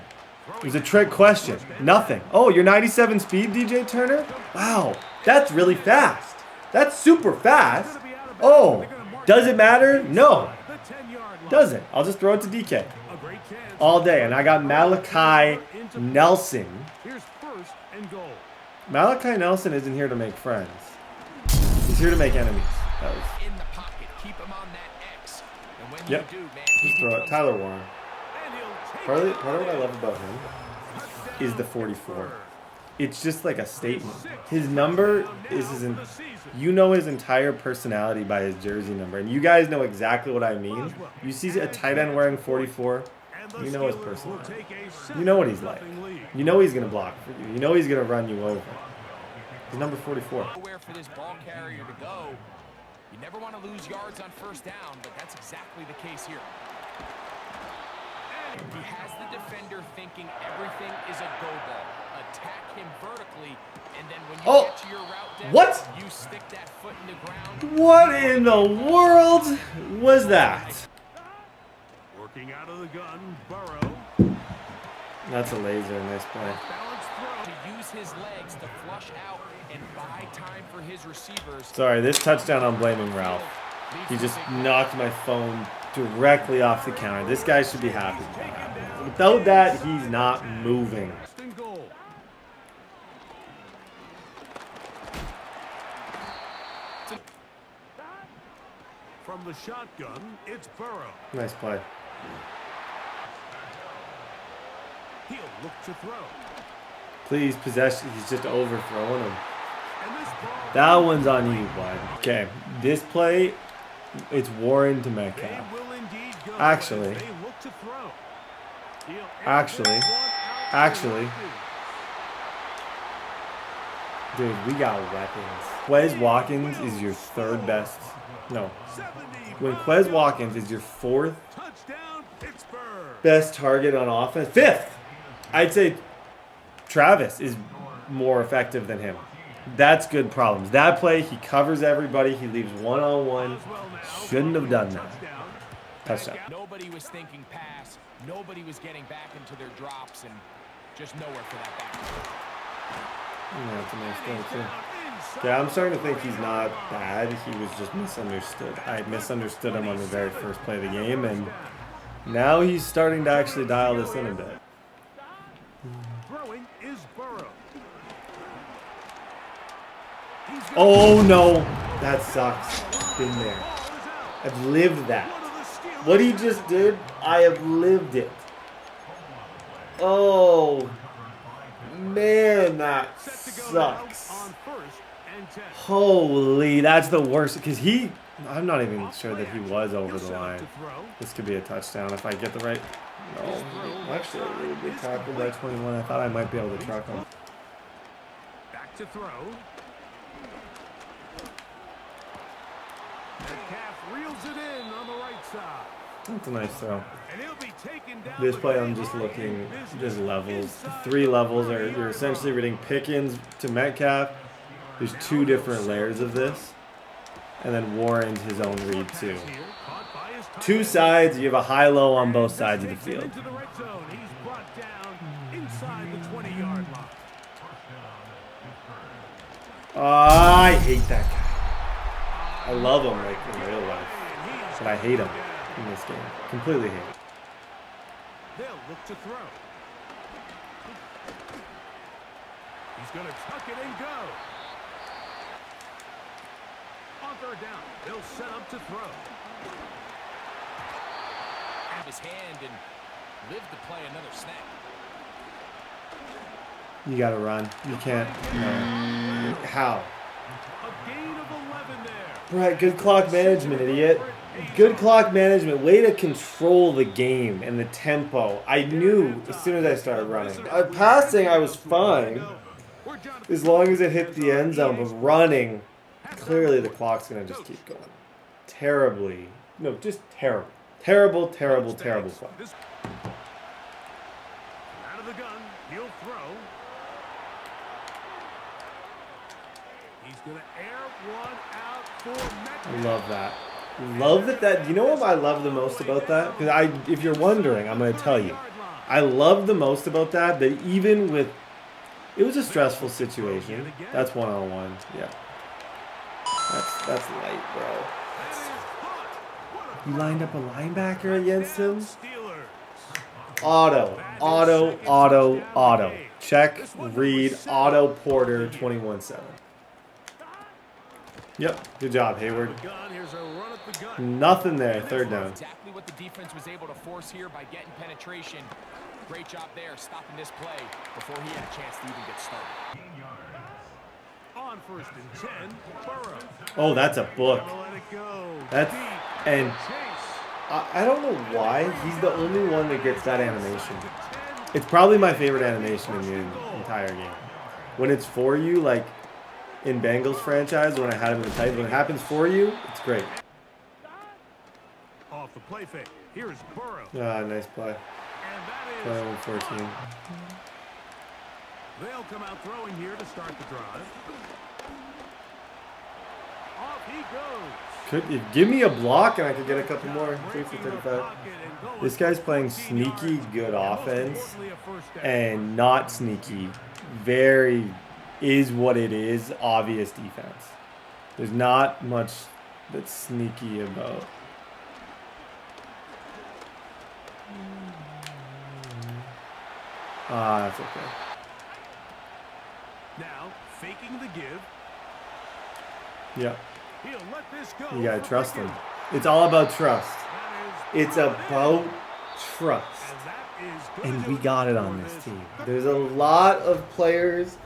A: It was a trick question. Nothing. Oh, you're 97 speed, DJ Turner? Wow, that's really fast. That's super fast. Oh, does it matter? No. Doesn't. I'll just throw it to DK. All day. And I got Malachi Nelson. Malachi Nelson isn't here to make friends. He's here to make enemies.
K: In the pocket, keep him on that X. And when
A: yep.
K: you do, man,
A: just throw it. Tyler Warren. Part of what I love about him is the 44. It's just like a statement. His number is you know his entire personality by his jersey number. And you guys know exactly what I mean. You see a tight end wearing 44, you know his personality. You know what he's like. You know he's going to block for you. You know he's going to run you over. He's number 44.
K: Nowhere for this ball carrier to go. You never want to lose yards on first down, but that's exactly the case here. He has the defender thinking everything is a go ball. Attack him vertically, and then when you get to your route depth, you stick that foot in the ground.
A: What in the world was that?
J: Working out of the gun, Burrow.
A: That's a laser. Nice play.
K: To use his legs to flush out and buy time for his receivers.
A: Sorry, this touchdown I'm blaming Ralph. He just knocked my phone directly off the counter. This guy should be happy. Without that, he's not moving.
J: From From the shotgun, it's Burrow.
A: Nice play.
J: He'll look to throw.
A: Please, possession. He's just overthrowing him. That one's on you, bud. Okay, this play, it's Warren to Metcalf. Actually, dude, we got weapons. Quez Watkins is your third best. No. When Quez Watkins is your fourth best target on offense, fifth, I'd say Travis is more effective than him. That's good problems. That play, he covers everybody. He leaves one-on-one. Shouldn't have done that. Touchdown.
K: Nobody was thinking pass. Nobody was getting back into their drops and just nowhere for that back.
A: Yeah, that's a nice thing, too. Yeah, I'm starting to think he's not bad. He was just misunderstood. I misunderstood him on the very first play of the game, and now he's starting to actually dial this in a bit.
J: Throwing is Burrow.
A: Oh, no. That sucks. Been there. I've lived that. What he just did, I have lived it. Oh, man, that sucks. Holy, that's the worst. Because I'm not even sure that he was over the line. This could be a touchdown if I get the right. No, actually, a really big tackle by 21. I thought I might be able to truck him.
J: Back to throw. Metcalf reels it in on the right side.
A: That's a nice throw. This play, I'm just looking, there's levels. 3 levels. You're essentially reading Pickens to Metcalf. There's 2 different layers of this. And then Warren's his own read, too. 2 sides, you have a high-low on both sides of the field. I hate that guy. I love him like in real life, but I hate him in this game. Completely hate him.
J: They'll look to throw. He's going to tuck it and go. On third down, they'll set up to throw.
K: Have his hand and live to play another snap.
A: You gotta run. You can't. No. How?
J: A gain of 11 there.
A: Right, good clock management, idiot. Good clock management. Way to control the game and the tempo. I knew as soon as I started running. Passing, I was fine. As long as it hit the end zone, but running, clearly the clock's going to just keep going. Terribly. No, just terrible. Terrible, terrible, terrible clock.
J: Out of the gun, he'll throw. He's going to air one out for Metcalf.
A: I love that. Love that. You know what I love the most about that? Because if you're wondering, I'm going to tell you. I love the most about that even with, it was a stressful situation. That's one-on-one. Yeah. That's light, bro. You lined up a linebacker against him? Auto. Check, read, auto, Porter, 21-7. Yep, good job, Hayward. Nothing there, third down.
K: Exactly what the defense was able to force here by getting penetration. Great job there, stopping this play before he had a chance to even get started.
J: On first and 10, Burrow.
A: Oh, that's a book. And I don't know why he's the only one that gets that animation. It's probably my favorite animation in the entire game. When it's for you, like in Bengals franchise, when I had him in the Titans, when it happens for you, it's great.
J: Off the play fake. Here's Burrow.
A: Ah, nice play. Play 114.
J: They'll come out throwing here to start the drive. Off he goes.
A: Give me a block and I could get a couple more. 3 for 35. This guy's playing sneaky good offense and not sneaky. Very is what it is, obvious defense. There's not much that's sneaky about. That's okay.
J: Now, faking the give.
A: Yep.
J: He'll let this go.
A: You gotta trust him. It's all about trust. It's about trust. And we got it on this team. There's a lot of players.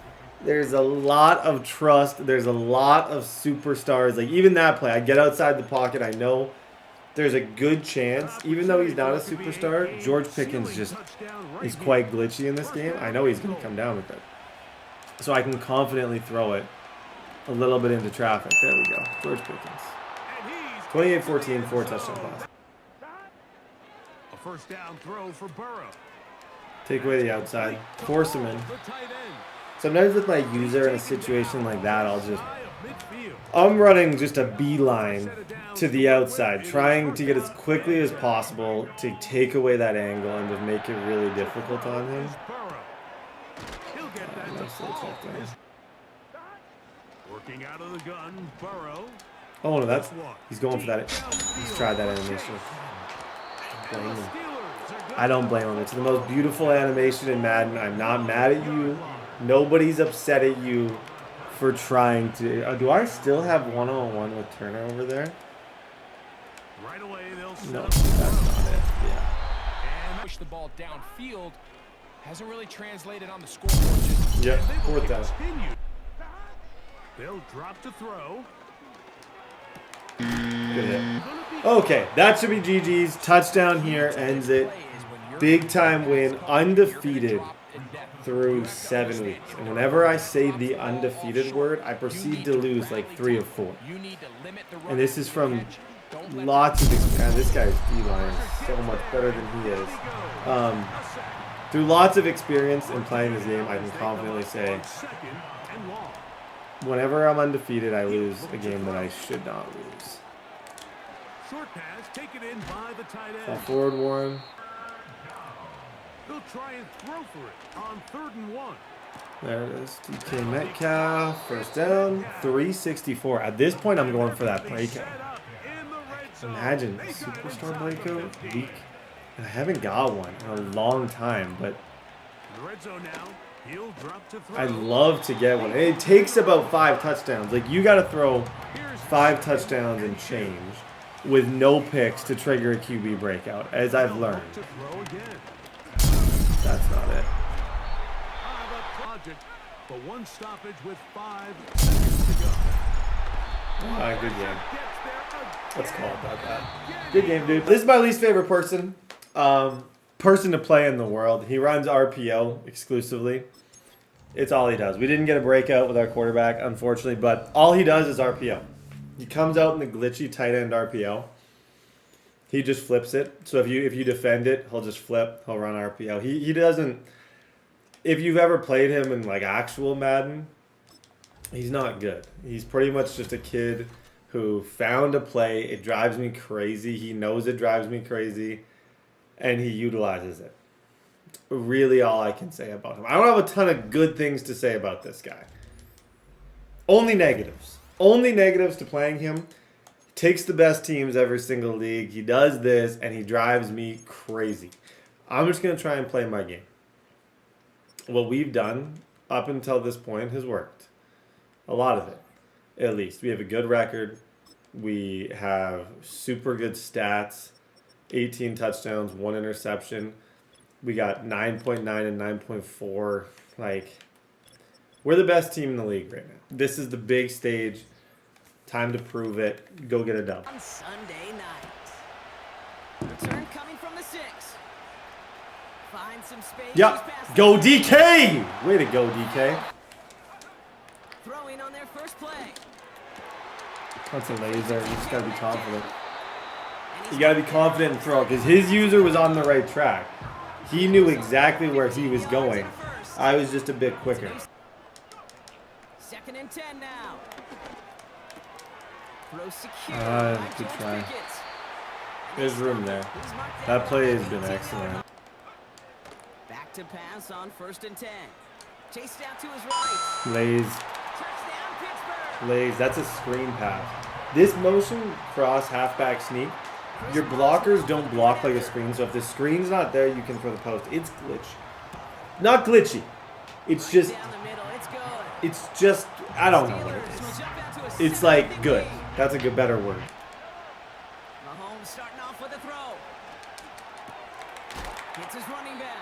A: There's a lot of trust. There's a lot of superstars. Like, even that play, I get outside the pocket. I know there's a good chance, even though he's not a superstar, George Pickens just is quite glitchy in this game. I know he's going to come down with it. So I can confidently throw it a little bit into traffic. There we go. George Pickens. 28-14, 4 touchdown pass.
J: A first down throw for Burrow.
A: Take away the outside. Force him in. Sometimes with my user in a situation like that, I'm running just a beeline to the outside, trying to get as quickly as possible to take away that angle and to make it really difficult on him.
J: Working out of the gun, Burrow.
A: Oh no, he's going for that. He's tried that animation. I don't blame him. It's the most beautiful animation in Madden. I'm not mad at you. Nobody's upset at you for trying to. Do I still have 1-on-1 with Turner over there?
J: Right away,
A: no, that's not it. Yeah.
K: And push the ball downfield hasn't really translated on the scoreboard.
A: Yeah, 4th down.
J: They'll drop to throw.
A: Good hit. Okay, that should be GG's. Touchdown here ends it. Big time win, undefeated through 7 weeks. And whenever I say the undefeated word, I proceed to lose like 3 or 4. And this is from lots of experience. This guy's D-line is so much better than he is. Through lots of experience in playing this game, I can confidently say whenever I'm undefeated, I lose a game that I should not lose.
J: Short pass taken in by the tight end.
A: Fall forward, Warren.
J: They'll try and throw for it on 3rd and 1.
A: There it is. DK Metcalf, first down, 364. At this point, I'm going for that breakout. Imagine superstar breakout week. And I haven't got one in a long time, but I'd love to get one. It takes about 5 touchdowns. Like, you got to throw 5 touchdowns and change with no picks to trigger a QB breakout, as I've learned. That's not it.
J: But 1 stoppage with 5 seconds to go.
A: Good game. Let's call it that. Good game, dude. This is my least favorite person. Person to play in the world. He runs RPO exclusively. It's all he does. We didn't get a breakout with our quarterback, unfortunately, but all he does is RPO. He comes out in the glitchy tight end RPO. He just flips it. So if you defend it, he'll just flip. He'll run RPO. He doesn't. If you've ever played him in like actual Madden, he's not good. He's pretty much just a kid who found a play. It drives me crazy. He knows it drives me crazy, and he utilizes it. Really all I can say about him. I don't have a ton of good things to say about this guy. Only negatives. Only negatives to playing him. Takes the best teams every single league. He does this, and he drives me crazy. I'm just going to try and play my game. What we've done up until this point has worked. A lot of it, at least. We have a good record. We have super good stats. 18 touchdowns, 1 interception. We got 9.9 and 9.4. Like, we're the best team in the league right now. This is the big stage. Time to prove it. Go get a dub.
F: On Sunday night. Return coming from the 6. Find some space.
A: Yep. Go DK! Way to go, DK.
F: Throwing on their first play.
A: That's a laser. You just gotta be confident. You gotta be confident and throw, because his user was on the right track. He knew exactly where he was going. I was just a bit quicker.
F: 2nd and 10 now. Throw secure.
A: Good try. There's room there. That play has been excellent.
F: Back to pass on 1st and 10. Chased out to his right.
A: Lays. Lays. That's a screen pass. This motion cross halfback sneak, your blockers don't block like a screen. So if the screen's not there, you can throw the post. It's glitch. Not glitchy. It's just. It's just. I don't know what it is. It's like good. That's a good, better word.
F: throw. Gets his running back.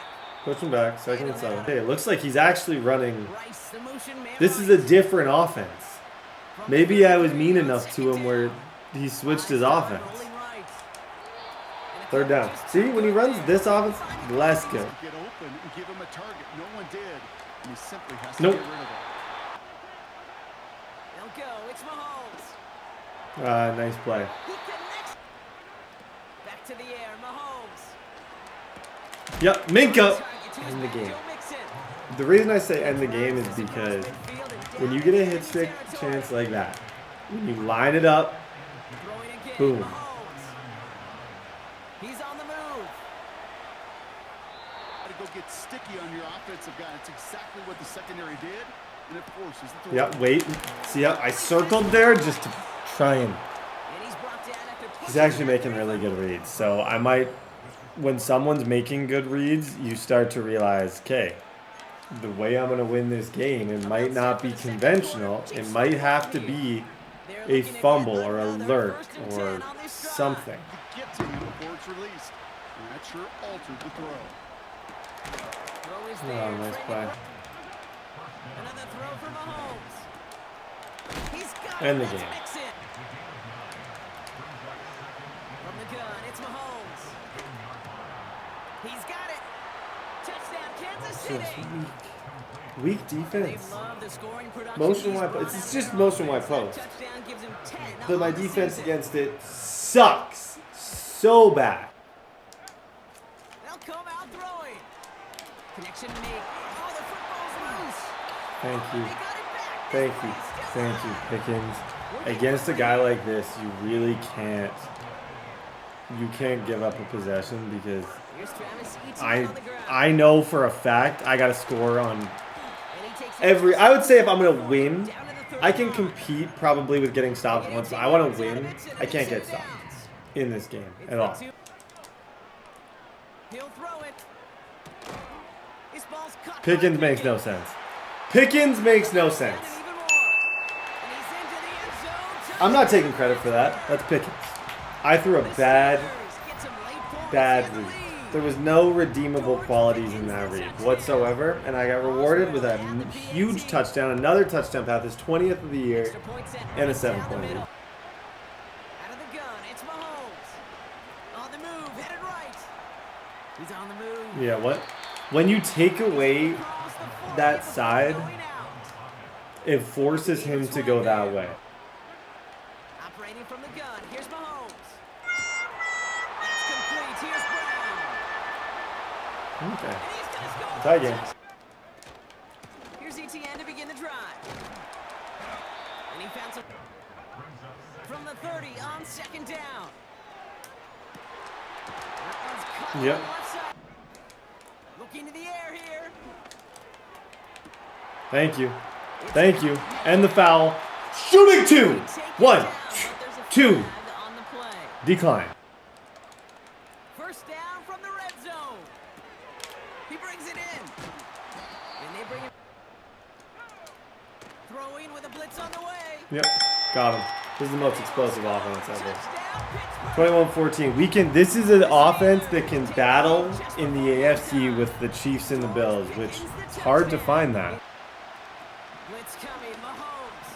A: Push him back, 2nd and 7. Hey, it looks like he's actually running.
F: Rice, the motion man.
A: This is a different offense. Maybe I was mean enough to him where he switched his offense. 3rd down. See, when he runs this offense, less good.
G: Get open and give him a target. No one did. And he simply has to
A: Nope.
G: get rid of it.
F: They'll go. It's Mahomes.
A: Nice play.
F: He connects. Back to the air. Mahomes.
A: Yep, Minka. End the game. The reason I say end the game is because when you get a hit stick chance like that, when you line it up, boom.
F: He's on the move.
G: To go get sticky on your offensive guy. It's exactly what the secondary did, and it forces the throw.
A: Yep, wait. See how I circled there just to try and. He's actually making really good reads. So I might, when someone's making good reads, you start to realize, okay, the way I'm going to win this game, it might not be conventional. It might have to be a fumble or alert or something.
G: Get to you before it's released. And that sure altered the throw.
A: Oh, nice play.
F: Another throw for Mahomes. He's got
A: End the
F: it.
A: game.
F: Let's mix it. From the gun, it's Mahomes. He's got it. Touchdown, Kansas City.
A: Weak defense.
F: They love the scoring production.
A: Motion wide. It's just motion wide post. But my defense against it sucks so bad.
F: They'll come out throwing. Connection made. Oh, the football's loose.
A: Thank you.
F: They got it back.
A: Thank you. Thank you, Pickens. Against a guy like this, you really can't. You can't give up a possession because I know for a fact I got to score on every. I would say if I'm gonna win, I can compete probably with getting stopped once. But I want to win. I can't get stopped in this game at all.
F: He'll throw it. His ball's caught.
A: Pickens makes no sense. Pickens makes no sense. I'm not taking credit for that. That's Pickens. I threw a bad read. There was no redeemable qualities in that read whatsoever, and I got rewarded with a huge touchdown, another touchdown pass, his 20th of the year, and a 7-point lead.
F: Out of the gun, it's Mahomes. On the move, headed right. He's on the move.
A: Yeah, what? When you take away that side, it forces him to go that way.
F: Operating from the gun, here's Mahomes. That's complete, here's Brown.
A: Okay.
F: And he's gonna score.
A: Tie game.
F: Here's ETN to begin the drive. And he found some from the 30 on 2nd down. That one's caught on
A: Yep.
F: the left side. Looking to the air here.
A: Thank you. Thank you. And the foul. Shooting 2. 1, 2.
F: On the play.
A: Decline.
F: First down from the red zone. He brings it in. And they bring it. Throwing with a blitz on the way.
A: Yep. Got him. This is the most explosive offense ever.
F: Touchdown,
A: 21-14. This is an offense that can battle in the AFC with the Chiefs and the Bills, which it's hard to find that.
F: Blitz coming, Mahomes.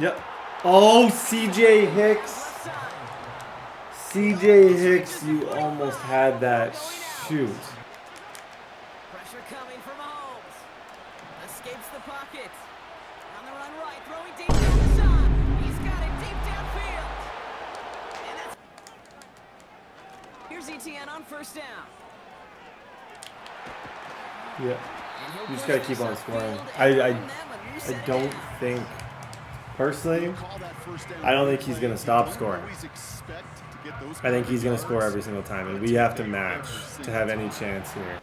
A: Yep. Oh, CJ Hicks. CJ Hicks, you almost had that. Shoot.
F: Pressure coming for Mahomes. Escapes the pocket. On the run right, throwing deep down the side. He's got it deep downfield. And that's... Here's ETN on first down.
A: Yeah. You just gotta keep on scoring. I don't think, personally, I don't think he's gonna stop scoring. I think he's gonna score every single time, and we have to match to have any chance here.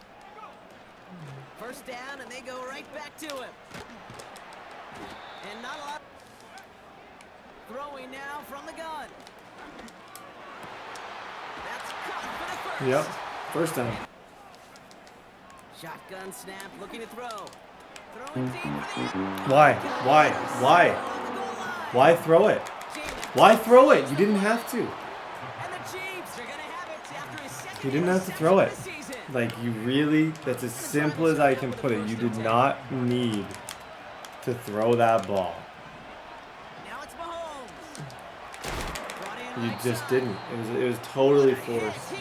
F: First down, and they go right back to him. And not a lot. Throwing now from the gun. That's caught for the first.
A: Yep. First down.
F: Shotgun snap, looking to throw. Throwing deep for the end.
A: Why? Why throw it? Why throw it? You didn't have to. You didn't have to throw it. Like, you really, that's as simple as I can put it. You did not need to throw that ball. You just didn't. It was totally forced.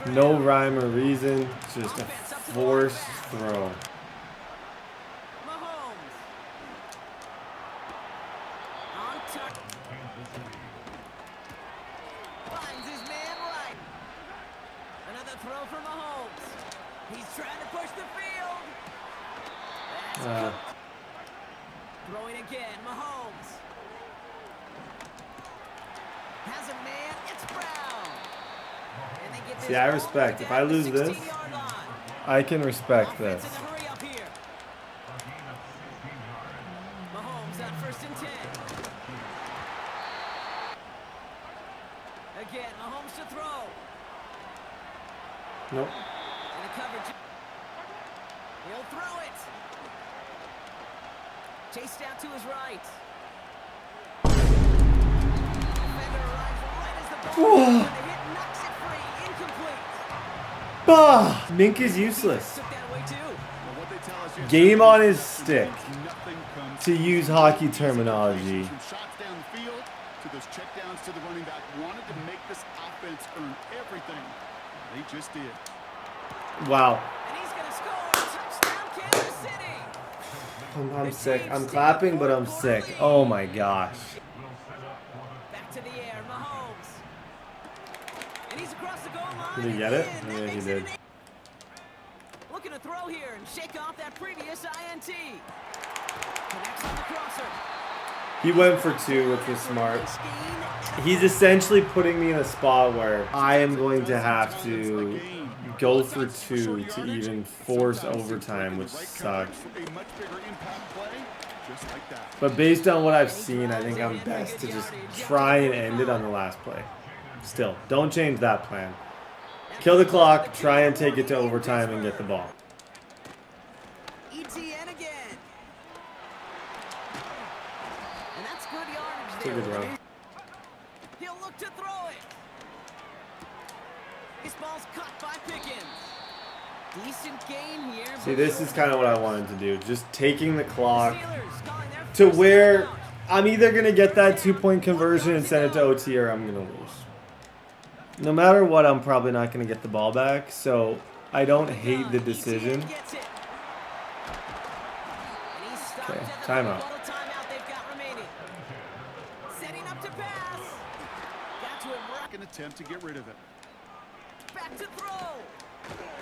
A: No rhyme or reason. Just a forced throw.
F: Throwing again, Mahomes. Has a man, it's Brown. And they get this.
A: See, I respect. If I lose this, I can respect this.
F: Mahomes on 1st and 10. Again, Mahomes to throw.
A: Nope.
F: And the coverage. He'll throw it. Chased out to his right. Defender arrives right as the ball. The hit knocks it free. Incomplete.
A: Minka's useless. Game on his stick. To use hockey terminology.
G: Shots down the field to those checkdowns to the running back. Wanted to make this offense earn everything. They just did.
A: Wow.
F: And he's going to score. Touchdown, Kansas City.
A: I'm sick. I'm clapping, but I'm sick. Oh my gosh.
F: Back to the air, Mahomes. And he's across the goal line.
A: Did he get it? Yeah, he did.
F: Looking to throw here and shake off that previous INT. Connects on the crosser.
A: He went for 2, which was smart. He's essentially putting me in a spot where I am going to have to go for 2 to even force overtime, which sucks. But based on what I've seen, I think I'm best to just try and end it on the last play. Still, don't change that plan. Kill the clock, try and take it to overtime and get the ball.
F: ETN again. And that's good yardage
A: It's a good
F: there.
A: run.
F: He'll look to throw it. This ball's cut by Pickens. Decent game here.
A: See, this is kind of what I wanted to do. Just taking the clock to where I'm either going to get that 2-point conversion and send it to OT or I'm going to lose. No matter what, I'm probably not going to get the ball back, so I don't hate the decision. Okay, timeout.
F: Setting up to pass. Got to him.
G: An attempt to get rid of it.
F: Back to throw.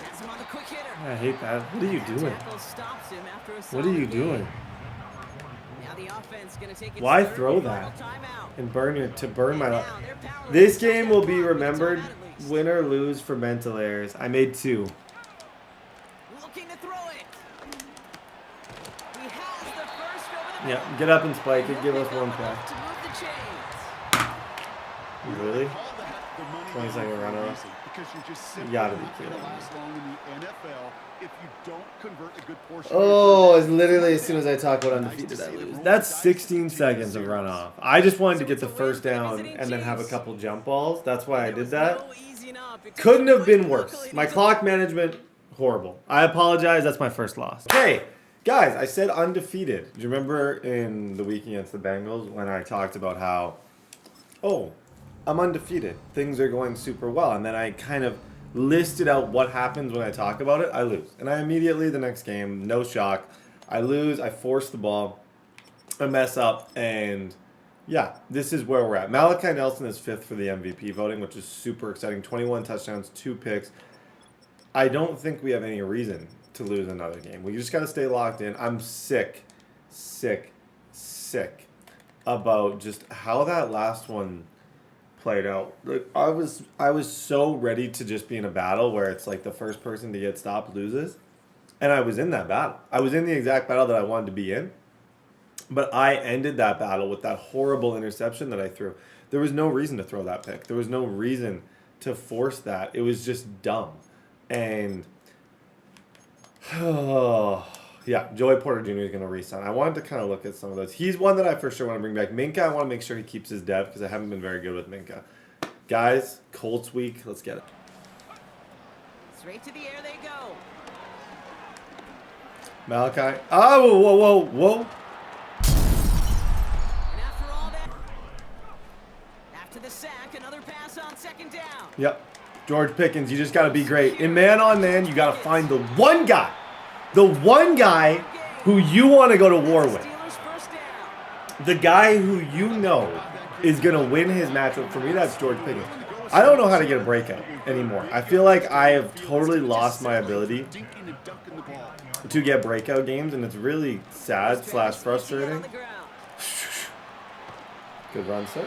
F: Has him on the quick hitter.
A: I hate that. What are you doing?
F: Stops him after a
A: What are you doing?
F: Now the offense gonna take
A: Why throw that and burn my life? This game will be remembered, win or lose, for mental errors. I made 2.
F: Looking to throw it. He has the first over the
A: Yeah, get up and spike it. Give us 1 play. Really? 20-second runoff. You gotta be kidding me. Oh, it's literally as soon as I talk about undefeated, I lose. That's 16 seconds of runoff. I just wanted to get the first down and then have a couple jump balls. That's why I did that. Couldn't have been worse. My clock management, horrible. I apologize. That's my first loss. Okay, guys, I said undefeated. Do you remember in the week against the Bengals when I talked about how, oh, I'm undefeated. Things are going super well. And then I kind of listed out what happens when I talk about it. I lose. And I immediately, the next game, no shock, I lose. I force the ball. I mess up. And yeah, this is where we're at. Malachi Nelson is 5th for the MVP voting, which is super exciting. 21 touchdowns, 2 picks. I don't think we have any reason to lose another game. We just got to stay locked in. I'm sick about just how that last one played out. Like, I was so ready to just be in a battle where it's like the first person to get stopped loses. And I was in that battle. I was in the exact battle that I wanted to be in. But I ended that battle with that horrible interception that I threw. There was no reason to throw that pick. There was no reason to force that. It was just dumb. And yeah, Joey Porter Jr. is going to re-sign. I wanted to kind of look at some of those. He's one that I for sure want to bring back. Minka, I want to make sure he keeps his depth because I haven't been very good with Minka. Guys, Colts week. Let's get it.
F: Straight to the air they go.
A: Malachi. Oh, whoa, whoa, whoa.
F: And after all that, after the sack, another pass on second down.
A: Yep. George Pickens, you just got to be great. In man on man, you got to find the one guy who you want to go to war with. The guy who you know is going to win his matchup. For me, that's George Pickens. I don't know how to get a breakout anymore. I feel like I have totally lost my ability to get breakout games, and it's really sad / frustrating. Good run, sir.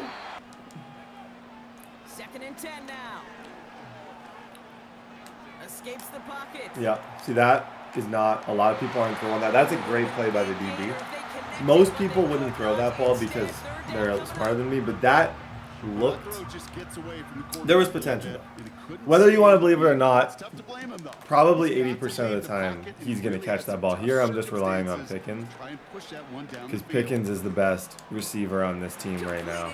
F: 2nd and 10 now. Escapes the pocket.
A: Yeah, see that is not, a lot of people aren't throwing that. That's a great play by the DB. Most people wouldn't throw that ball because they're smarter than me, but that looked, there was potential. Whether you want to believe it or not, probably 80% of the time he's going to catch that ball. Here I'm just relying on Pickens because Pickens is the best receiver on this team right now.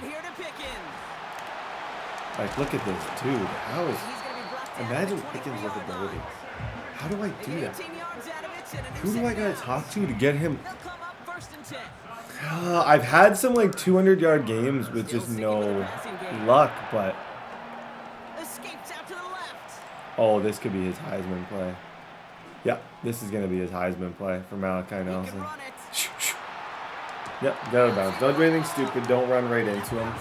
A: Like, look at this dude. How is, imagine Pickens with ability. How do I do that? Who do I got to talk to get him? I've had some like 200-yard games with just no luck, but oh, this could be his Heisman play. Yeah, this is gonna be his Heisman play for Malachi Nelson. Yep, get out of bounds. Don't do anything stupid. Don't run right into him.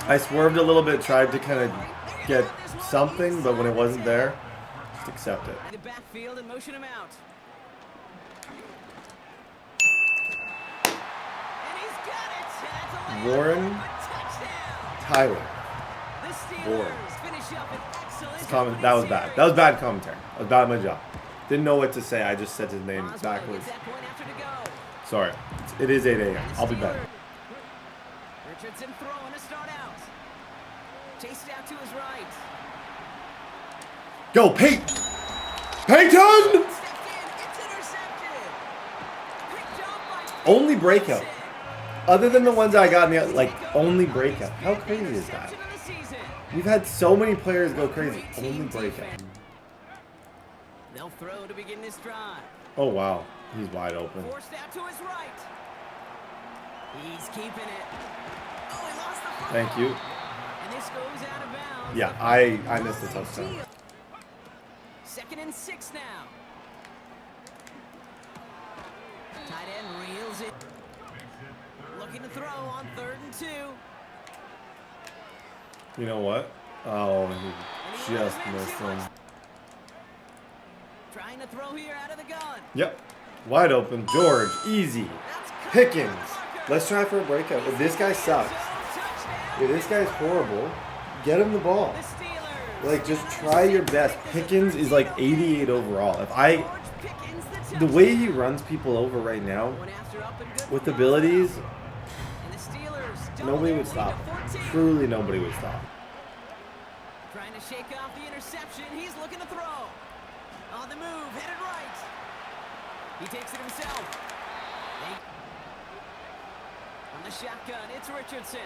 A: I swerved a little bit, tried to kind of get something, but when it wasn't there, just accept it.
F: The backfield and motion him out.
A: Warren Tyler. Warren. That was bad. That was bad commentary. I was bad at my job. Didn't know what to say. I just said his name backwards. Sorry. It is 8 a.m. I'll be better.
F: Richardson throwing to start out. Chased out to his right.
A: Go, Peyton! Peyton! Only breakout. Other than the ones I got in the, like, only breakout. How crazy is that? We've had so many players go crazy. Only breakout.
F: They'll throw to begin this drive.
A: Oh, wow. He's wide open.
F: Forced out to his right. He's keeping it. Oh, he lost the football.
A: Thank you.
F: And this goes out of bounds.
A: Yeah, I missed the touchdown.
F: 2nd and 6 now. Tight end reels it. Looking to throw on 3rd and 2.
A: You know what? Oh, he just missed him.
F: Trying to throw here out of the gun.
A: Yep. Wide open. George. Easy. Pickens. Let's try for a breakout. If this guy sucks, if this guy's horrible, get him the ball. Like, just try your best. Pickens is like 88 overall. The way he runs people over right now, with abilities, nobody would stop. Truly nobody would stop.
F: Trying to shake off the interception. He's looking to throw. On the move, headed right. He takes it himself. On the shotgun, it's Richardson.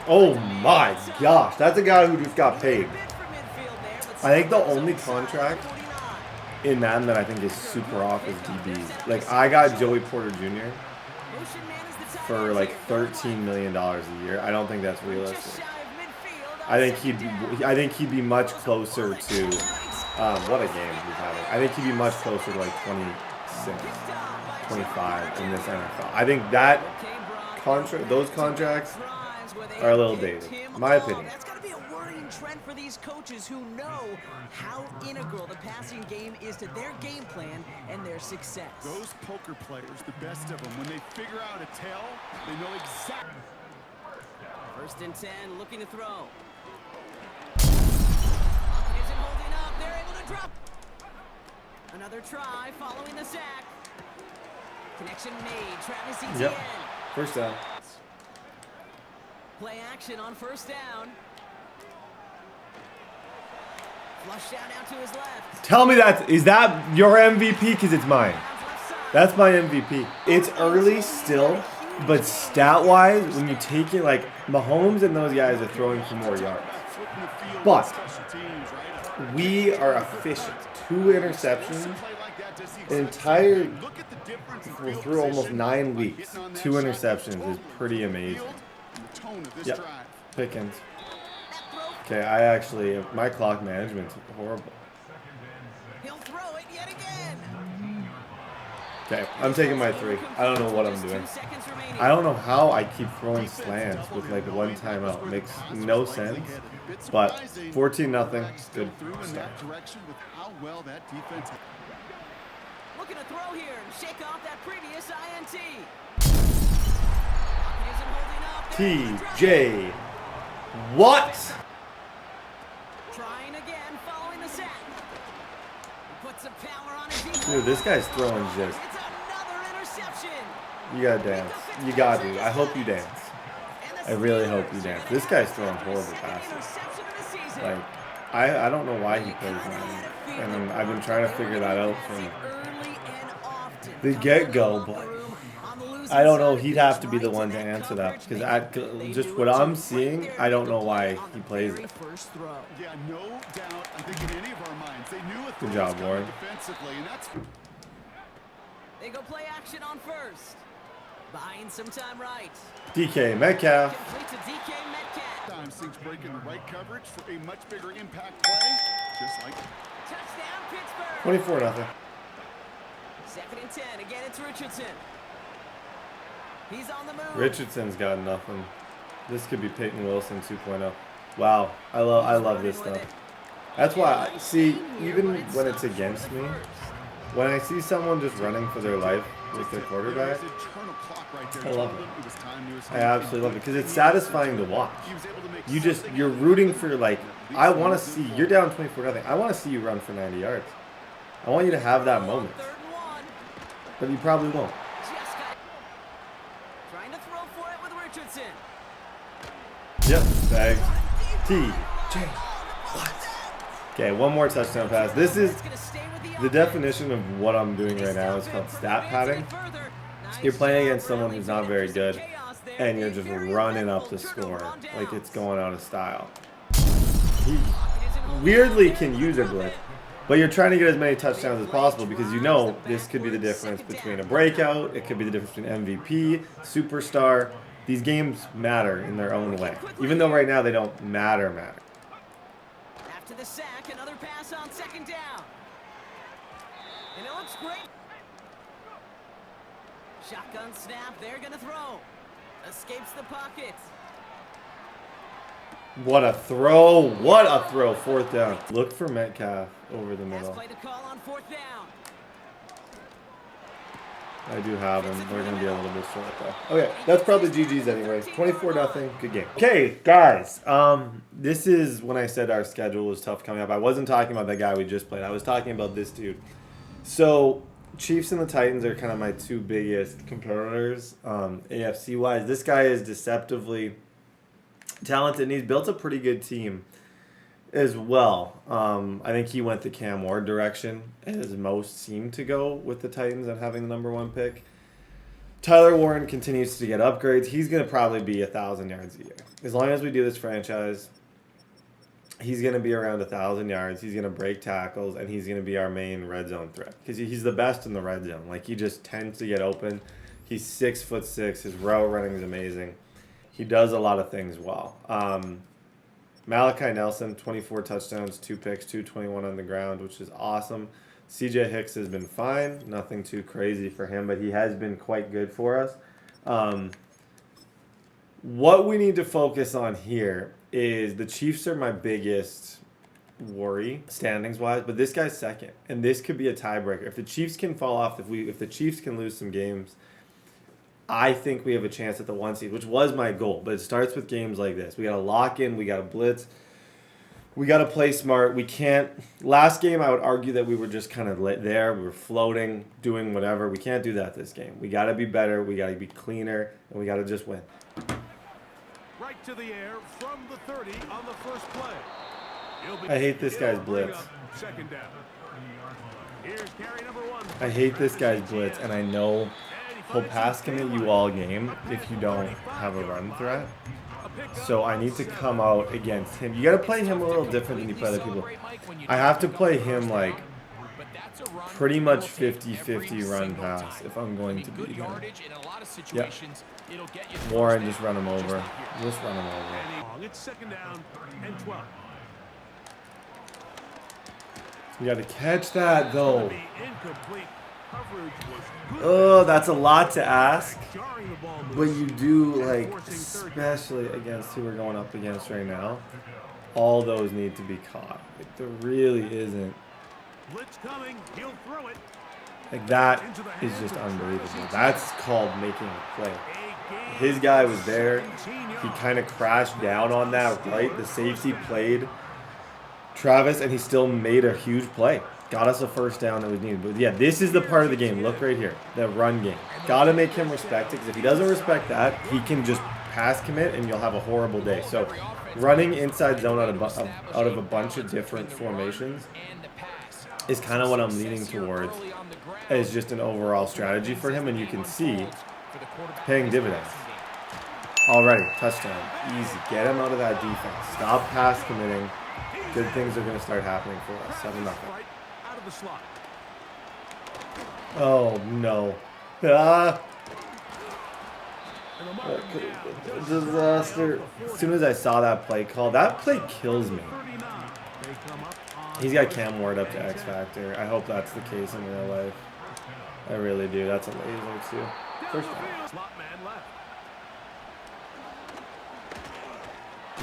A: Oh my gosh, that's a guy who just got paid. I think the only contract in Madden that I think is super off is DBs. Like, I got Joey Porter Jr. for like $13 million a year. I don't think that's realistic. I think he'd be much closer to what a game he's having. I think he'd be much closer to like 26, 25 in this NFL. I think that those contracts are a little dated, in my opinion.
F: That's got to be a worrying trend for these coaches who know how integral the passing game is to their game plan and their success.
G: Those poker players, the best of them, when they figure out a tell, they know exactly.
F: 1st and 10, looking to throw. Isn't holding up. They're able to drop. Another try following the sack. Connection made. Travis Etienne.
A: Yep. 1st down.
F: Play action on 1st down. Flushed out now to his left.
A: Tell me is that your MVP? Because it's mine. That's my MVP. It's early still. But stat-wise, when you take it, like, Mahomes and those guys are throwing for more yards. But we are efficient. 2 interceptions. An entire, through almost 9 weeks, 2 interceptions is pretty amazing. Yep, Pickens. Okay, I actually, my clock management's horrible.
F: He'll throw it yet again.
A: Okay, I'm taking my 3. I don't know what I'm doing. I don't know how I keep throwing slants with like 1 timeout. It makes no sense. But 14-0, good start.
F: Looking to throw here and shake off that previous INT.
A: TJ Watt.
F: Trying again following the sack. Puts some power on it.
A: Dude, this guy's throwing just.
F: It's another interception.
A: You gotta dance. You gotta do. I hope you dance. I really hope you dance. This guy's throwing horrible passes. Like, I don't know why he plays Madden. And I've been trying to figure that out from the get-go, but I don't know. He'd have to be the one to answer that because just what I'm seeing, I don't know why he plays it. Good job, Warren.
F: They go play action on first. Buying some time right.
A: DK Metcalf.
F: Complete to DK Metcalf.
G: Times things breaking the right coverage for a much bigger impact play. Just like
F: touchdown Pittsburgh.
A: 24-0.
F: 2nd and 10. Again, it's Richardson. He's on the move.
A: Richardson's got nothing. This could be Peyton Wilson 2.0. Wow, I love this stuff. That's why, see, even when it's against me, when I see someone just running for their life with their quarterback, I love it. I absolutely love it because it's satisfying to watch. You're rooting for, like, I want to see, you're down 24-0. I want to see you run for 90 yards. I want you to have that moment. But you probably won't.
F: Trying to throw for it with Richardson.
A: Yep, bag. TJ. What? Okay, one more touchdown pass. This is the definition of what I'm doing right now. It's called stat padding. You're playing against someone who's not very good, and you're just running up the score like it's going out of style. He weirdly can use a blitz, but you're trying to get as many touchdowns as possible because you know this could be the difference between a breakout. It could be the difference between MVP, superstar. These games matter in their own way, even though right now they don't matter.
F: After the sack, another pass on 2nd down. And it looks great. Shotgun snap, they're gonna throw. Escapes the pocket.
A: What a throw. What a throw. 4th down. Look for Metcalf over the middle.
F: Play the call on 4th down.
A: I do have him. They're going to be a little bit short though. Okay, that's probably GG's anyway. 24-0. Good game. Okay, guys. This is when I said our schedule was tough coming up. I wasn't talking about that guy we just played. I was talking about this dude. So, Chiefs and the Titans are kind of my 2 biggest competitors, AFC-wise. This guy is deceptively talented, and he's built a pretty good team as well. I think he went the Cam Ward direction, as most seem to go with the Titans and having the #1 pick. Tyler Warren continues to get upgrades. He's going to probably be 1,000 yards a year. As long as we do this franchise, he's going to be around 1,000 yards. He's going to break tackles, and he's going to be our main red zone threat because he's the best in the red zone. Like, he just tends to get open. He's 6'6". His route running is amazing. He does a lot of things well. Malachi Nelson, 24 touchdowns, 2 picks, 221 on the ground, which is awesome. CJ Hicks has been fine. Nothing too crazy for him, but he has been quite good for us. What we need to focus on here is the Chiefs are my biggest worry standings-wise, but this guy's second, and this could be a tiebreaker. If the Chiefs can fall off, if the Chiefs can lose some games, I think we have a chance at the 1 seed, which was my goal. But it starts with games like this. We got to lock in. We got to blitz. We got to play smart. We can't. Last game, I would argue that we were just kind of there. We were floating, doing whatever. We can't do that this game. We got to be better. We got to be cleaner, and we got to just win.
J: Right to the air from the 30 on the first play.
A: I hate this guy's blitz.
J: 2nd down. Here's carry number 1.
A: I hate this guy's blitz, and I know he'll pass commit you all game if you don't have a run threat. So I need to come out against him. You got to play him a little different than you play other people. I have to play him like pretty much 50-50 run pass if I'm going to beat him. Yep. Warren, just run him over. Just run him over.
J: It's second down and 12.
A: You got to catch that though. Oh, that's a lot to ask. But you do, like, especially against who we're going up against right now, all those need to be caught. Like, there really isn't. Like, that is just unbelievable. That's called making a play. His guy was there. He kind of crashed down on that, right? The safety played Travis, and he still made a huge play. Got us a first down that was needed. But yeah, this is the part of the game. Look right here. The run game. Got to make him respect it, because if he doesn't respect that, he can just pass commit and you'll have a horrible day. So running inside zone out of a bunch of different formations is kind of what I'm leaning towards as just an overall strategy for him. And you can see paying dividends. Alrighty, touchdown. Easy. Get him out of that defense. Stop pass committing. Good things are going to start happening for us. 7-0. Oh no. Disaster. As soon as I saw that play call, that play kills me. He's got Cam Ward up to X Factor. I hope that's the case in real life. I really do. That's a laser too. First down.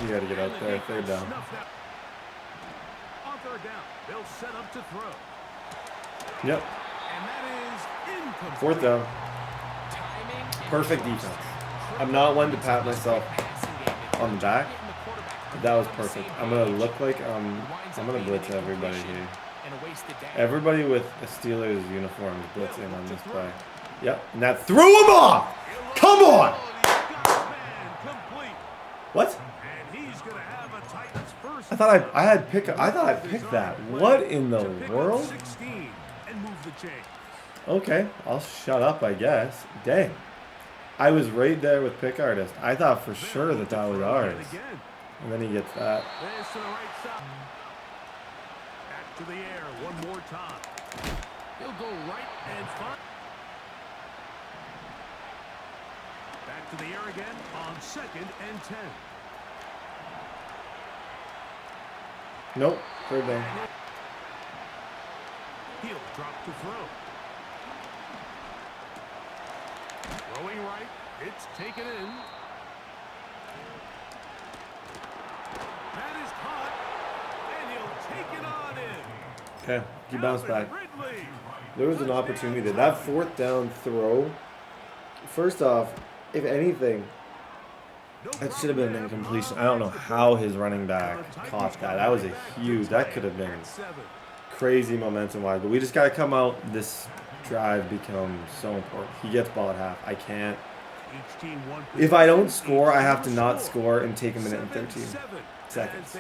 A: You gotta get out there. Third down.
J: They'll set up to throw.
A: Yep. Fourth down. Perfect defense. I'm not one to pat myself on the back, but that was perfect. I'm going to look like I'm going to blitz everybody here. Everybody with a Steelers uniform is blitzing on this play. Yep. And that threw him off! Come on! What? I thought I picked that. What in the world? Okay, I'll shut up, I guess. Dang. I was right there with pick artist. I thought for sure that was ours. And then he gets that.
J: Back to the air one more time. He'll go right and find. Back to the air again on 2nd and 10.
A: Nope, third down.
J: He'll drop to throw. Throwing right, it's taken in. That is caught, and he'll take it on in.
A: Okay, he bounced back. There was an opportunity there. That fourth down throw, first off, if anything, that should have been an incompletion. I don't know how his running back caught that. That was a huge, that could have been crazy momentum-wise. But we just got to come out. This drive becomes so important. He gets ball at half. I can't. If I don't score, I have to not score and take a minute and 13 seconds.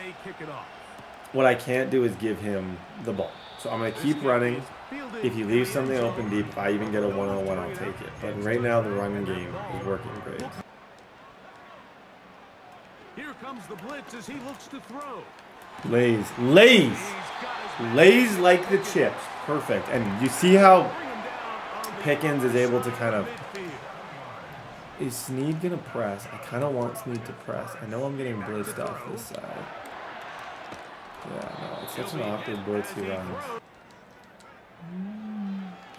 A: What I can't do is give him the ball. So I'm going to keep running. If he leaves something open deep, if I even get a one-on-one, I'll take it. But right now, the running game is working great.
J: Here comes the blitz as he looks to throw.
A: Lays like the chips. Perfect. And you see how Pickens is able to kind of... Is Snead going to press? I kind of want Snead to press. I know I'm getting blitzed off this side. Yeah, no, it's such an awkward blitz he runs.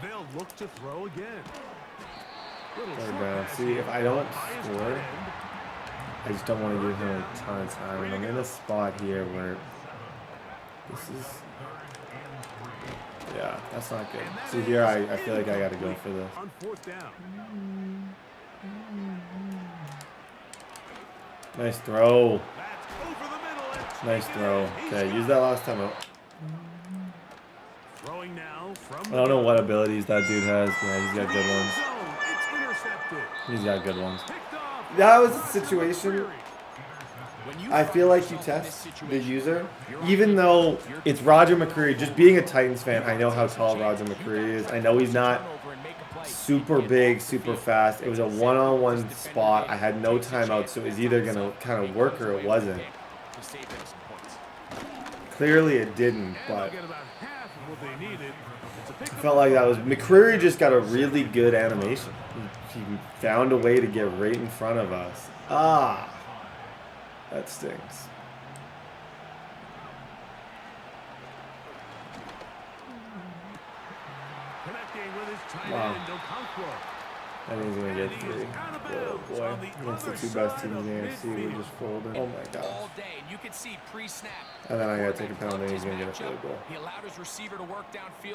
J: They'll look to throw again.
A: See, if I don't score, I just don't want to give him a ton of time. And I'm in a spot here where this is... Yeah, that's not good. See, here I feel like I got to go for this. Nice throw. Nice throw. Okay, use that last time out. I don't know what abilities that dude has. Yeah, he's got good ones. He's got good ones. That was a situation. I feel like you test the user, even though it's Roger McCreary. Just being a Titans fan, I know how tall Roger McCreary is. I know he's not super big, super fast. It was a one-on-one spot. I had no timeout, so it was either going to kind of work or it wasn't. Clearly it didn't, but I felt like that was... McCreary just got a really good animation. He found a way to get right in front of us. Ah, that stinks. Wow. That means we're going to get 3. Oh boy. Against the 2 best teams in the AFC, we're just folding. Oh my gosh. And then I got to take a penalty and he's going to get a field goal.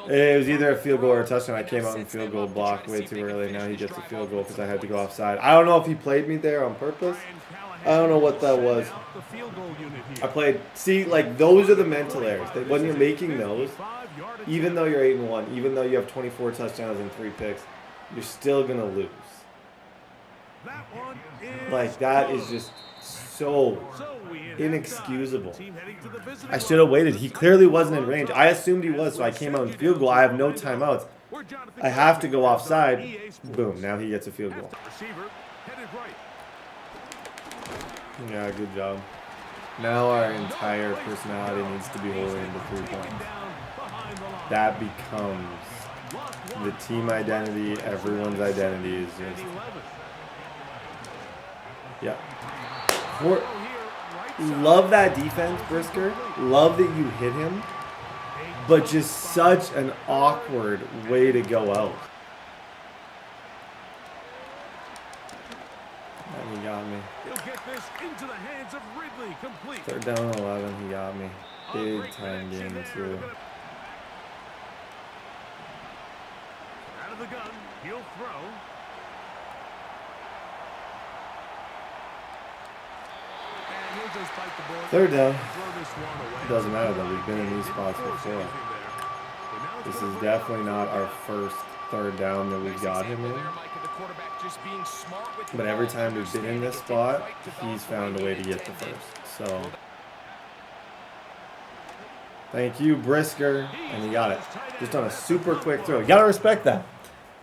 A: It was either a field goal or a touchdown. I came out in field goal block way too early. Now he gets a field goal because I had to go offside. I don't know if he played me there on purpose. I don't know what that was. I played... See, like, those are the mental errors. When you're making those, even though you're 8-1, even though you have 24 touchdowns and 3 picks, you're still going to lose. Like, that is just so inexcusable. I should have waited. He clearly wasn't in range. I assumed he was, so I came out in field goal. I have no timeouts. I have to go offside. Boom, now he gets a field goal. Yeah, good job. Now our entire personality needs to be holding into 3 points. That becomes the team identity. Everyone's identity is just... Yeah. Love that defense, Brisker. Love that you hit him. But just such an awkward way to go out. And he got me. Third down 11, he got me. Big time game too.
J: Out of the gun, he'll throw.
A: Third down. It doesn't matter though. We've been in these spots before. This is definitely not our first third down that we've got him in. But every time we've been in this spot, he's found a way to get the first. So, thank you, Brisker. And he got it. Just on a super quick throw. You gotta respect that.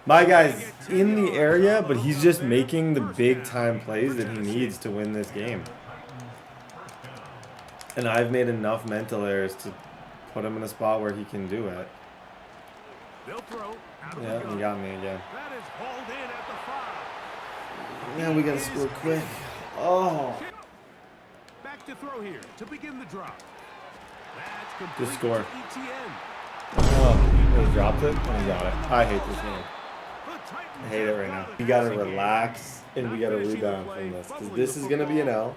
A: My guy's in the area, but he's just making the big time plays that he needs to win this game. And I've made enough mental errors to put him in a spot where he can do it. Yeah, he got me again. Yeah, we gotta score quick. Oh.
J: Back to throw here to begin the drop.
A: Just score. Oh, he dropped it? Oh, he got it. I hate this game. I hate it right now. We gotta relax and we gotta rebound from this. This is gonna be an L.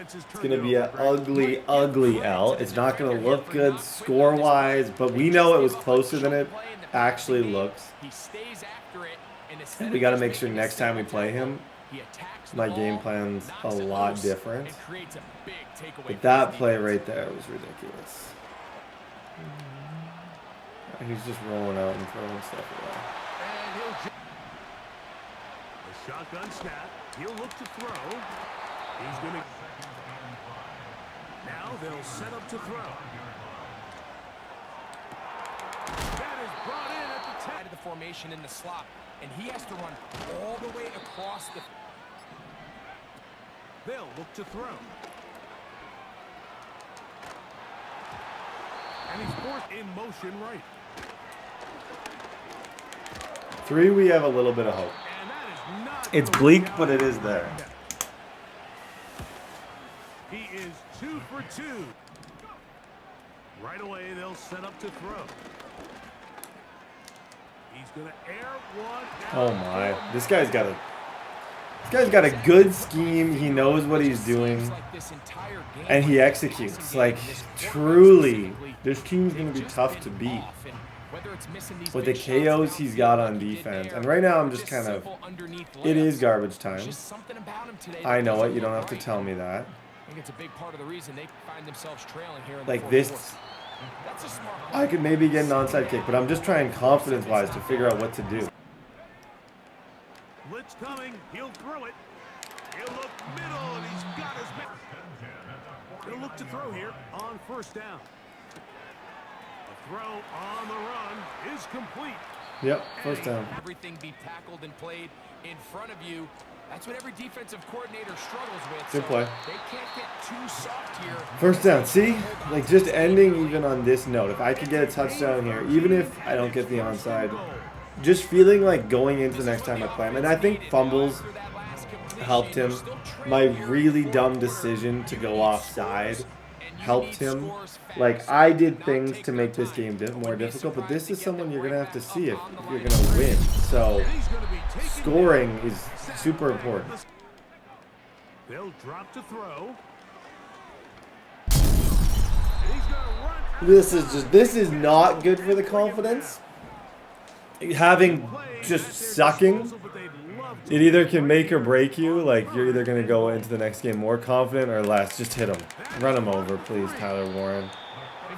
A: It's gonna be an ugly, ugly L. It's not gonna look good score-wise, but we know it was closer than it actually looks. And we gotta make sure next time we play him, my game plan's a lot different. But that play right there was ridiculous. He's just rolling out and throwing stuff away.
J: Shotgun snap. He'll look to throw. He's going to... Now they'll set up to throw. That is brought in at the 10 of the formation in the slot. And he has to run all the way across the... They'll look to throw. And he's forced in motion right.
A: 3, we have a little bit of hope. It's bleak, but it is there.
J: He is 2 for 2. Right away, they'll set up to throw. He's going to air one.
A: Oh my! This guy's got a good scheme. He knows what he's doing, and he executes. Like truly, this team's going to be tough to beat. With the KOs he's got on defense. And right now I'm just kind of... It is garbage time. I know it. You don't have to tell me that. Like this... I could maybe get an onside kick, but I'm just trying confidence-wise to figure out what to do.
J: Blitz coming. He'll throw it. He'll look middle, and he's got his man. He'll look to throw here on first down. Throw on the run is complete.
A: Yep, first down.
K: Everything be tackled and played in front of you. That's what every defensive coordinator struggles with.
A: Good play.
K: They can't get too soft here.
A: First down. See? Like, just ending even on this note. If I could get a touchdown here, even if I don't get the onside, just feeling like going into the next time I play him. And I think fumbles helped him. My really dumb decision to go offside helped him. Like, I did things to make this game more difficult, but this is someone you're going to have to see if you're going to win. So, scoring is super important.
J: They'll drop to throw.
A: This is not good for the confidence. Having just sucking, it either can make or break you. Like, you're either going to go into the next game more confident or less. Just hit him. Run him over, please, Tyler Warren.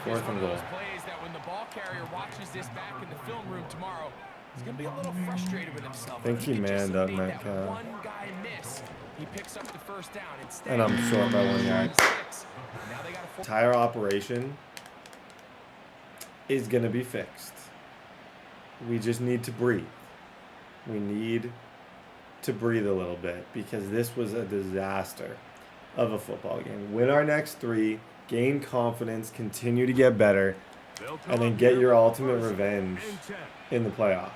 A: 4th and goal.
K: Plays that when the ball carrier watches this back in the film room tomorrow, he's going to be a little frustrated with himself.
A: I think he manned up Metcalf.
K: One guy missed. He picks up the first down. Instead,
A: And I'm short by 1 yard. Entire operation is going to be fixed. We just need to breathe. We need to breathe a little bit because this was a disaster of a football game. Win our next 3, gain confidence, continue to get better, and then get your ultimate revenge in the playoffs.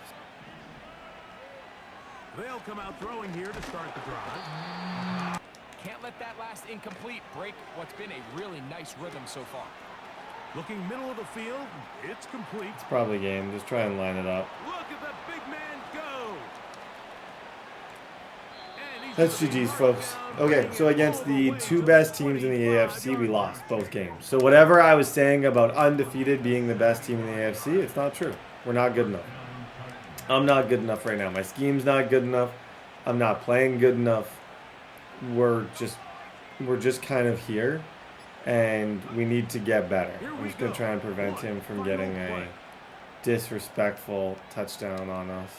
J: They'll come out throwing here to start the drive.
K: Can't let that last incomplete break what's been a really nice rhythm so far.
J: Looking middle of the field, it's complete.
A: It's probably game. Just try and line it up.
J: Look at the big man go.
A: That's GG's, folks. Okay, so against the 2 best teams in the AFC, we lost both games. So whatever I was saying about undefeated being the best team in the AFC, it's not true. We're not good enough. I'm not good enough right now. My scheme's not good enough. I'm not playing good enough. We're just kind of here, and we need to get better. I'm just going to try and prevent him from getting a disrespectful touchdown on us.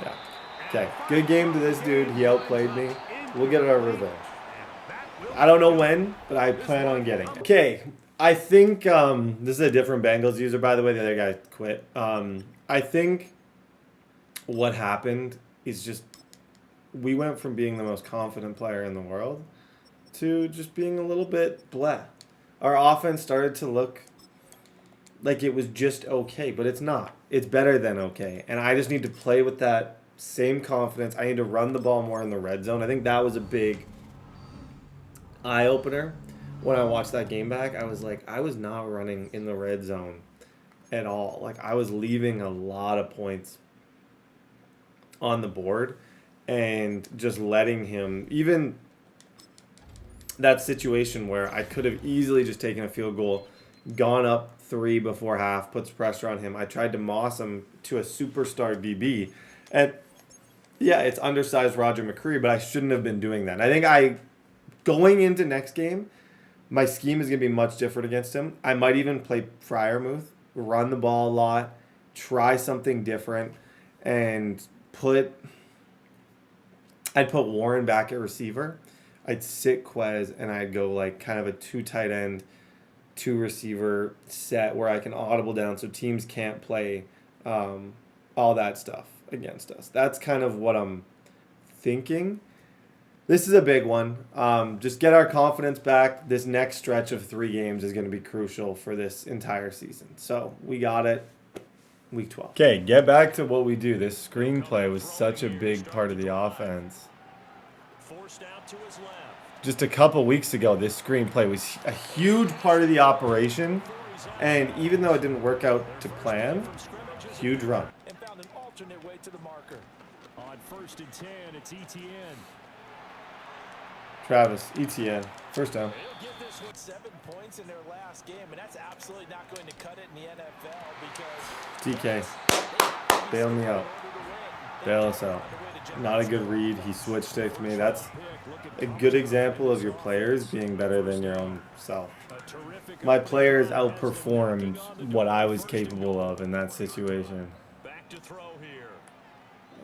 A: Yeah. Okay, good game to this dude. He outplayed me. We'll get our revenge. I don't know when, but I plan on getting it. Okay, I think this is a different Bengals user, by the way. The other guy quit. I think what happened is just we went from being the most confident player in the world to just being a little bit bleh. Our offense started to look like it was just okay, but it's not. It's better than okay, and I just need to play with that same confidence. I need to run the ball more in the red zone. I think that was a big eye-opener when I watched that game back. I was like, I was not running in the red zone at all. Like, I was leaving a lot of points on the board and just letting him, even that situation where I could have easily just taken a field goal, gone up 3 before half, puts pressure on him. I tried to moss him to a superstar DB. And yeah, it's undersized Roger McCree, but I shouldn't have been doing that. And I think going into next game, my scheme is going to be much different against him. I might even play Freiermuth, run the ball a lot, try something different, and I'd put Warren back at receiver. I'd sit Quez, and I'd go like kind of a 2 tight end, 2 receiver set where I can audible down so teams can't play all that stuff against us. That's kind of what I'm thinking. This is a big one. Just get our confidence back. This next stretch of 3 games is going to be crucial for this entire season. So we got it. Week 12. Okay, get back to what we do. This screenplay was such a big part of the offense. Just a couple weeks ago, this screenplay was a huge part of the operation. And even though it didn't work out to plan, huge run.
I: And found an alternate way to the marker.
H: On 1st and 10, it's ETN.
A: Travis, ETN, first down.
I: They'll give this one 7 points in their last game, and that's absolutely not going to cut it in the NFL because
A: DK, bail me out. Bail us out. Not a good read. He switched it to me. That's a good example of your players being better than your own self. My players outperformed what I was capable of in that situation.
H: Back to throw here.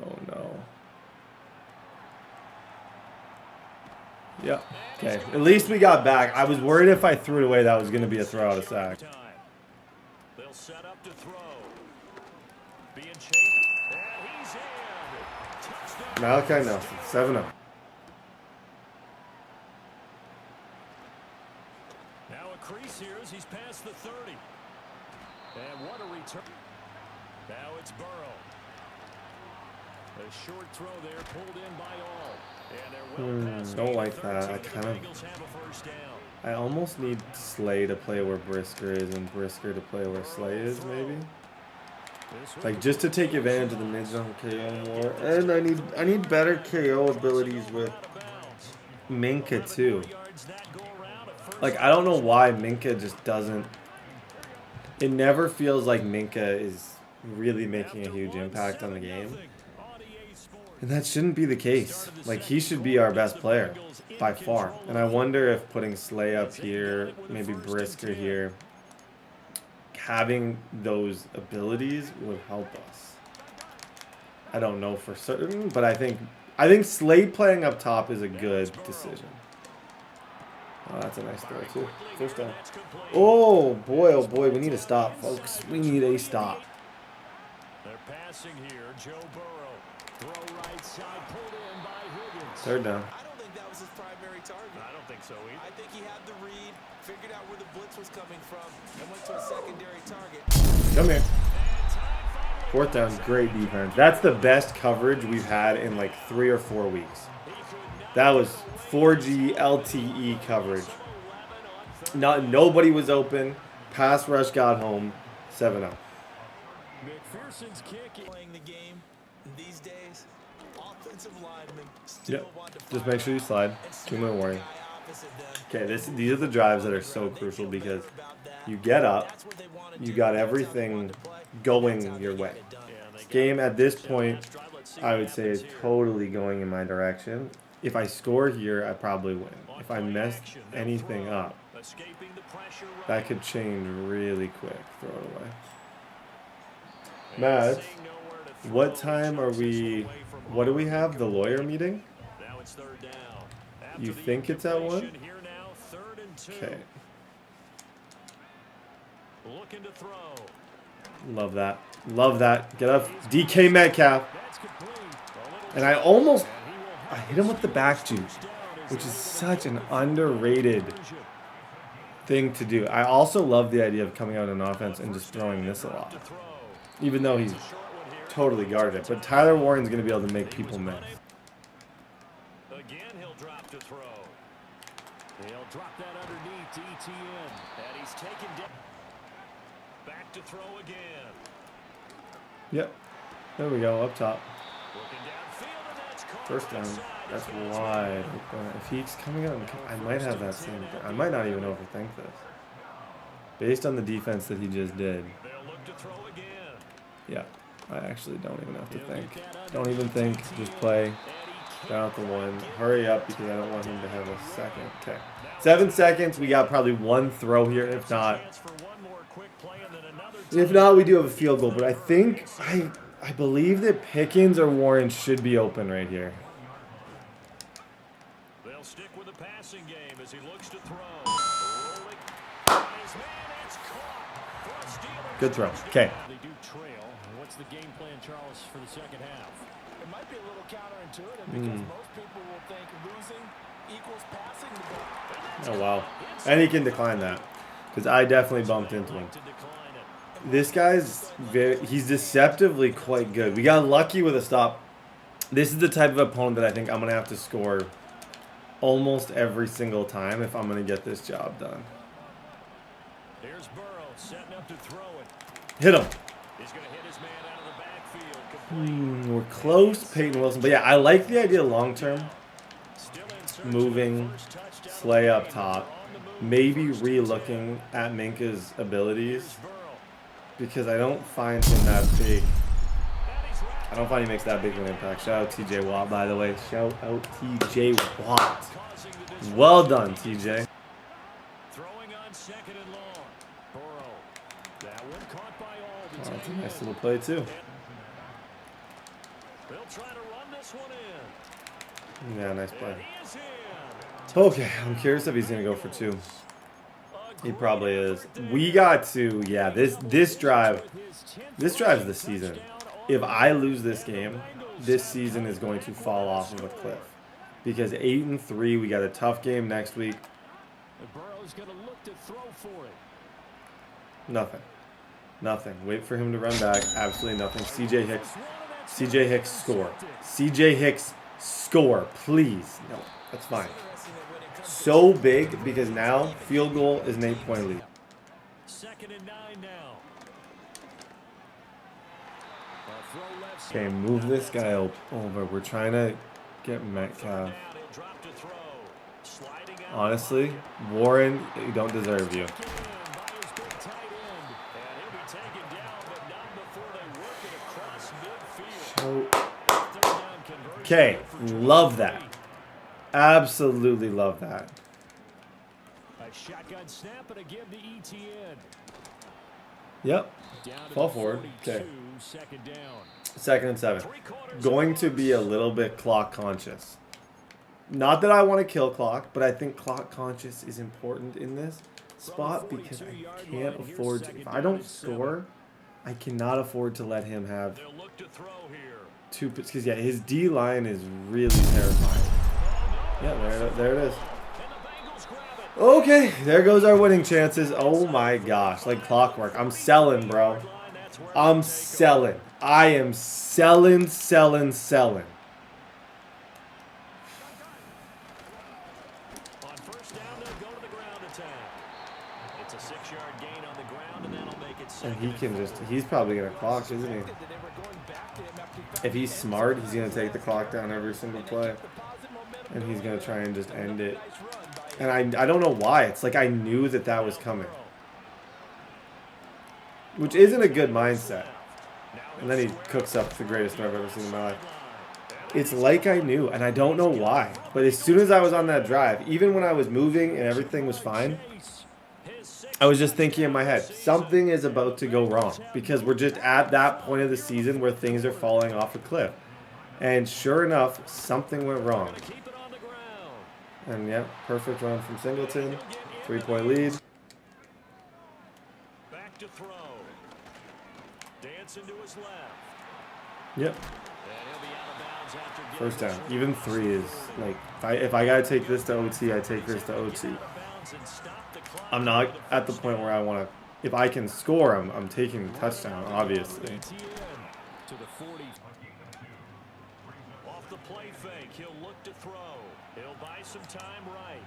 A: Oh no. Yeah. Okay. At least we got back. I was worried if I threw it away that was going to be a throw out of sack.
H: They'll set up to throw. Being chased
A: Malachi Nelson, 7-0.
H: Now a crease here as he's past the 30. And what a return. Now it's Burrow. A short throw there pulled in by all. And they're well past
A: Don't like
H: 13.
A: that.
H: The Bengals have a first down.
A: I almost need Slay to play where Brisker is and Brisker to play where Slay is, maybe. Like, just to take advantage of the mid-zone KO more. And I need better KO abilities with Minka too. Like, I don't know why Minka just doesn't. It never feels like Minka is really making a huge impact on the game. And that shouldn't be the case. Like, he should be our best player by far. And I wonder if putting Slay up here, maybe Brisker here, having those abilities would help us. I don't know for certain, but I think Slay playing up top is a good decision. Oh, that's a nice throw too. First down. Oh boy, we need a stop, folks. We need a stop.
H: They're passing here. Joe Burrow. Throw right side, pulled in by Higgins.
A: Third down.
I: I don't think that was his primary target.
H: I don't think so either.
I: I think he had the read, figured out where the blitz was coming from, and went to a secondary target.
A: Come here. Fourth down, great defense. That's the best coverage we've had in like 3 or 4 weeks. That was 4G LTE coverage. Nobody was open. Pass rush got home. 7-0.
H: McPherson's kick
I: playing the game these days. Offensive linemen still want to
A: Just make sure you slide. 2-minute warning. Okay, these are the drives that are so crucial because you get up, you got everything going your way. This game at this point, I would say, is totally going in my direction. If I score here, I probably win. If I mess anything up, that could change really quick. Throw it away. Matt, what time are we? What do we have? The lawyer meeting? You think it's at 1? Okay. Love that. Love that. Get up. DK Metcalf. And I hit him with the back juke, which is such an underrated thing to do. I also love the idea of coming out on offense and just throwing this a lot, even though he's totally guarded it. But Tyler Warren's going to be able to make people miss.
H: Again, he'll drop to throw. He'll drop that underneath to ETN. And he's taken down. Back to throw again.
A: Yep. There we go, up top. First down. That's wide. If he's coming out, I might have that same thing. I might not even overthink this. Based on the defense that he just did. Yeah. I actually don't even have to think. Don't even think. Just play. Down at the 1. Hurry up because I don't want him to have a second. Okay. 7 seconds. We got probably one throw here. If not, we do have a field goal. But I think I believe that Pickens or Warren should be open right here.
H: They'll stick with the passing game as he looks to throw.
A: Good throw. Okay.
H: They do trail. What's the game plan, Charles, for the second half?
I: It might be a little counterintuitive because most people will think losing equals passing the ball.
A: Oh, wow. And he can decline that because I definitely bumped into him. This guy's he's deceptively quite good. We got lucky with a stop. This is the type of opponent that I think I'm going to have to score almost every single time if I'm going to get this job done.
H: Here's Burrow setting up to throw it.
A: Hit him.
H: He's going to hit his man out of the backfield.
A: We're close, Peyton Wilson. But yeah, I like the idea long term. Moving, Slay up top. Maybe re-looking at Minka's abilities. Because I don't find him that big. I don't find he makes that big of an impact. Shout out TJ Watt, by the way. Shout out TJ Watt. Well done, TJ.
H: Throwing on second and long. Burrow. That one caught by all.
A: Oh, that's a nice little play, too.
H: They'll try to run this one in.
A: Yeah, nice play. Okay, I'm curious if he's going to go for 2. He probably is. We got to, yeah, this drive's the season. If I lose this game, this season is going to fall off of a cliff. Because 8-3, we got a tough game next week.
H: Burrow's going to look to throw for it.
A: Nothing. Nothing. Wait for him to run back. Absolutely nothing. CJ Hicks. CJ Hicks score. CJ Hicks score. Please. No, that's fine. So big because now field goal is an 8-point lead.
H: 2nd and 9 now.
A: Okay, move this guy over. We're trying to get Metcalf. Honestly, Warren, you don't deserve you. Okay, love that. Absolutely love that.
H: A shotgun snap and again to ETN.
A: Yep. Fall forward. Okay. 2nd and 7. Going to be a little bit clock conscious. Not that I want to kill clock, but I think clock conscious is important in this spot because I can't afford to. If I don't score, I cannot afford to let him have 2 because yeah, his D line is really terrifying. Yeah, there it is. Okay, there goes our winning chances. Oh my gosh, like clockwork. I'm selling, bro. I'm selling. I am selling.
H: On first down, they'll go to the ground attack. It's a 6-yard gain on the ground, and that'll make it.
A: And he can just, he's probably going to clock, isn't he? If he's smart, he's going to take the clock down every single play. And he's going to try and just end it. And I don't know why. It's like I knew that was coming. Which isn't a good mindset. And then he cooks up the greatest throw I've ever seen in my life. It's like I knew, and I don't know why. But as soon as I was on that drive, even when I was moving and everything was fine, I was just thinking in my head, something is about to go wrong. Because we're just at that point of the season where things are falling off a cliff. And sure enough, something went wrong. And yeah, perfect run from Singleton. 3-point lead.
H: Back to throw. Dancing to his left.
A: Yep. First down. Even 3 is like, if I gotta take this to OT, I take this to OT. I'm not at the point where I want to. If I can score, I'm taking the touchdown, obviously.
H: To the 40. Off the play fake, he'll look to throw. He'll buy some time right.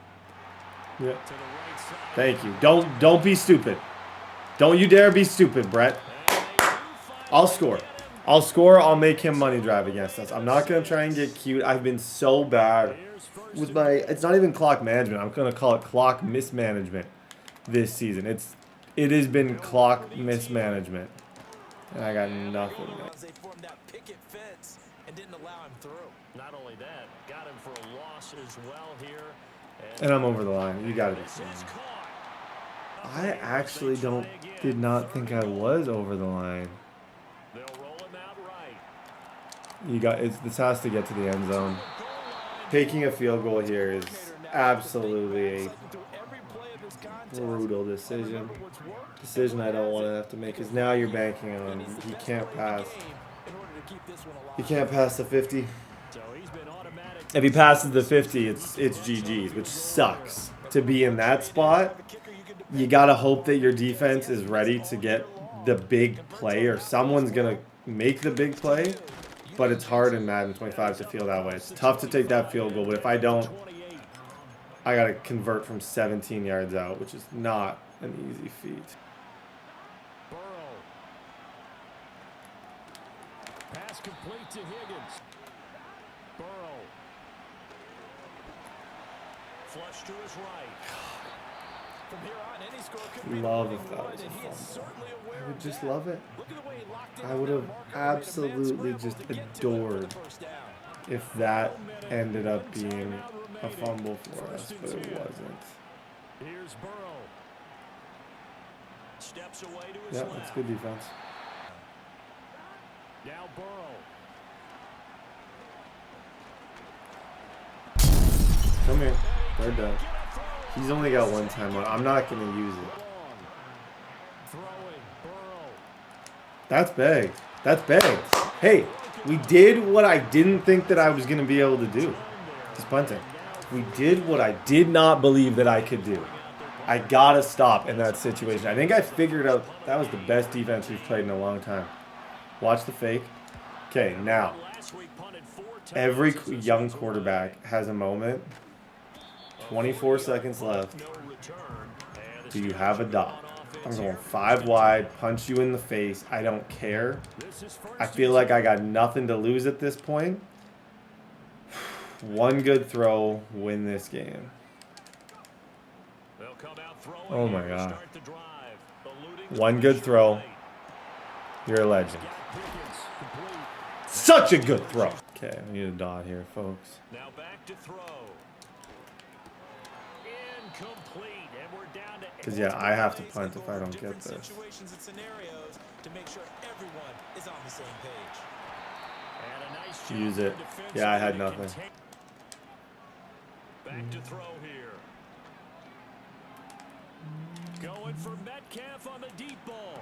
A: Yep.
H: To the right side.
A: Thank you. Don't be stupid. Don't you dare be stupid, Brett. I'll score. I'll make him money drive against us. I'm not going to try and get cute. I've been so bad with my, it's not even clock management. I'm going to call it clock mismanagement this season. It has been clock mismanagement. And I got nothing.
I: They formed that picket fence and didn't allow him through.
H: Not only that, got him for a loss as well here.
A: And I'm over the line. You got to be serious. I actually did not think I was over the line.
H: They'll roll him out right.
A: This has to get to the end zone. Taking a field goal here is absolutely a brutal decision. Decision I don't want to have to make because now you're banking on he can't pass. He can't pass the 50. If he passes the 50, it's GG's, which sucks. To be in that spot, you gotta hope that your defense is ready to get the big play, or someone's gonna make the big play. But it's hard in Madden 25 to feel that way. It's tough to take that field goal, but if I don't, I gotta convert from 17 yards out, which is not an easy feat.
H: Burrow. Pass complete to Higgins. Burrow. Flush to his right. From here on, any score could be
A: Love if that was a fumble. I would just love it. I would have absolutely just adored if that ended up being a fumble for us, but it wasn't.
H: Here's Burrow. Steps away to his
A: Yeah,
H: left.
A: that's good defense.
H: Now Burrow.
A: Come here. Third down. He's only got one timeout. I'm not going to use it.
H: Throwing Burrow.
A: That's big. That's big. Hey, We did what I didn't think that I was going to be able to do. Just punting. We did what I did not believe that I could do. I got to stop in that situation. I think I figured out that was the best defense we've played in a long time. Watch the fake. Okay, now. Every young quarterback has a moment. 24 seconds left. Do you have a dot? I'm going 5 wide, punch you in the face. I don't care. I feel like I got nothing to lose at this point. One good throw, win this game. Oh my God. One good throw. You're a legend. Such a good throw. Okay, we need a dot here, folks.
H: Now back to throw. Incomplete, and we're down to
A: Because, yeah, I have to punt if I don't get this.
I: Situations and scenarios to make sure everyone is on the same page.
H: And a nice
A: Use it. Yeah, I had nothing.
H: Back to throw here. Going for Metcalf on the deep ball.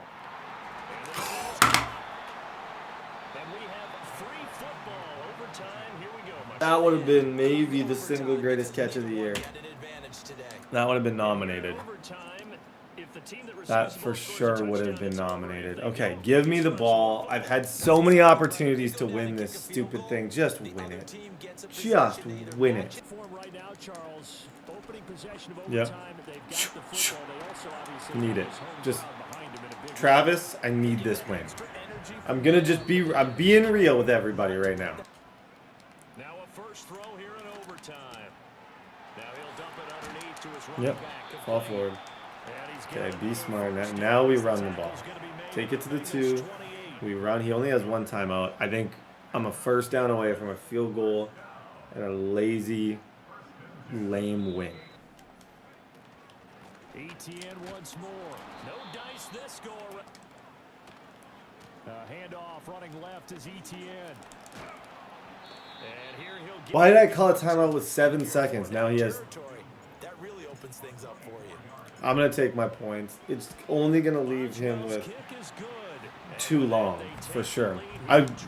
H: And we have free football overtime. Here we go.
A: That would have been maybe the single greatest catch of the year. That would have been nominated. That for sure would have been nominated. Okay, give me the ball. I've had so many opportunities to win this stupid thing. Just win it. Just win it. Yep. Need it. Just Travis, I need this win. I'm being real with everybody right now.
H: Now a first throw here in overtime. Now he'll dump it underneath to his
A: Yep. Fall forward. Okay, be smart. Now we run the ball. Take it to the 2. We run. He only has 1 timeout. I think I'm a first down away from a field goal and a lazy, lame win.
H: ETN once more. No dice this go around. Handoff running left is ETN. And here he'll get.
A: Why did I call a timeout with 7 seconds? Now he has.
I: That really opens things up for you.
A: I'm going to take my points. It's only going to leave him with too long, for sure.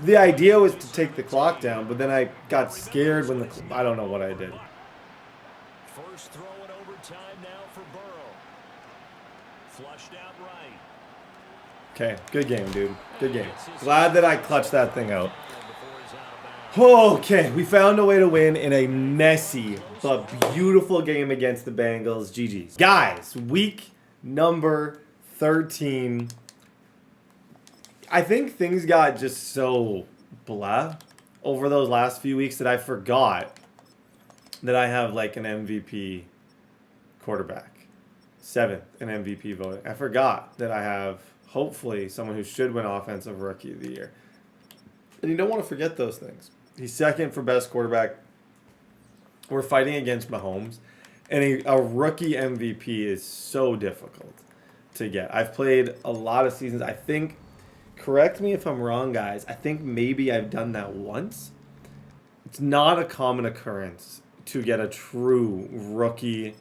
A: The idea was to take the clock down, but then I got scared when I don't know what I did.
H: First throw in overtime now for Burrow. Flushed out right.
A: Okay, good game, dude. Good game. Glad that I clutched that thing out. Okay, we found a way to win in a messy but beautiful game against the Bengals. GG's. Guys, week number 13. I think things got just so blah over those last few weeks that I forgot that I have like an MVP quarterback. 7th in MVP voting. I forgot that I have, hopefully, someone who should win Offensive Rookie of the Year. And you don't want to forget those things. He's 2nd for best quarterback. We're fighting against Mahomes. And a rookie MVP is so difficult to get. I've played a lot of seasons. I think, correct me if I'm wrong, guys, I think maybe I've done that once. It's not a common occurrence to get a true rookie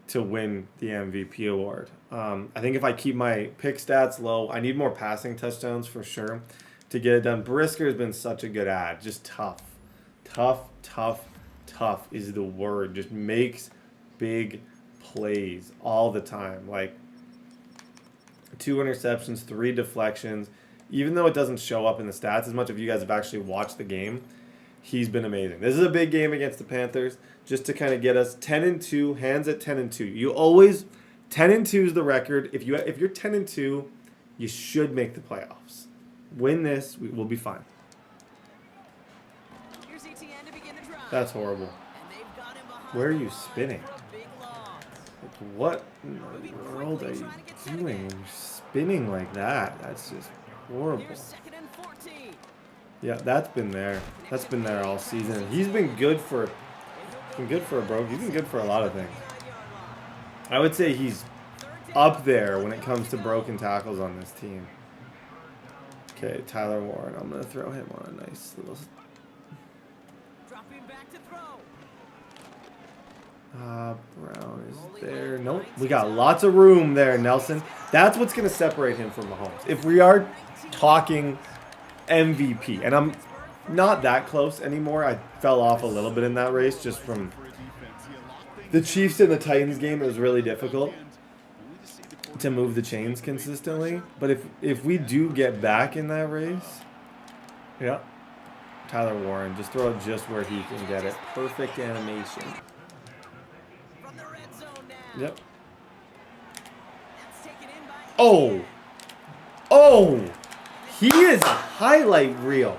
A: to win the MVP award. I think if I keep my pick stats low, I need more passing touchdowns for sure to get it done. Brisker has been such a good ad. Just tough. Tough is the word. Just makes big plays all the time. Like 2 interceptions, 3 deflections. Even though it doesn't show up in the stats as much, if you guys have actually watched the game, he's been amazing. This is a big game against the Panthers, just to kind of get us 10-2, hands at 10-2. You always 10-2 is the record. If you're 10-2, you should make the playoffs. Win this, we'll be fine. That's horrible. Where are you spinning? Like, what in the world are you doing when you're spinning like that? That's just horrible. Yeah, that's been there. That's been there all season. He's been good for a broke. He's been good for a lot of things. I would say he's up there when it comes to broken tackles on this team. Okay, Tyler Warren. I'm going to throw him on a nice little... Brown is there. Nope. We got lots of room there, Nelson. That's what's going to separate him from Mahomes. If we are talking MVP, and not that close anymore. I fell off a little bit in that race just from the Chiefs and the Titans game. It was really difficult to move the chains consistently. But if we do get back in that race, yeah, Tyler Warren, just throw it just where he can get it. Perfect animation. Yep. Oh! Oh! He is a highlight reel.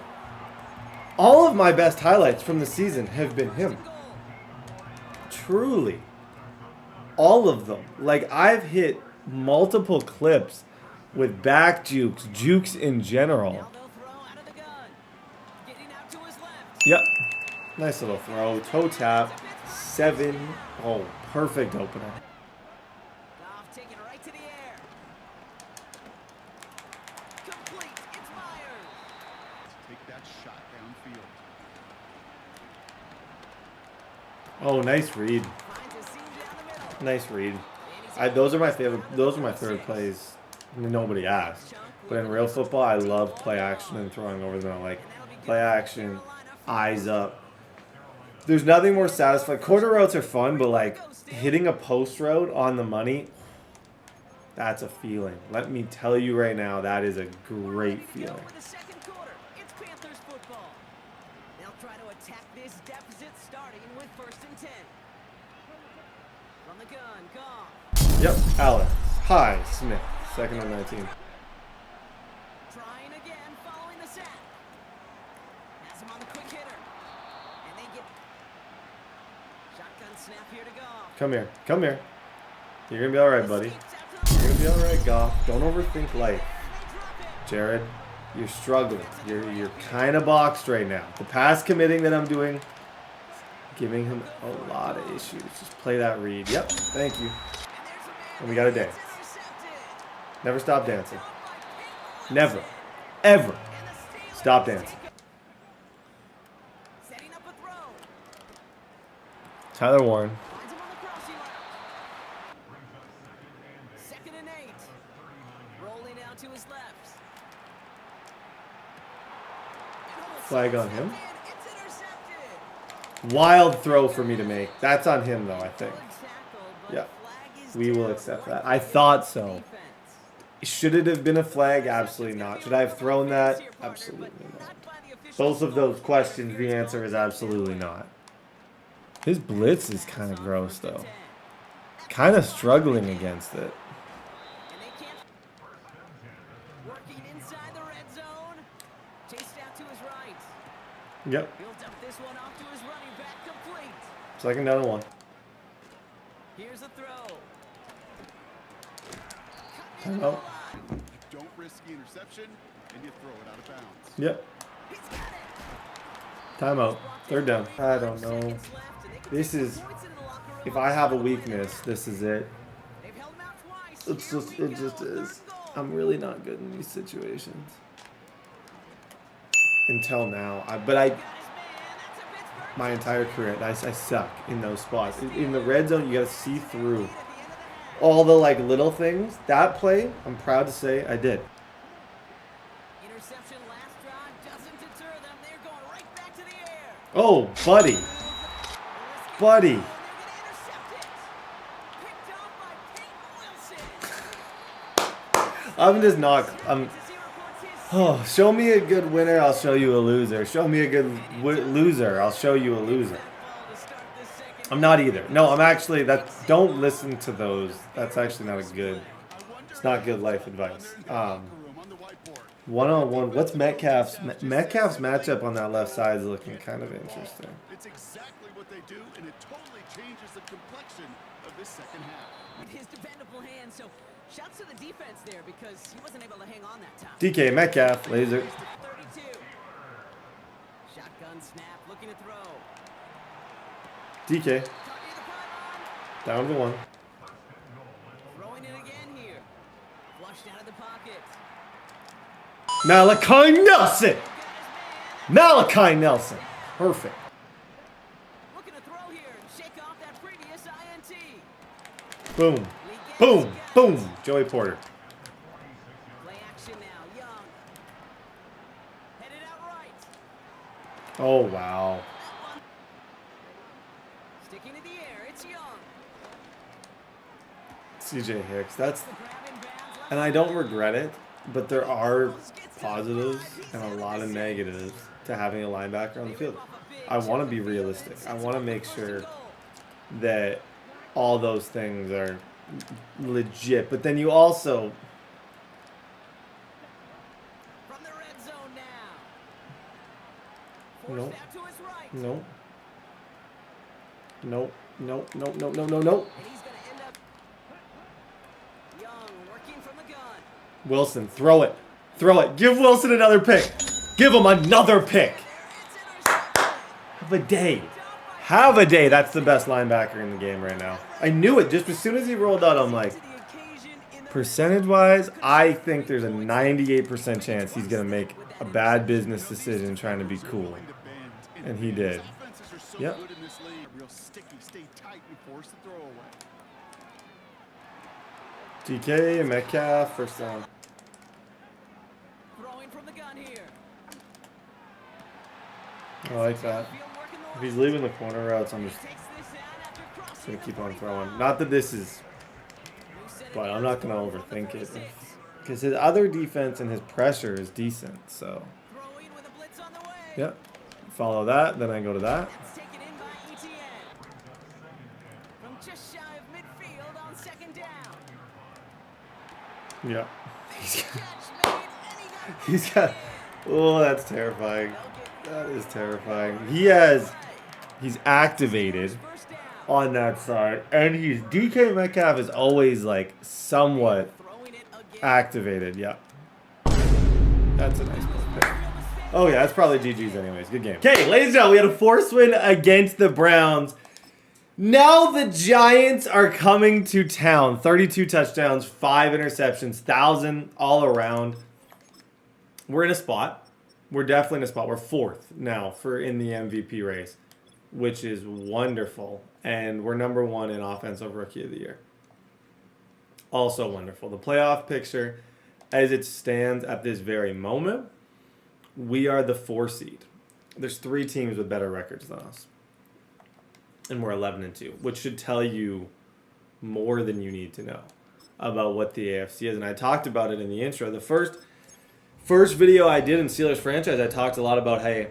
A: All of my best highlights from the season have been him. Truly. All of them. Like, I've hit multiple clips with back jukes in general. Yep. Nice little throw. Toe tap. 7. Oh, perfect opener. Oh, nice read. Nice read. Those are my favorite. Those are my favorite plays. Nobody asked, but in real football, I love play action and throwing over the middle. Like play action, eyes up. There's nothing more satisfying. Corner routes are fun, but like hitting a post route on the money, that's a feeling. Let me tell you right now, that is a great feeling. Yep, Alex. Hi, Smith. 2nd and 19.
F: Trying again, following the sack. Has him on the quick hitter. And they get shotgun snap here to Goff.
A: Come here. Come here. You're going to be all right, buddy. You're going to be all right, Goff. Don't overthink life. Jared, you're struggling. You're kind of boxed right now. The pass committing that I'm doing, giving him a lot of issues. Just play that read. Yep, thank you. And we got to dance. Never stop dancing. Never, ever stop dancing. Tyler Warren.
F: 2nd and 8. Rolling out to his left.
A: Flag on him. Wild throw for me to make. That's on him, though, I think. Yeah. We will accept that. I thought so. Should it have been a flag? Absolutely not. Should I have thrown that? Absolutely not. Both of those questions, the answer is absolutely not. His blitz is kind of gross, though. Kind of struggling against it. Yep. 2nd down and 1.
F: Here's a throw.
A: Timeout.
G: Don't risk the interception, and you throw it out of bounds.
A: Yep. Timeout. 3rd down. I don't know. This is, if I have a weakness, this is it. It just is. I'm really not good in these situations. Until now. My entire career, I suck in those spots. In the red zone, you gotta see through all the like little things. That play, I'm proud to say I did.
F: Interception last drive doesn't deter them. They're going right back to the air.
A: Oh, buddy. Buddy. I'm just not. Oh, show me a good winner, I'll show you a loser. Show me a good loser, I'll show you a loser. I'm not either. No, I'm actually, don't listen to those. That's actually not a good, it's not good life advice. One-on-one, what's Metcalf's matchup on that left side is looking kind of interesting.
G: It's exactly what they do, and it totally changes the complexion of this second half.
F: His dependable hand, so shouts to the defense there because he wasn't able to hang on that time.
A: DK Metcalf, laser.
F: 32. Shotgun snap, looking to throw.
A: DK. Down to 1.
F: Throwing it again here. Flushed out of the pocket.
A: Malachi Nelson. Malachi Nelson. Perfect.
F: Looking to throw here and shake off that previous INT.
A: Boom. Boom. Boom. Joey Porter.
F: Play action now. Young. Headed out right.
A: Oh, wow.
F: Sticking in the air, it's Young.
A: CJ Hicks. That's, and I don't regret it, but there are positives and a lot of negatives to having a linebacker on the field. I want to be realistic. I want to make sure that all those things are legit, but then you also
F: From the red zone now.
A: no,
F: Forced out to his right.
A: no, no, no, no, no, no, no, no.
F: And he's going to end up Young working from the gun.
A: Wilson, throw it, throw it. Give Wilson another pick. Give him another pick. Have a day. Have a day. That's the best linebacker in the game right now. I knew it. Just as soon as he rolled out, I'm like, percentage-wise, I think there's a 98% chance he's going to make a bad business decision trying to be cool. And he did. Yep. DK and Metcalf, first down.
F: Throwing from the gun here.
A: I like that. If he's leaving the corner routes, I'm just going to keep on throwing. Not that this is, but I'm not going to overthink it. Because his other defense and his pressure is decent, so. Yep. Follow that, then I go to that.
F: From just shy of midfield on second down.
A: Yep. He's got, oh, that's terrifying. That is terrifying. He's activated on that side, and DK Metcalf is always like somewhat activated. Yep. That's a nice pick. Oh yeah, that's probably GG's anyways. Good game. Okay, ladies and gentlemen, we had a forced win against the Browns. Now the Giants are coming to town. 32 touchdowns, 5 interceptions, 1,000 all around. We're in a spot. We're definitely in a spot. We're 4th now in the MVP race, which is wonderful. And we're number 1 in Offensive Rookie of the Year. Also wonderful. The playoff picture, as it stands at this very moment, we are the 4 seed. There's 3 teams with better records than us. And we're 11-2, which should tell you more than you need to know about what the AFC is. And I talked about it in the intro. The first video I did in Steelers Franchise, I talked a lot about, hey,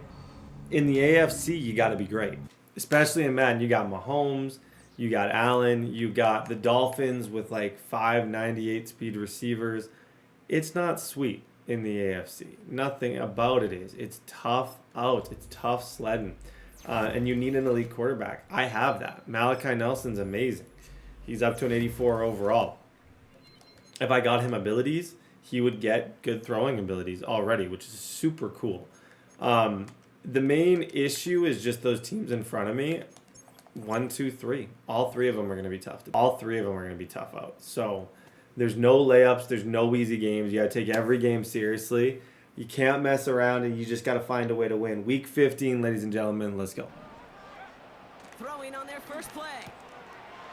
A: in the AFC, you got to be great. Especially in Madden, you got Mahomes, you got Allen, you got the Dolphins with like 598 speed receivers. It's not sweet in the AFC. Nothing about it is. It's tough out. It's tough sledding. And you need an elite quarterback. I have that. Malachi Nelson's amazing. He's up to an 84 overall. If I got him abilities, he would get good throwing abilities already, which is super cool. The main issue is just those teams in front of me. 1, 2, 3. All 3 of them are going to be tough. All 3 of them are going to be tough out. So there's no layups. There's no easy games. You got to take every game seriously. You can't mess around, and you just got to find a way to win. Week 15, ladies and gentlemen, let's go.
F: Throwing on their first play.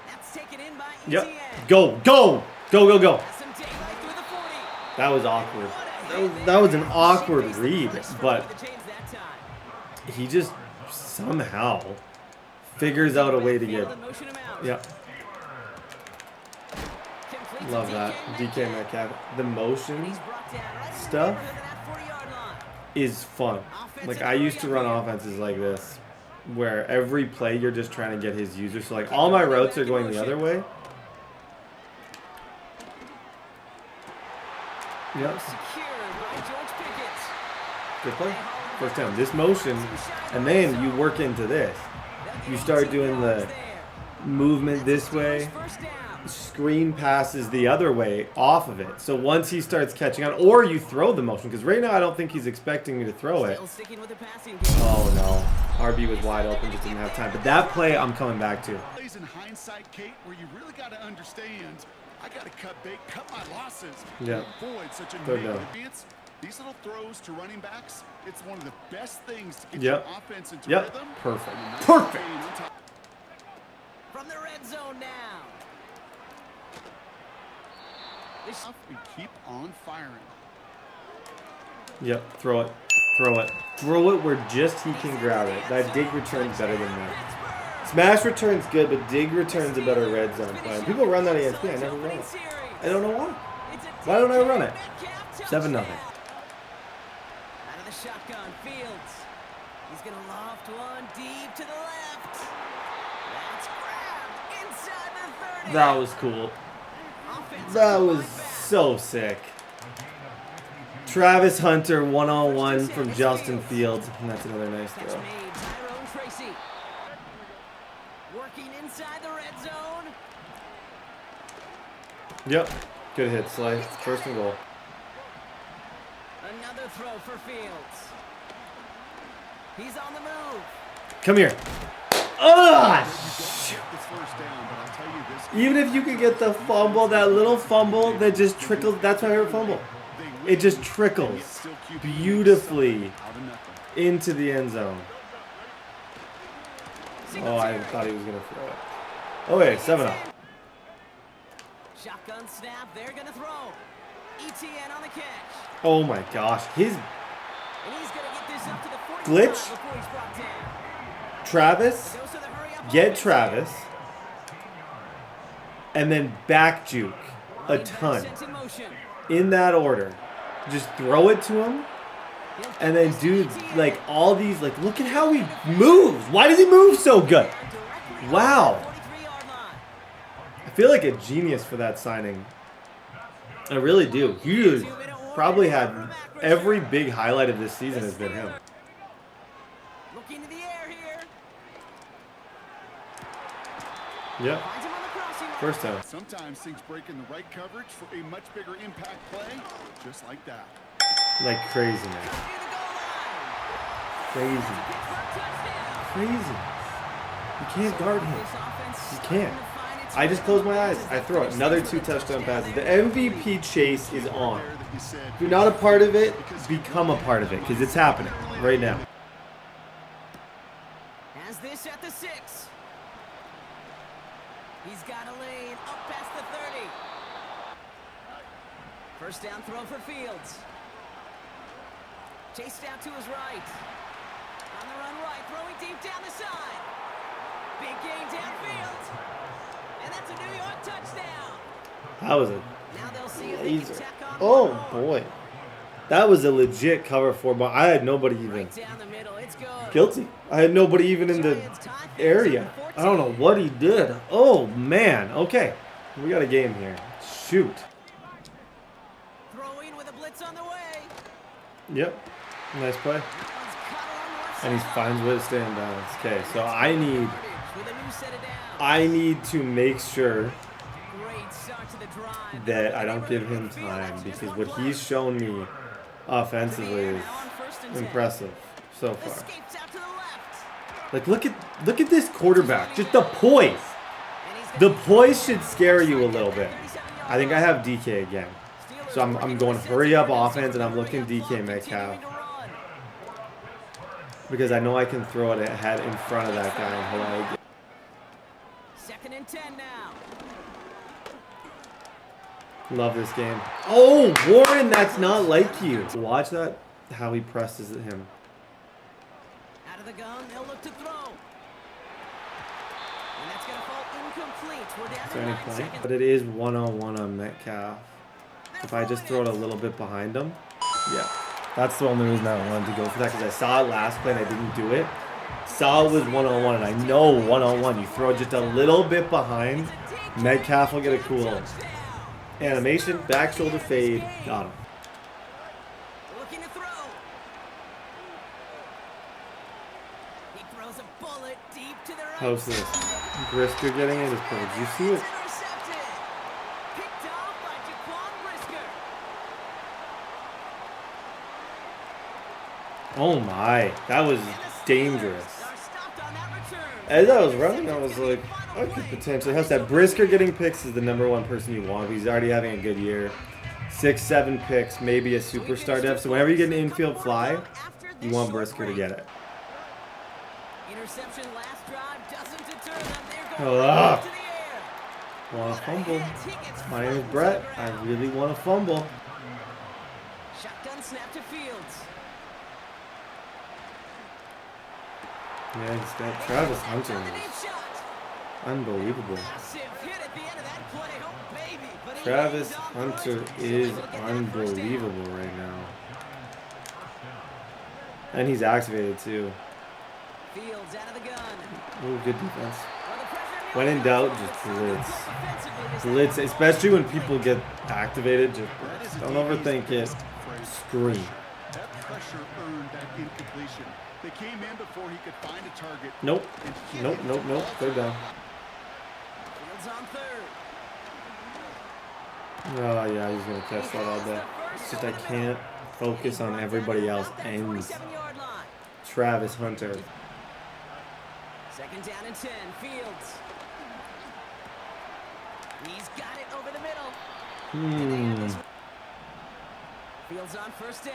F: That's taken in by ETN.
A: Yep. Go, go, go, go, go. That was awkward. That was an awkward read, but he just somehow figures out a way to get. Yep. Love that. DK Metcalf. The motion stuff is fun. Like, I used to run offenses like this, where every play you're just trying to get his user. So, like, all my routes are going the other way. Yep. Good play. First down. This motion, and then you work into this. You start doing the movement this way. Screen passes the other way off of it. So once he starts catching on, or you throw the motion, because right now I don't think he's expecting me to throw it. Oh no, RB was wide open, just didn't have time. But that play I'm coming back to.
G: Plays in hindsight, Kate, where you really got to understand, I got to cut my losses.
A: Yeah.
G: Avoid such a
A: Third
G: negative
A: down.
G: advance. These little throws to running backs, it's one of the best things to get
A: Yep.
G: your offense into
A: Yep.
G: rhythm.
A: Perfect. Perfect.
F: From the red zone now.
G: And keep on firing.
A: Yep. Throw it. Throw it. Throw it where just he can grab it. That dig return's better than that. Smash return's good, but dig return's a better red zone plan. People run that against me. I never run it. I don't know why. Why don't I run it? 7-0.
F: Out of the shotgun, Fields. He's gonna loft one deep to the left. That's grabbed inside the 30.
A: That was cool. That was so sick. Travis Hunter 1-on-1 from Justin Fields. And that's another nice throw.
F: Working inside the red zone.
A: Yep. Good hit, Slay. First and goal.
F: Another throw for Fields. He's on the move.
A: Come here. Even if you could get the fumble, that little fumble that just trickles, that's my favorite fumble. It just trickles beautifully into the end zone. Oh, I thought he was going to throw it. Oh, wait, 7-0.
F: Shotgun snap, they're going to throw. ETN on the catch.
A: Oh my gosh. His
F: And he's going to get this up to the 40
A: glitch.
F: before he's brought down.
A: Travis.
F: Goes to the hurry up
A: Get
F: offense.
A: Travis. And then back juke a ton.
F: Sent in motion.
A: In that order. Just throw it to him. And then do like all these, like look at how he moves. Why does he move so good? Wow. I feel like a genius for that signing. I really do. He has probably had every big highlight of this season has been him.
F: Looking to the air here.
A: Yep.
F: Finds him on the crossing line.
A: First down.
G: Sometimes things break in the right coverage for a much bigger impact play, just like that.
A: Like crazy, man.
F: Near the goal line.
A: Crazy.
F: Pittsburgh touchdown.
A: Crazy. You can't guard him.
F: This offense
A: You
F: starting
A: can't.
F: to find its
A: I just close my eyes. I throw it. Another 2
F: touchdowns.
A: touchdown passes. The MVP chase is on. If you're not a part of it, become a part of it because it's happening right now.
F: Has this at the 6. He's got a lane up past the 30. First down throw for Fields. Chased out to his right. On the run right, throwing deep down the side. Big gain downfield. And that's a New York touchdown.
A: That was a
F: Now they'll see if they can
A: laser.
F: tack on
A: Oh
F: more.
A: boy. That was a legit cover 4 ball. I had nobody even
F: Right down the middle, it's good.
A: guilty. I had nobody even in the
F: Giants tie things
A: area.
F: up at
A: I don't know
F: 14.
A: what he did. Oh man. Okay. We got a game here. Shoot.
F: Throwing with a blitz on the way.
A: Yep. Nice play.
F: That one's cut along the left
A: And he
F: side.
A: finds way to stay in bounds. Okay, so I need
F: With a new set of downs.
A: to make sure
F: Great start to the drive.
A: that I don't give him time because what he's shown me offensively is impressive so far.
F: Escapes out to the left.
A: Like look at this quarterback, just the poise. The poise should scare you a little bit. I think I have DK again. So I'm going hurry up offense and I'm looking DK Metcalf because I know I can throw it ahead in front of that guy and hold on.
F: 2nd and 10 now.
A: Love this game. Oh, Warren, that's not like you. Watch that, how he presses at him.
F: Out of the gun, they'll look to throw. And that's going to fall incomplete. We're down
A: Is
F: to
A: there any
F: 9
A: point?
F: seconds.
A: But it is 1-on-1 on Metcalf. If I just throw it a little bit behind him, yeah. That's the only reason I wanted to go for that because I saw it last play and I didn't do it. Saw it was 1-on-1 and I know 1-on-1. You throw it just a little bit behind, Metcalf will get a cool animation, back shoulder fade, got him.
F: Looking to throw. He throws a bullet deep to the right.
A: How's this? Brisker getting it is perfect. You see it?
F: Intercepted. Picked off by Jaquan Brisker.
A: Oh my, that was dangerous.
F: Are stopped on that return.
A: As I was running, I was like, I could potentially have that. Brisker getting picks is the #1 person you want. He's already having a good year. 6-7 picks, maybe a superstar depth. So whenever you get an infield fly, you want Brisker to get it.
F: Interception last drive doesn't deter them. They're going
A: Hold
F: right
A: up.
F: to the air.
A: Want to fumble.
F: He gets
A: My name is
F: front
A: Brett.
F: to the
A: I
F: ground.
A: really want to fumble.
F: Shotgun snap to Fields.
A: Yeah, he's got Travis Hunter. Unbelievable. Travis Hunter is unbelievable right now. And he's activated too. Ooh, good defense. When in doubt, just blitz. Blitz, especially when people get activated, just blitz. Don't overthink it. Scream.
G: That pressure earned that incompletion. They came in before he could find a target.
A: Nope. Nope, nope, nope. Third down. Oh, yeah, he's going to catch that all day. It's just I can't focus on everybody else. Ends. Travis Hunter.
F: Second down and 10. Fields. He's got it over the middle. Fields on first down.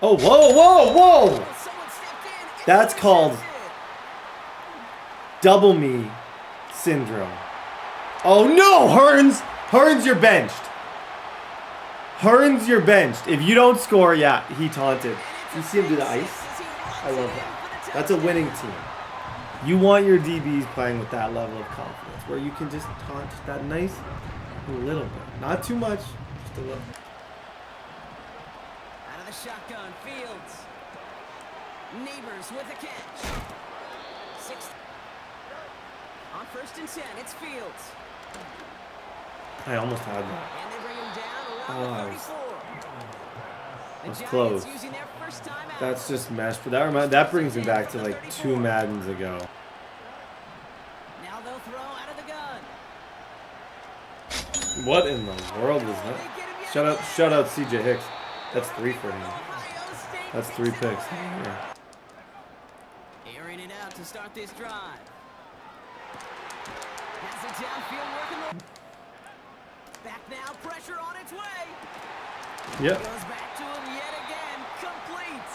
A: Oh, whoa, whoa, whoa! That's called double me syndrome. Oh no, Hearns! Hearns, you're benched. Hearns, you're benched. If you don't score, yeah, he taunted. You see him do the ice? I love that. That's a winning team. You want your DBs playing with that level of confidence, where you can just taunt that nice little bit. Not too much, just a little.
F: Out of the shotgun, Fields. Neighbors with a catch. 6. On first and 10, it's Fields.
A: I almost had that.
F: And they bring him down around the 34.
A: That's close. That's just mesh. But that brings me back to like 2 Maddens ago.
F: Now they'll throw out of the gun.
A: What in the world was that? Shout out CJ Hicks. That's 3 for him. That's 3 picks. Yeah.
F: Airing it out to start this drive. Has it downfield working. Back now, pressure on its way.
A: Yep.
F: Goes back to him yet again. Complete.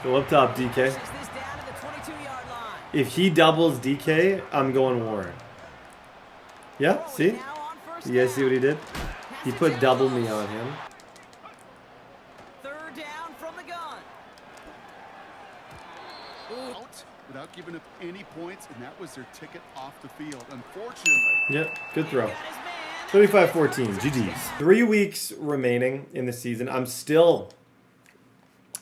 A: Go up top, DK. If he doubles DK, I'm going Warren. Yeah, see? You guys see what he did? He put double me on him.
F: Third down from the gun.
G: Without giving up any points, and that was their ticket off the field. Unfortunately.
A: Yep, good throw. 35-14, GG's. 3 weeks remaining in the season. I'm still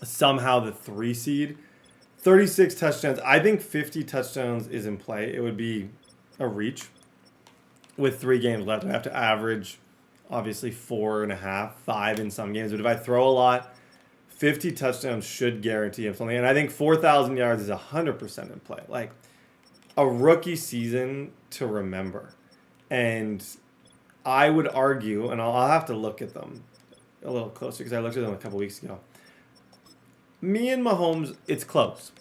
A: somehow the 3 seed. 36 touchdowns. I think 50 touchdowns is in play. It would be a reach with 3 games left. I have to average, obviously, 4.5, 5 in some games. But if I throw a lot, 50 touchdowns should guarantee him something. And I think 4,000 yards is 100% in play. Like, a rookie season to remember. And I would argue, and I'll have to look at them a little closer because I looked at them a couple weeks ago. Me and Mahomes, it's close.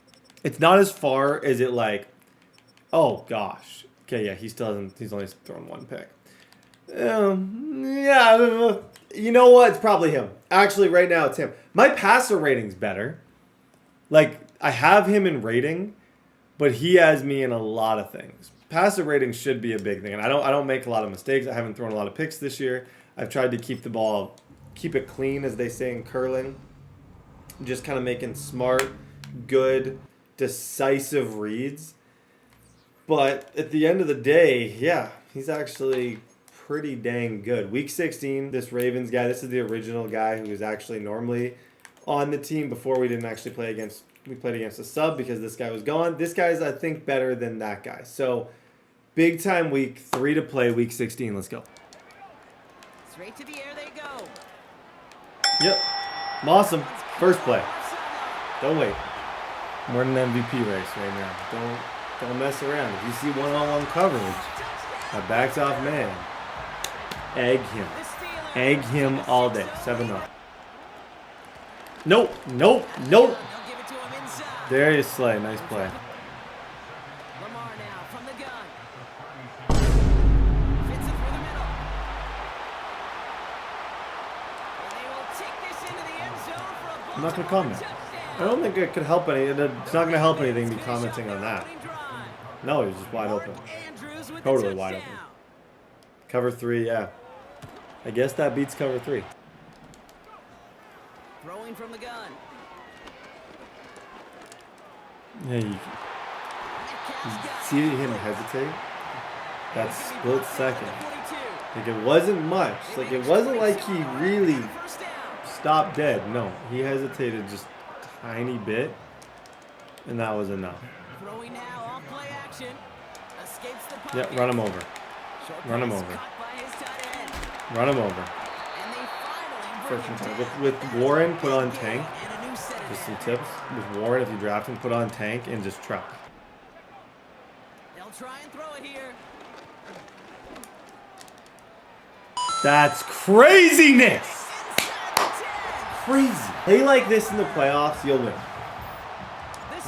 A: It's not as far as it like, oh gosh. Okay, yeah, he still hasn't, he's only thrown 1 pick. Yeah, you know what? It's probably him. Actually, right now it's him. My passer rating's better. Like, I have him in rating, but he has me in a lot of things. Passer rating should be a big thing, and I don't make a lot of mistakes. I haven't thrown a lot of picks this year. I've tried to keep the ball, keep it clean, as they say in curling. Just kind of making smart, good, decisive reads. But at the end of the day, yeah, he's actually pretty dang good. Week 16, this Ravens guy, this is the original guy who was actually normally on the team before we didn't actually play against, we played against a sub because this guy was gone. This guy's, I think, better than that guy. So, big time week 3 to play, week 16. Let's go.
F: Straight to the air they go.
A: Yep. Awesome. First play. Don't wait. We're in an MVP race right now. Don't mess around. If you see one-on-one coverage, a backed off man, egg him. Egg him all day. 7-0. Nope. Nope. Nope. There you slay. Nice play.
F: Lamar now from the gun. Fits it through the middle. And they will take this into the end zone for a
A: I'm not going to comment. I don't think it could help any. It's not going to help anything me commenting on that. No, he was just wide open. Totally wide open. Cover 3, yeah. I guess that beats cover 3.
F: Throwing from the gun.
A: Hey, See him hesitate? That split second. Like, it wasn't much. Like, it wasn't like he really stopped dead. No, he hesitated just a tiny bit, and that was enough. Yeah, run him over. Run him over. Run him over. First and 10. With Warren, put on Tank. Just some tips. With Warren, if you draft him, put on Tank and just trap.
F: They'll try and throw it here.
A: That's craziness! Crazy. Play like this in the playoffs, you'll win.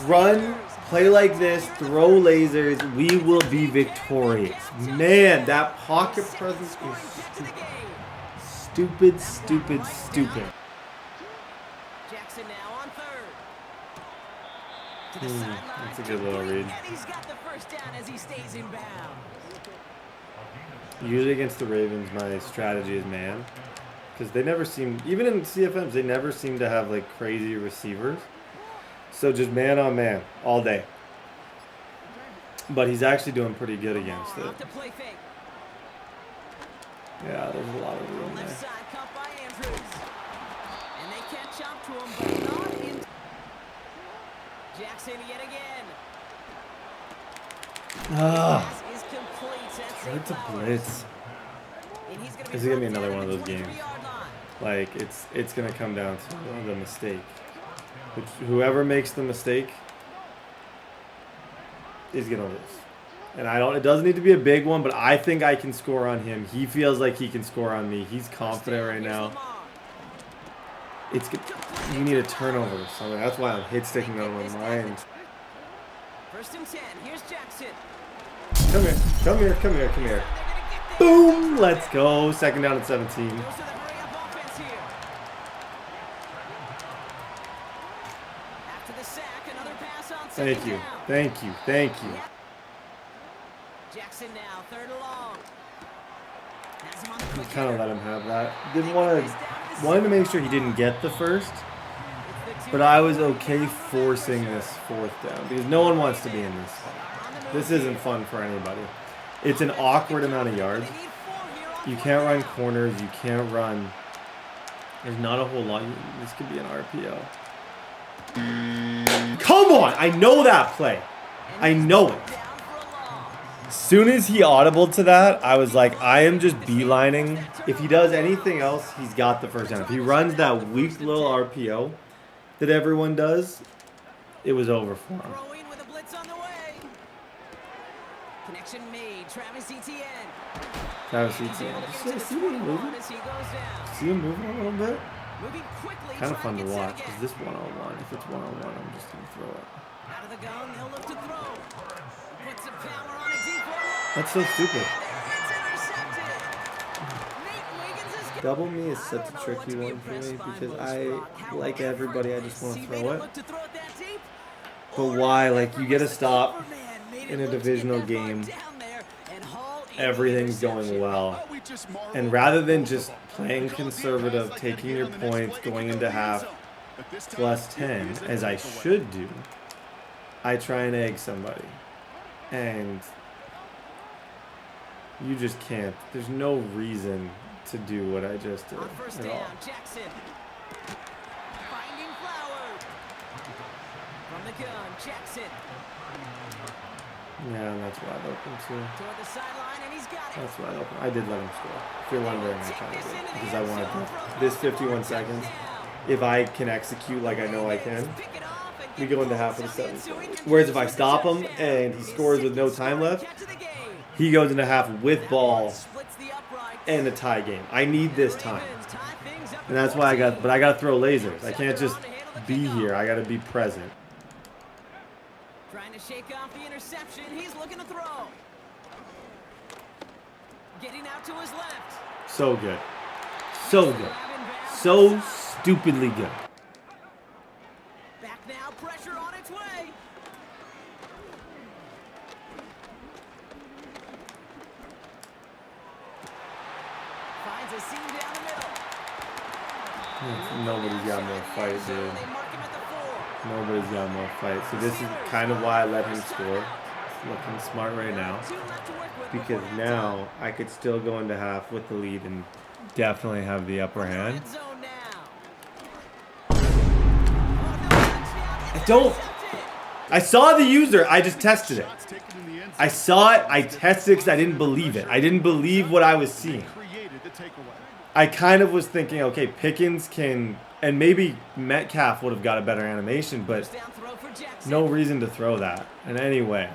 A: Run, play like this, throw lasers, we will be victorious. Man, that pocket presence is stupid, stupid, stupid.
F: Jackson now on third. To the sideline.
A: That's a good little read.
F: And he's got the first down as he stays in bounds.
A: Usually against the Ravens, my strategy is man. Because they never seem, even in CFMs, they never seem to have like crazy receivers. So just man on man all day. But he's actually doing pretty good against it. Yeah, there's a lot of room there.
F: Left side caught by Andrews. And they catch up to him, but not in. Jackson yet again.
A: Ah.
F: Is complete.
A: It's a blitz. This is gonna be another one of those games. Like it's gonna come down to the mistake. Whoever makes the mistake is gonna lose. And it doesn't need to be a big one, but I think I can score on him. He feels like he can score on me. He's confident right now. You need a turnover or something. That's why I'm hit sticking out of my mind.
F: First and 10. Here's Jackson.
A: Come here. Come here. Come here. Come here. Boom. Let's go. Second down at 17. Thank you. Thank you. Thank you.
F: Jackson now, third along.
A: Kind of let him have that. Wanted to make sure he didn't get the first, but I was okay forcing this fourth down because no one wants to be in this spot. This isn't fun for anybody. It's an awkward amount of yards. You can't run corners. You can't run. There's not a whole lot. This could be an RPO. Come on! I know that play. I know it. As soon as he audibled to that, I was like, I am just beelining. If he does anything else, he's got the first down. If he runs that weak little RPO that everyone does, it was over for him.
F: Connection made. Travis Etienne.
A: Travis Etienne. See him moving? See him moving a little bit? Kind of fun to watch. Is this one-on-one? If it's one-on-one, I'm just going to throw it.
F: Out of the gun, they'll look to throw. Put some power on a deep one.
A: That's so stupid. Double me is such a tricky one for me because I, like everybody, I just want to throw it. But why? Like, you get a stop in a divisional game. Everything's going well. And rather than just playing conservative, taking your points, going into half plus 10, as I should do, I try and egg somebody. And you just can't. There's no reason to do what I just did at all.
F: Jackson. Finding Flower. From the gun, Jackson.
A: Yeah, and that's wide open too.
F: Toward the sideline, and he's got it.
A: That's wide open. I did let him score. If you're wondering, I tried to do it because I wanted to. This 51 seconds, if I can execute like I know I can, we go into half of the 7th. Whereas if I stop him and he scores with no time left, he goes into half with ball and a tie game. I need this time. And that's why I got to throw lasers. I can't just be here. I got to be present.
F: Trying to shake off the interception. He's looking to throw. Getting out to his left.
A: So good. So good. So stupidly good.
F: Back now, pressure on its way. Finds a seam down the middle.
A: Nobody's got more fight, dude. Nobody's got more fight. So this is kind of why I let him score. looking smart right now because now I could still go into half with the lead and definitely have the upper hand. I saw the user. I just tested it. I saw it. I tested it because I didn't believe it. I didn't believe what I was seeing. I kind of was thinking, okay, Pickens can, and maybe Metcalf would have got a better animation, but no reason to throw that in any way.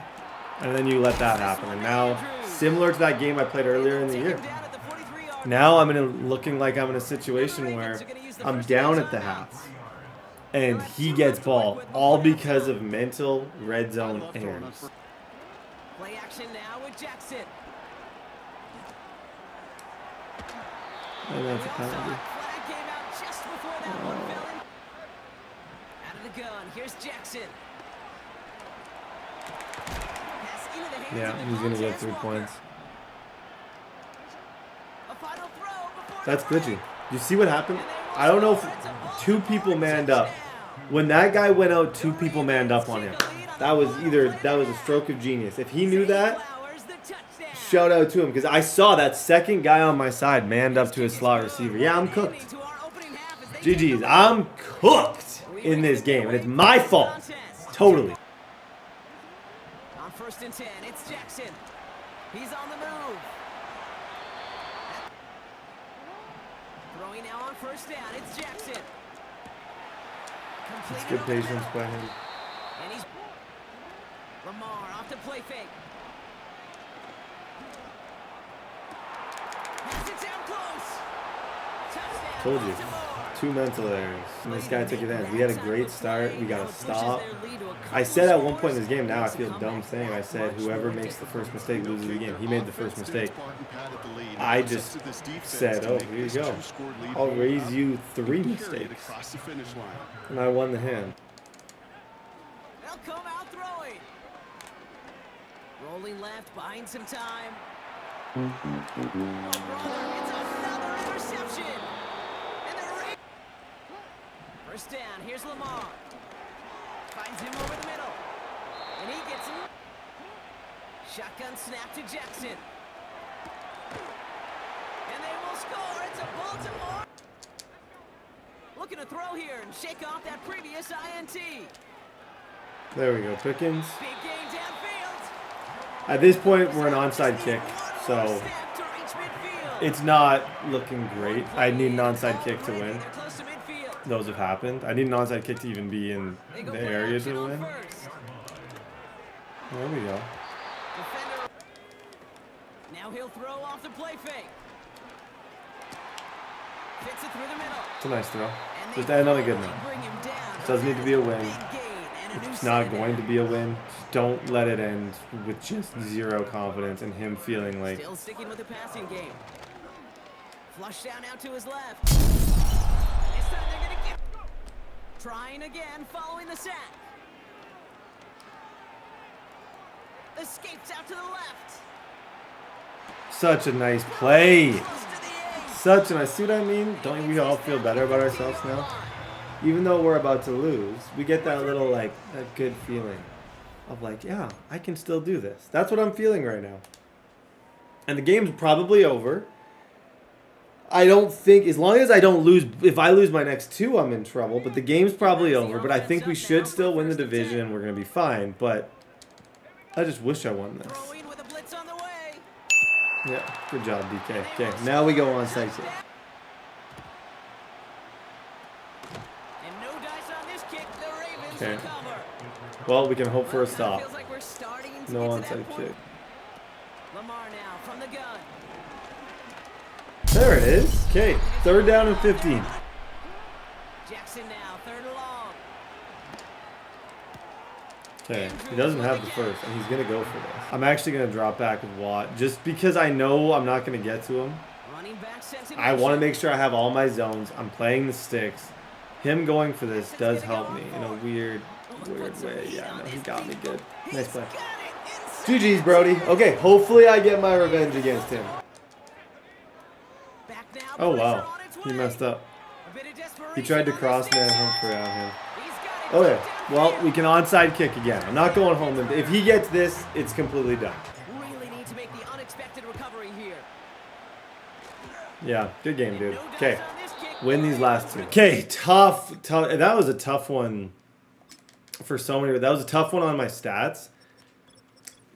A: And then you let that happen. And now, similar to that game I played earlier in the year, now I'm looking like I'm in a situation where I'm down at the half. And he gets ball, all because of mental red zone errors.
F: Play action now with Jackson.
A: And that's a penalty.
F: Flag came out just before that one fell in. Out of the gun, here's Jackson. Pass into the hands
A: Yeah,
F: of the
A: he's going to get
F: Montez
A: 3
F: Walker.
A: points.
F: A final throw before
A: That's
F: the
A: glitchy. You see what happened? I don't know if 2 people manned up. When that guy went out, 2 people manned up on him. That was a stroke of genius. If he knew that, shout out to him, because I saw that second guy on my side manned up to a slot receiver. Yeah, I'm cooked. GG's. I'm cooked in this game, and it's my fault. Totally.
F: On 1st and 10, it's Jackson. He's on the move. Throwing now on 1st down, it's Jackson.
A: It's good patience by him.
F: And he's Lamar off the play fake. Has it down close. Touchdown.
A: Told you.
F: Baltimore.
A: 2 mental errors. And this guy took advantage. We had a great start. We got a stop. I said at one point in this game, now I feel dumb saying, I said whoever makes the first mistake loses the game. He made the first mistake. I just said, oh, here you go. I'll raise you 3 mistakes. And I won the hand.
F: They'll come out throwing. Rolling left, buying some time. Oh, brother, it's another interception. And they're 1st down, here's Lamar. Finds him over the middle. And he gets him. Shotgun snap to Jackson. And they will score. It's a Baltimore. Looking to throw here and shake off that previous INT.
A: There we go. Pickens.
F: Big gain downfield.
A: At this point, we're an onside kick, so
F: Snap to reach midfield.
A: it's not looking great. I need an onside kick to win.
F: They're close to midfield.
A: Those have happened. I need an onside kick to even be in
F: They go
A: the
F: play
A: area
F: action
A: to
F: on
A: win.
F: 1st.
A: There we go.
F: Defender. Now he'll throw off the play fake. Fits it through the middle.
A: It's a nice throw.
F: And
A: Just
F: they
A: end on a good
F: finally
A: note.
F: bring him down.
A: It doesn't need to be a win.
F: Big gain and a new
A: It's not
F: center.
A: going to be a win. Just don't let it end with just 0 confidence and him feeling like
F: Still sticking with the passing game. Flush down out to his left. This time they're gonna get. Trying again, following the sack. Escapes out to the left.
A: such a nice play.
F: Close to the 8.
A: Such a nice. See what I mean? Don't we all feel better about ourselves now? Even though we're about to lose, we get that little, like, that good feeling of like, yeah, I can still do this. That's what I'm feeling right now. And the game's probably over. I don't think, as long as I don't lose, if I lose my next 2, I'm in trouble. But the game's probably over. But I think we should still win the division and we're going to be fine. But I just wish I won this.
F: Throwing with a blitz on the way.
A: Yeah, good job, DK. Okay, now we go on site kick.
F: And no dice on this kick. The Ravens
A: Okay.
F: recover.
A: Well, we can hope for a stop.
F: Feels like we're starting to
A: No
F: get to that
A: onside
F: point.
A: kick.
F: Lamar now from the gun.
A: There it is. Okay, 3rd down and 15.
F: Jackson now, 3rd and long.
A: Okay, he doesn't have the first, and he's going to go for this. I'm actually going to drop back with Watt, just because I know I'm not going to get to him.
F: Running back sensing
A: I want to
F: motion.
A: make sure I have all my zones. I'm playing the sticks. Him going for this does help me in a weird way. Yeah, no, he got me good. Nice play. GG's, Brody. Okay, hopefully I get my revenge against him.
F: Back now,
A: Oh,
F: pressure
A: wow.
F: on its
A: He
F: way.
A: messed up.
F: A bit of
A: He
F: desperation
A: tried to
F: on
A: cross
F: this
A: man
F: next
A: Humphrey
F: pass.
A: on him.
F: He's got it
A: Okay, well, we can onside kick again. I'm not going home. If he gets this, it's completely done.
F: Really need to make the unexpected recovery here.
A: Yeah, good game, dude. Okay, win these last two. Okay, tough. That was a tough one for so many. That was a tough one on my stats.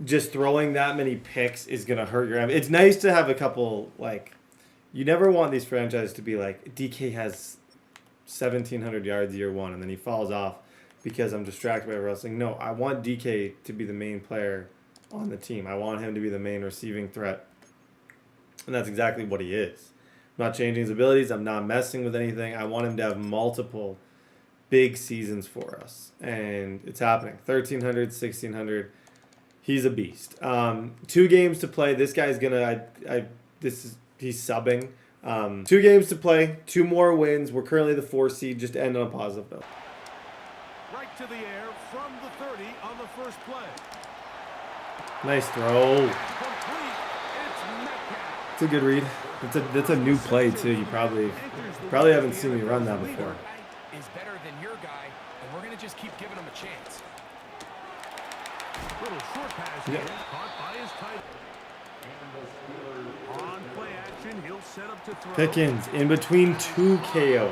A: Just throwing that many picks is going to hurt your... It's nice to have a couple, like... You never want these franchises to be like, DK has 1,700 yards year one, and then he falls off because I'm distracted by everyone else. Like, no, I want DK to be the main player on the team. I want him to be the main receiving threat. And that's exactly what he is. I'm not changing his abilities. I'm not messing with anything. I want him to have multiple big seasons for us. And it's happening. 1,300, 1,600. He's a beast. 2 games to play. This guy's gonna. He's subbing. 2 games to play. 2 more wins. We're currently the 4 seed. Just to end on a positive note.
J: Right to the air from the 30 on the first play.
A: Nice throw. It's a good read. That's a new play too. You probably haven't seen me run that before.
K: Is better than your guy, and we're gonna just keep giving him a chance.
J: Little short pass here, caught by his tight. On play action, he'll set up to throw.
A: Pickens in between 2 KOs.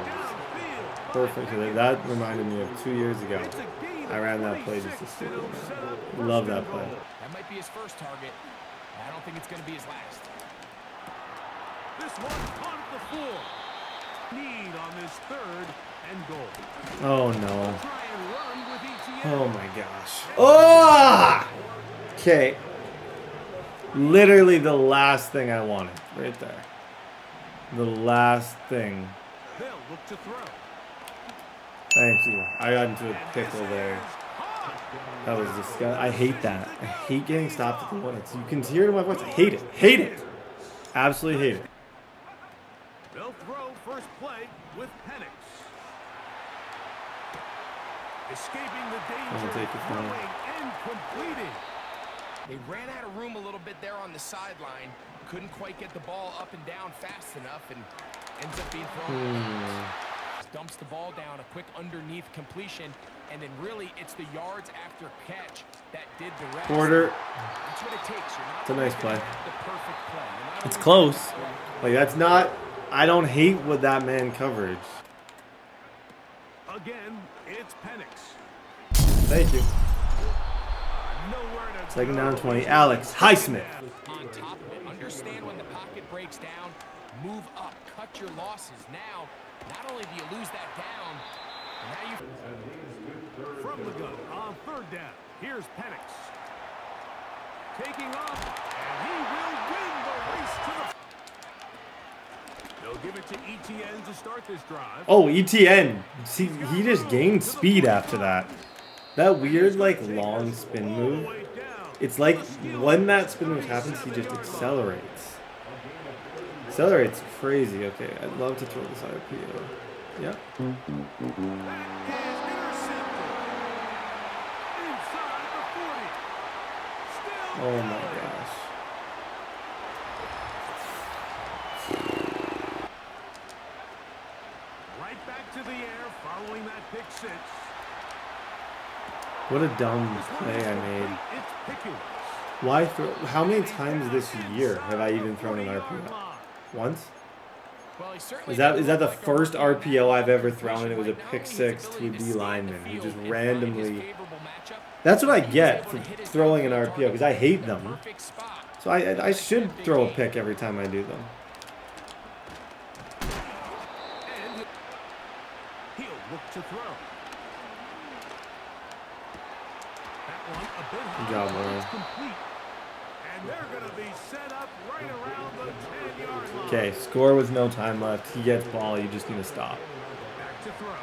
A: Perfect. That reminded me of 2 years ago. I ran that play just to see it. Love that play.
K: That might be his first target. I don't think it's going to be his last.
J: This one caught at the 4. Need on this 3rd and goal.
A: Oh no.
J: Try and run with ETN.
A: Oh my gosh. Oh! Okay. Literally the last thing I wanted. Right there. The last thing.
J: They'll look to throw.
A: Thank you. I got into a pickle there. That was disgusting. I hate that. I hate getting stopped at the 1. You can hear it in my voice. I hate it. Hate it. Absolutely hate it.
J: They'll throw first play with Penix. Escaping the danger, throwing and completing.
K: They ran out of room a little bit there on the sideline. Couldn't quite get the ball up and down fast enough, and ends up being thrown. Dumps the ball down, a quick underneath completion, and then really it's the yards after catch that did the rest.
A: Porter.
K: That's what it takes.
A: It's a nice play.
K: The perfect play.
A: It's close. Like, that's not... I don't hate with that man coverage.
J: Again, it's Penix.
A: Thank you. 2nd down 20. Alex Highsmith.
K: On top of it, understand when the pocket breaks down, move up, cut your losses. Now, not only do you lose that down, now you...
J: From the gun on 3rd down, here's Penix. Taking off, and he will win the race to the... They'll give it to ETN to start this drive.
A: Oh, ETN. See, he just gained speed after that. That weird, like, long spin move. It's like when that spin move happens, he just accelerates. Accelerates crazy. Okay, I'd love to throw this RPO. Yeah. Oh my gosh.
J: Right back to the air following that pick 6.
A: What a dumb play I made. Why throw? How many times this year have I even thrown an RPO? Once? Is that the first RPO I've ever thrown? And it was a pick 6 to a D lineman. He just randomly. That's what I get for throwing an RPO because I hate them. So I should throw a pick every time I do them.
J: He'll look to throw.
A: Good job, Lauren.
J: And they're going to be set up right around the 10-yard line.
A: Okay, score with no time left. He gets ball. You just need to stop.
J: Back to throw.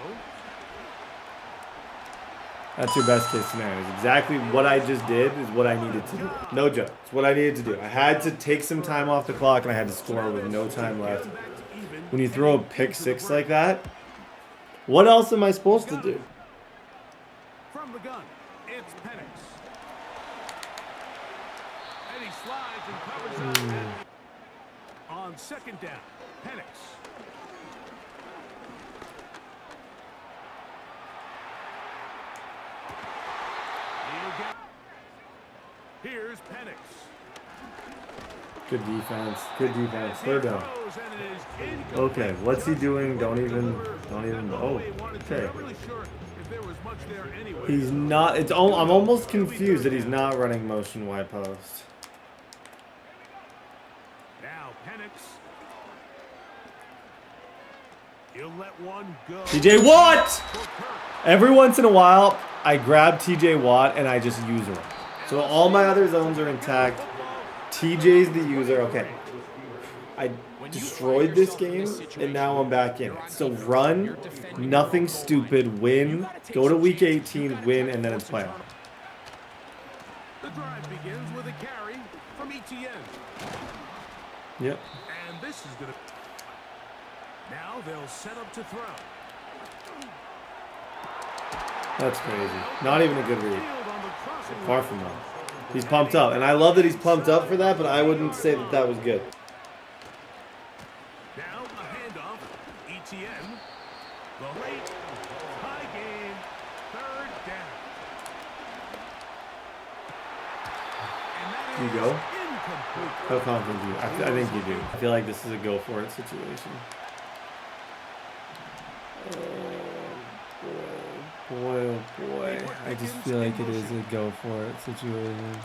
A: That's your best case scenario. It's exactly what I just did is what I needed to do. No joke. It's what I needed to do. I had to take some time off the clock and I had to score with no time left. When you throw a pick 6 like that, what else am I supposed to do?
J: From the gun, it's Penix. And he slides and covers up. On 2nd down, Penix. Here's Penix.
A: Good defense. Good defense. Third down.
J: Throws, and it is incomplete.
A: Okay, what's he doing? Don't even. Oh, okay.
J: Not really sure if there was much there anyway.
A: He's not. I'm almost confused that he's not running motion wide post.
J: Now Penix. He'll let one go.
A: TJ Watt! Every once in a while, I grab TJ Watt and I just use him. So all my other zones are intact. TJ's the user. Okay. I destroyed this game and now I'm back in it. So run, nothing stupid, win, go to week 18, win, and then it's playoff.
J: The drive begins with a carry from ETN.
A: Yep.
J: And this is going to... Now they'll set up to throw.
A: That's crazy. Not even a good read. Far from that. He's pumped up. And I love that he's pumped up for that, but I wouldn't say that that was good.
J: Now a handoff. ETN. The late high gain. Third down. And that
A: You
J: is
A: go?
J: incomplete.
A: How confident do you? I think you do. I feel like this is a go for it situation. Boy, oh boy. I just feel like it is a go for it situation.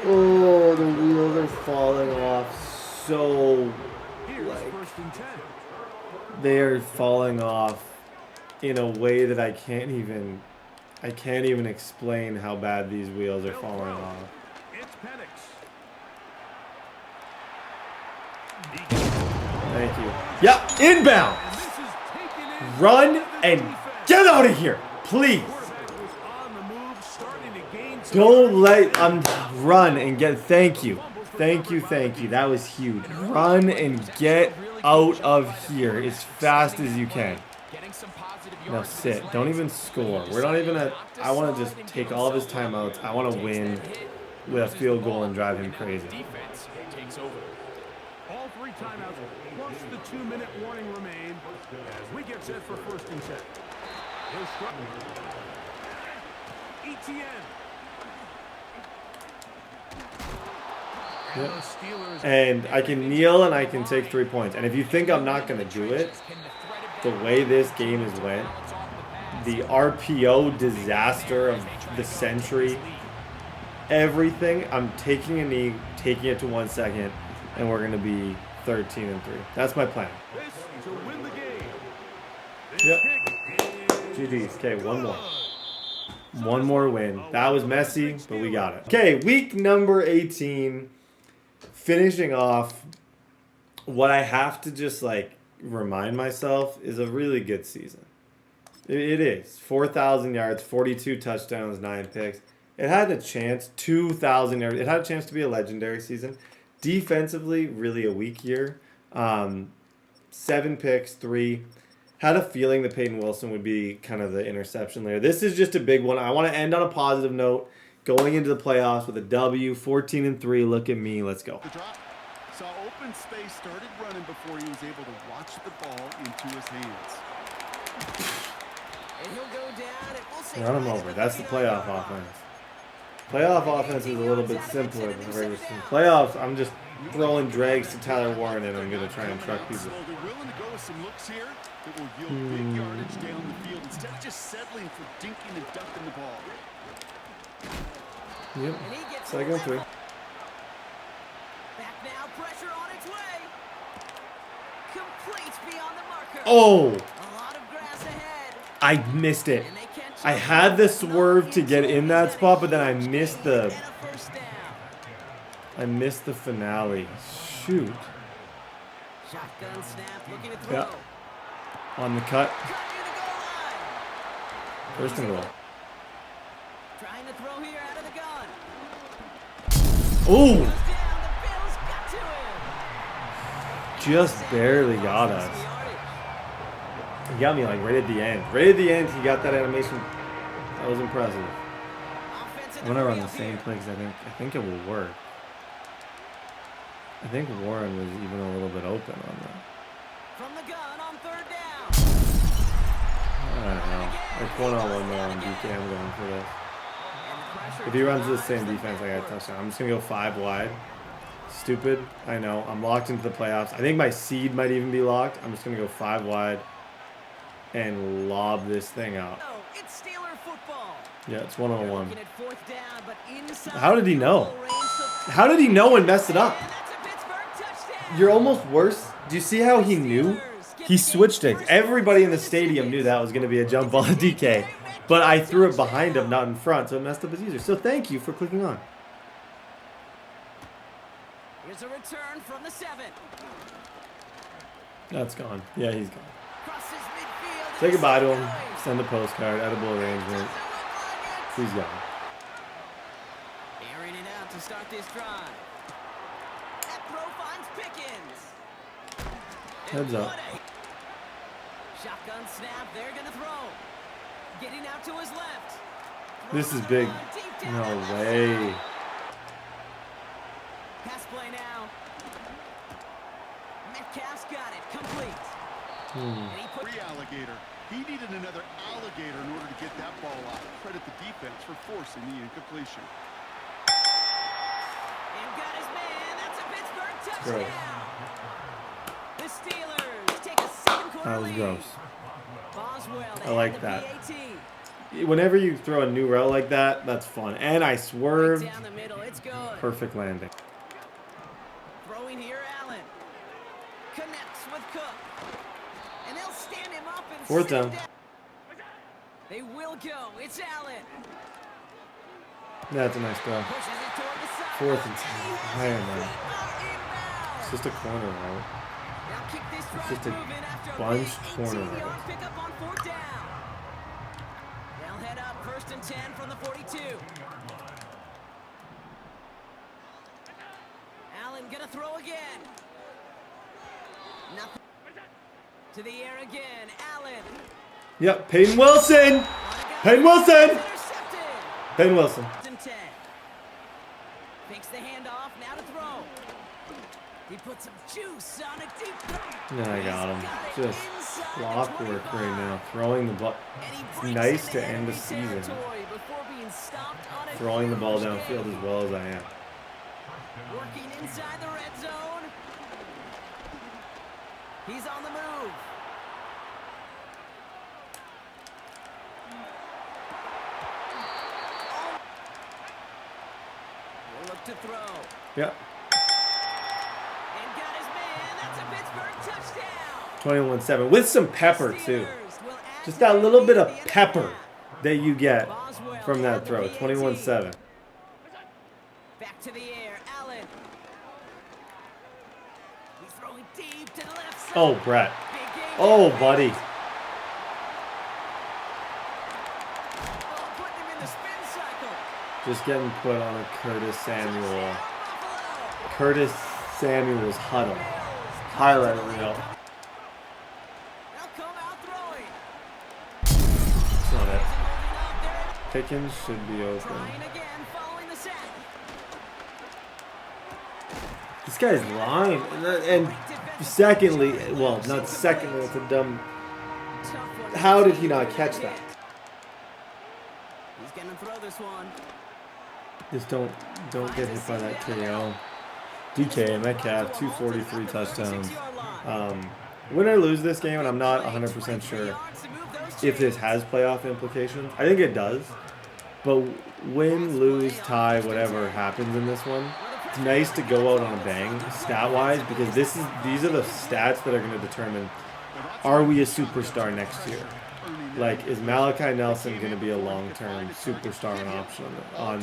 A: Oh, the wheels are falling off so, like, they are falling off in a way that I can't even explain how bad these wheels are falling off.
J: It's Penix.
A: Thank you. Yep, inbound. Run and get out of here, please. Don't let run and get. Thank you. That was huge. Run and get out of here as fast as you can. Now sit. Don't even score. We're not even at. I want to just take all of his timeouts. I want to win with a field goal and drive him crazy.
J: All 3 timeouts plus the 2-minute warning remain as we get set for 1st and 10. He'll struggle. ETN.
A: Yep. And I can kneel and I can take 3 points. And if you think I'm not going to do it, the way this game has went, the RPO disaster of the century, everything, I'm taking a knee, taking it to 1 second, and we're going to be 13-3. That's my plan. Yep. GG's. Okay, one more. One more win. That was messy, but we got it. Okay, week number 18. Finishing off what I have to just like remind myself is a really good season. It is. 4,000 yards, 42 touchdowns, 9 picks. It had a chance, 2,000 yards. It had a chance to be a legendary season. Defensively, really a weak year. 7 picks, 3. Had a feeling that Peyton Wilson would be kind of the interception layer. This is just a big one. I want to end on a positive note. Going into the playoffs with a W, 14-3. Look at me. Let's go.
G: The drop. Saw open space, started running before he was able to watch the ball into his hands.
F: And he'll go down and we'll see.
A: Run him over. That's the playoff offense. Playoff offense is a little bit simpler than the regular season. Playoffs, I'm just throwing drags to Tyler Warren and I'm going to try and truck people.
G: So they're willing to go with some looks here that will yield big yardage down the field instead of just settling for dinking and ducking the ball.
A: Yep. Second 3.
F: Back now, pressure on its way. Completes beyond the marker.
A: Oh!
F: A lot of grass ahead.
A: I missed it. I had the swerve to get in that spot, but then I missed the finale. Shoot.
F: Shotgun snap, looking to throw.
A: Yeah. On the cut. First and goal.
F: Trying to throw here out of the gun.
A: Ooh!
F: Goes down, the Bills got to him.
A: Just barely got us. He got me like right at the end. Right at the end, he got that animation. That was impressive. I'm gonna run the same play because I think it will work. I think Warren was even a little bit open on that.
F: From the gun on 3rd down.
A: I don't know. 1-on-1 now on DK. I'm going for this. If he runs the same defense, I got a touchdown. I'm just going to go 5 wide. Stupid. I know. I'm locked into the playoffs. I think my seed might even be locked. I'm just going to go 5 wide and lob this thing out.
F: It's Steeler football.
A: Yeah, it's 1-on-1.
F: Looking at 4th down, but inside
A: How did he know?
F: goal range, so-
A: How did he know and mess it up?
F: And that's a Pittsburgh touchdown.
A: You're almost worse. Do you see how he knew? He switched it. Everybody in the stadium knew that was going to be a jump ball to DK. But I threw it behind him, not in front, so it messed up his user. So thank you for clicking on.
F: Here's a return from the 7.
A: That's gone. Yeah, he's gone.
F: Crosses midfield.
A: Say goodbye to him. Send a postcard. Edible arrangement. He's gone.
F: Airing it out to start this drive. That throw finds Pickens.
A: Heads up.
F: Shotgun snap. They're going to throw. Getting out to his left.
A: This is big. No way.
F: Pass play now. Metcalf's got it. Complete.
A: Hmm.
F: And he put
G: Alligator. He needed another alligator in order to get that ball out. Credit the defense for forcing the incompletion.
F: and got his man. That's a Pittsburgh touchdown.
A: Gross.
F: The Steelers take a 7-quarter
A: That was
F: lead.
A: gross.
F: Boswell to
A: I like
F: add the
A: that.
F: PAT.
A: Whenever you throw a new route like that, that's fun. And I swerved.
F: Right down the middle. It's good.
A: Perfect landing.
F: Throwing here, Allen. Connects with Cook. And they'll stand him up and
A: 4th
F: sit him
A: down.
F: They will go. It's Allen.
A: That's a nice throw.
F: Pushes it toward the side.
A: 4th and 10. I don't know. It's just a corner route.
F: Now kick this drive
A: just a
F: moving after a
A: bunch
F: big
A: corner
F: 18-yard
A: route.
F: pickup on 4th down. They'll head up 1st and 10 from the 42. Allen gonna throw again. Nothing. To the air again. Allen.
A: Yep, Peyton Wilson. Peyton Wilson.
F: Intercepted.
A: Peyton Wilson.
F: 1st and 10. Fakes the handoff. Now to throw. He put some juice on a deep throw.
A: Yeah, I got him. Just clockwork right now. Throwing the ball.
F: And he
A: It's
F: breaks
A: nice
F: into
A: to end the
F: enemy
A: season.
F: territory before being stopped on a
A: Throwing the ball
F: huge
A: downfield
F: gain.
A: as well as I am.
F: Working inside the red zone. He's on the move. He'll look to throw.
A: Yep.
F: And got his man. That's a Pittsburgh touchdown.
A: 21-7. With some pepper, too.
F: Steelers will add
A: Just
F: to
A: that
F: the
A: little
F: lead
A: bit
F: at
A: of
F: the end of the
A: pepper
F: half.
A: that you get
F: Boswell
A: from
F: to add
A: that
F: the
A: throw.
F: PAT.
A: 21-7.
F: Back to the air. Allen. He's throwing deep to the left side.
A: Oh, Brett.
F: Big game
A: Oh,
F: there.
A: buddy.
F: Oh, putting him in the spin cycle.
A: Just getting put on a Curtis Samuel.
F: Touchdown, Buffalo.
A: Curtis Samuel's huddle. Highlight reel.
F: They'll come out throwing.
A: That's not it.
F: Isn't holding up. They're
A: Pickens should be open.
F: trying again following the sack.
A: This guy's lying. And secondly, well, not secondly, it's a dumb.
F: Tough one.
A: How did he not catch that?
F: He's gonna throw this one.
A: Just don't get hit by that KO. DK, Metcalf, 243 touchdowns.
F: 6-yard line.
A: Win or lose this game, and I'm not 100% sure if this has playoff implications. I think it does. But win, lose, tie, whatever happens in this one, it's nice to go out on a bang stat-wise, because these are the stats that are going to determine, are we a superstar next year? Like, is Malachi Nelson going to be a long-term superstar and option on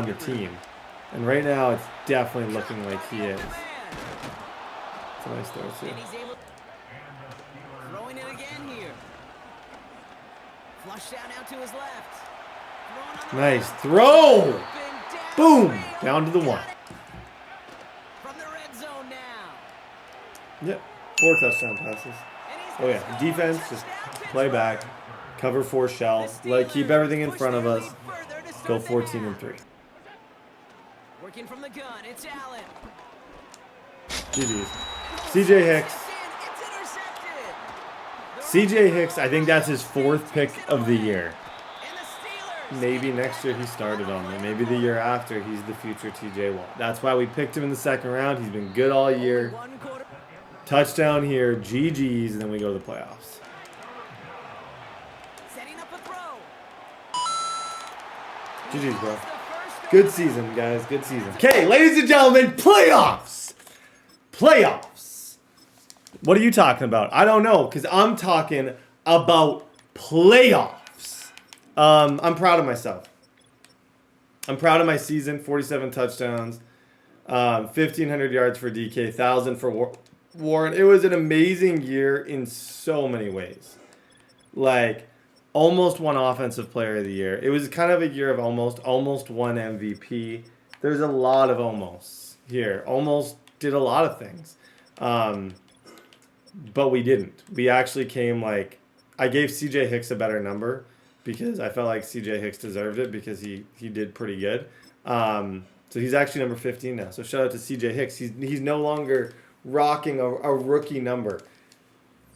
A: the team? And right now, it's definitely looking like he is. It's a nice throw, too.
F: And he's able throwing it again here. Flush down out to his left. Throwing on the
A: Nice
F: right.
A: throw!
F: Open
A: Boom!
F: downfield.
A: Down to the 1.
F: From the red zone now.
A: Yep. 4 touchdown passes.
F: And he's
A: Oh, yeah. Defense, just play back. Cover 4 shell. Keep everything in front of us. Go 14-3.
F: Working from the gun, it's Allen.
A: GG's. CJ Hicks.
F: It's intercepted.
A: CJ Hicks, I think that's his 4th pick of the year. Maybe next year he started on me. Maybe the year after he's the future TJ Watt. That's why we picked him in the 2nd round. He's been good all year. Touchdown here, GG's, and then we go to the playoffs. GG's, bro. Good season, guys. Good season. Okay, ladies and gentlemen, playoffs. Playoffs. What are you talking about? I don't know, because I'm talking about playoffs. I'm proud of myself. I'm proud of my season. 47 touchdowns. 1,500 yards for DK. 1,000 for Warren. It was an amazing year in so many ways. Like, almost won Offensive Player of the Year. It was kind of a year of almost won MVP. There's a lot of almosts here. Almost did a lot of things. But we didn't. We actually came like, I gave CJ Hicks a better number because I felt like CJ Hicks deserved it because he did pretty good. So he's actually number 15 now. So shout out to CJ Hicks. He's no longer rocking a rookie number.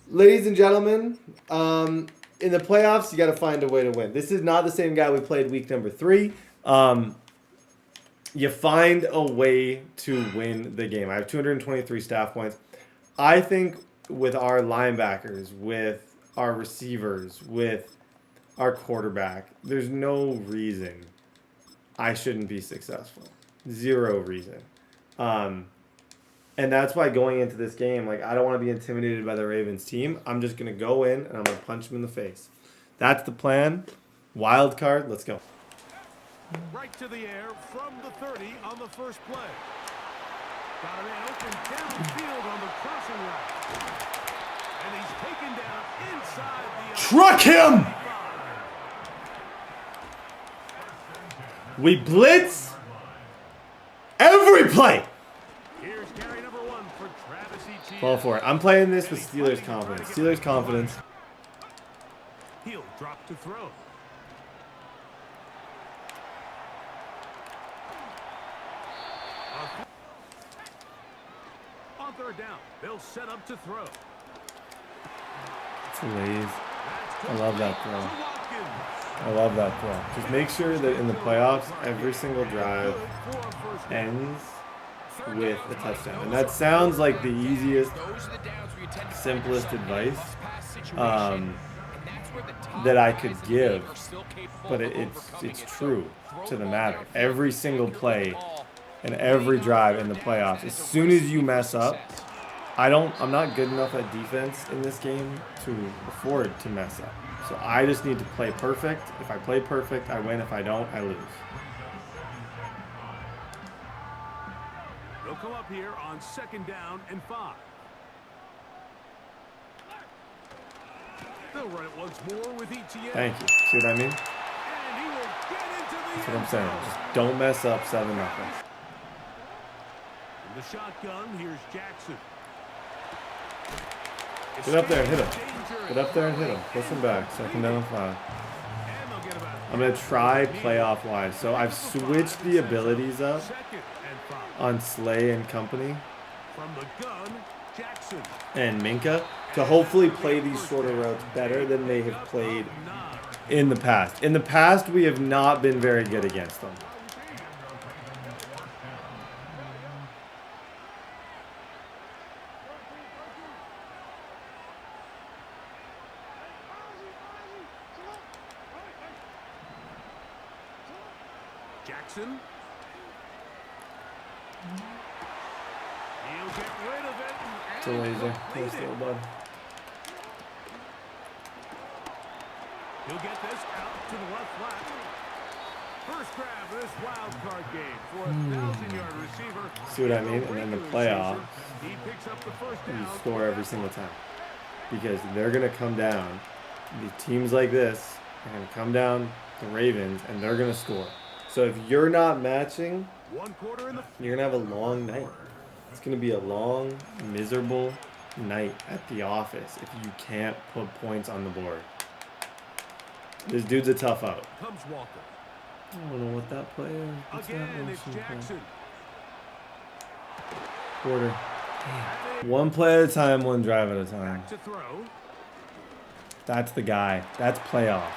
A: Ladies and gentlemen, in the playoffs, you got to find a way to win. This is not the same guy we played week number 3. You find a way to win the game. I have 223 staff points. I think with our linebackers, with our receivers, with our quarterback, there's no reason I shouldn't be successful. 0 reason. And that's why going into this game, like, I don't want to be intimidated by the Ravens team. I'm just going to go in and I'm going to punch them in the face. That's the plan. Wild card. Let's go.
J: Right to the air from the 30 on the first play. Got a man open downfield on the crossing route. And he's taken down inside the...
A: Truck him! We blitz every play.
J: Here's carry number 1 for Travis Etienne.
A: Fall for it. I'm playing this with Steelers confidence. Steelers confidence.
J: He'll drop to throw. On 3rd down, they'll set up to throw.
A: It's a laze. I love that throw. I love that throw. Just make sure that in the playoffs, every single drive ends with a touchdown. And that sounds like the easiest, simplest advice that I could give, but it's true to the matter. Every single play and every drive in the playoffs, as soon as you mess up, I'm not good enough at defense in this game to afford to mess up. So I just need to play perfect. If I play perfect, I win. If I don't, I lose.
J: They'll come up here on 2nd down and 5. They'll run it once more with Etienne.
A: Thank you. See what I mean?
J: And he will get into the
A: That's what I'm saying. Just don't mess up 7-0.
J: In the shotgun, here's Jackson.
A: Get up there and hit him. Get up there and hit him. Push him back. 2nd down and 5. I'm going to try playoff wise. So I've switched the abilities up on Slay and company and Minka to hopefully play these shorter routes better than they have played in the past. In the past, we have not been very good against them.
J: Jackson. He'll get rid of it.
A: It's a laser. He's still bud.
J: He'll get this out to the left flat. First grab of this wild card game for a 1,000-yard receiver.
A: See what I mean? And then the playoffs,
J: He picks up the first down.
A: you score every single time. Because they're going to come down. The teams like this are going to come down, the Ravens, and they're going to score. So if you're not matching, you're going to have a long night. It's going to be a long, miserable night at the office if you can't put points on the board. This dude's a tough out.
J: Comes Walker.
A: I don't know what that play is. What's
J: Again,
A: that
J: it's Jackson.
A: Quarter. One play at a time, one drive at a time.
J: To throw.
A: That's the guy. That's playoffs.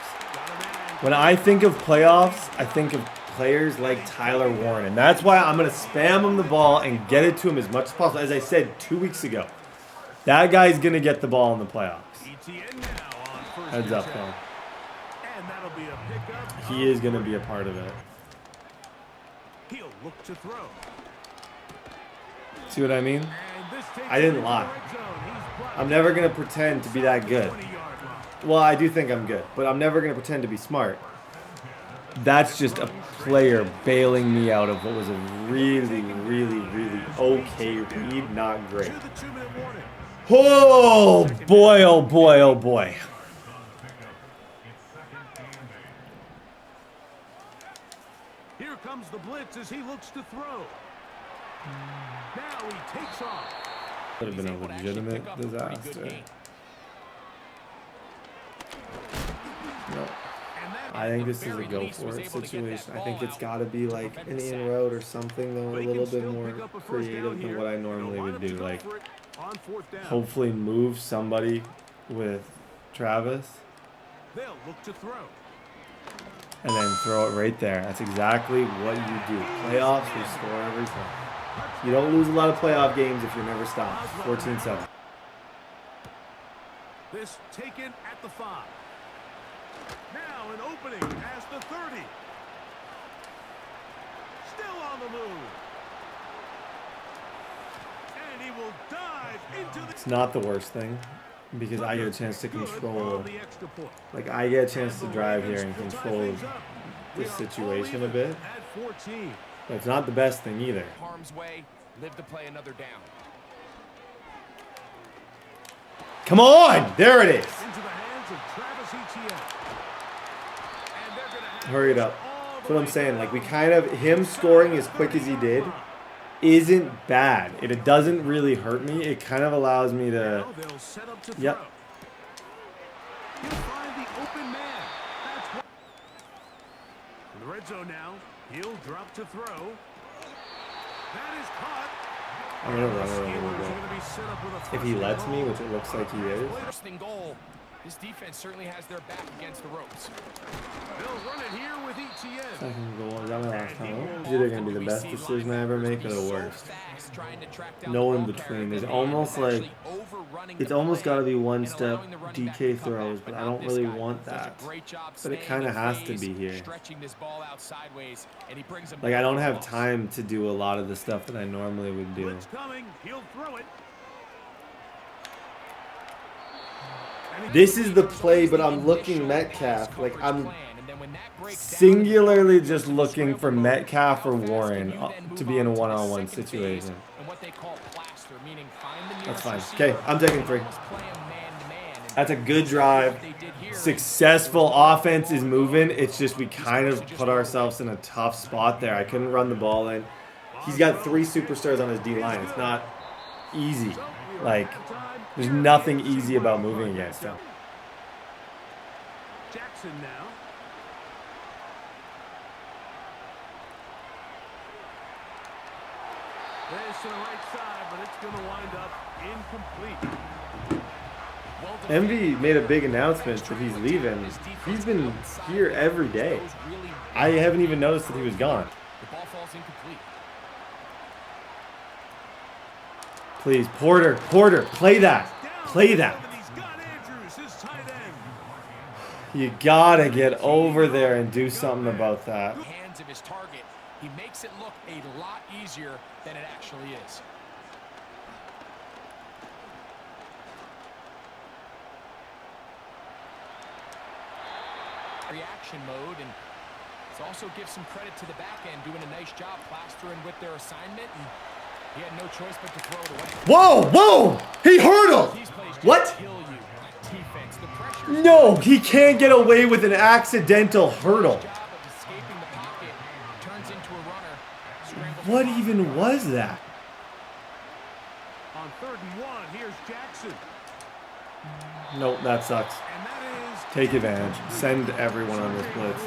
A: When I think of playoffs, I think of players like Tyler Warren. And that's why I'm going to spam him the ball and get it to him as much as possible. As I said 2 weeks ago, that guy's going to get the ball in the playoffs. Heads up, though. He is going to be a part of it.
J: He'll look to throw.
A: See what I mean? I didn't lie. I'm never going to pretend to be that good. Well, I do think I'm good, but I'm never going to pretend to be smart. That's just a player bailing me out of what was a really, really, really okay read. Not great. Oh, boy, oh, boy, oh, boy.
J: Here comes the blitz as he looks to throw. Now he takes off.
A: Could have been a legitimate disaster. No. I think this is a go for it situation. I think it's got to be like an in-road or something, though, a little bit more creative than what I normally would do. Like, hopefully move somebody with Travis.
J: They'll look to throw.
A: And then throw it right there. That's exactly what you do. Playoffs, you score every time. You don't lose a lot of playoff games if you're never stopped. 14-7.
J: This taken at the 5. Now an opening past the 30. Still on the move. And he will dive into the...
A: It's not the worst thing because I get a chance to control. Like, I get a chance to drive here and control this situation a bit. But it's not the best thing either.
K: Harm's way, live to play another down.
A: Come on! There it is! Hurry it up. That's what I'm saying. Like, we kind of, him scoring as quick as he did isn't bad. It doesn't really hurt me. It kind of allows me to, yep.
J: He'll find the open man. That's what... In the red zone now, he'll drop to throw. That is caught.
A: I'm going to run it a little bit. If he lets me, which it looks like he is.
K: First and goal. This defense certainly has their back against the ropes.
J: They'll run it here with ETN.
A: Second goal. Is that my last time? It's either going to be the best decision I ever make or the worst. No in between. There's almost like, it's almost got to be one step DK throws, but I don't really want that. But it kind of has to be here. Like, I don't have time to do a lot of the stuff that I normally would do.
J: He'll throw it.
A: This is the play, but I'm looking Metcalf. Like, I'm singularly just looking for Metcalf or Warren to be in a one-on-one situation. That's fine. Okay, I'm taking 3. That's a good drive. Successful offense is moving. It's just we kind of put ourselves in a tough spot there. I couldn't run the ball in. He's got 3 superstars on his D-line. It's not easy. Like, there's nothing easy about moving against him.
J: Jackson now. There's to the right side, but it's going to wind up incomplete.
A: MV made a big announcement that he's leaving. He's been here every day. I haven't even noticed that he was gone.
K: The ball falls incomplete.
A: Please, Porter, play that. Play that. You gotta get over there and do something about that.
K: Hands of his target. He makes it look a lot easier than it actually is. Reaction mode, and it also gives some credit to the back end doing a nice job plastering with their assignment, and he had no choice but to throw it away.
A: Whoa! He hurdled! What? No, he can't get away with an accidental hurdle. What even was that?
J: On 3rd and 1, here's Jackson.
A: Nope, that sucks. Take advantage. Send everyone on this blitz.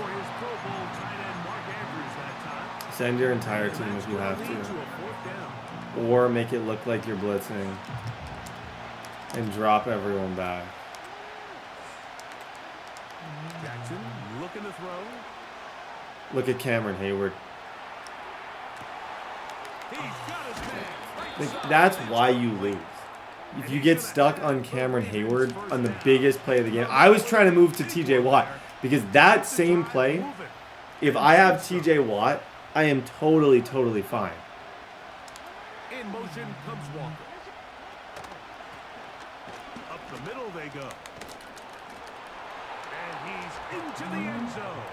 A: Send your entire team if you have to. Or make it look like you're blitzing. And drop everyone back.
J: Jackson looking to throw.
A: Look at Cameron Hayward.
J: He's got his man.
A: Like, that's why you lose. If you get stuck on Cameron Hayward on the biggest play of the game. I was trying to move to TJ Watt because that same play, if I have TJ Watt, I am totally fine.
J: In motion comes Walker. Up the middle they go. And he's into the end zone.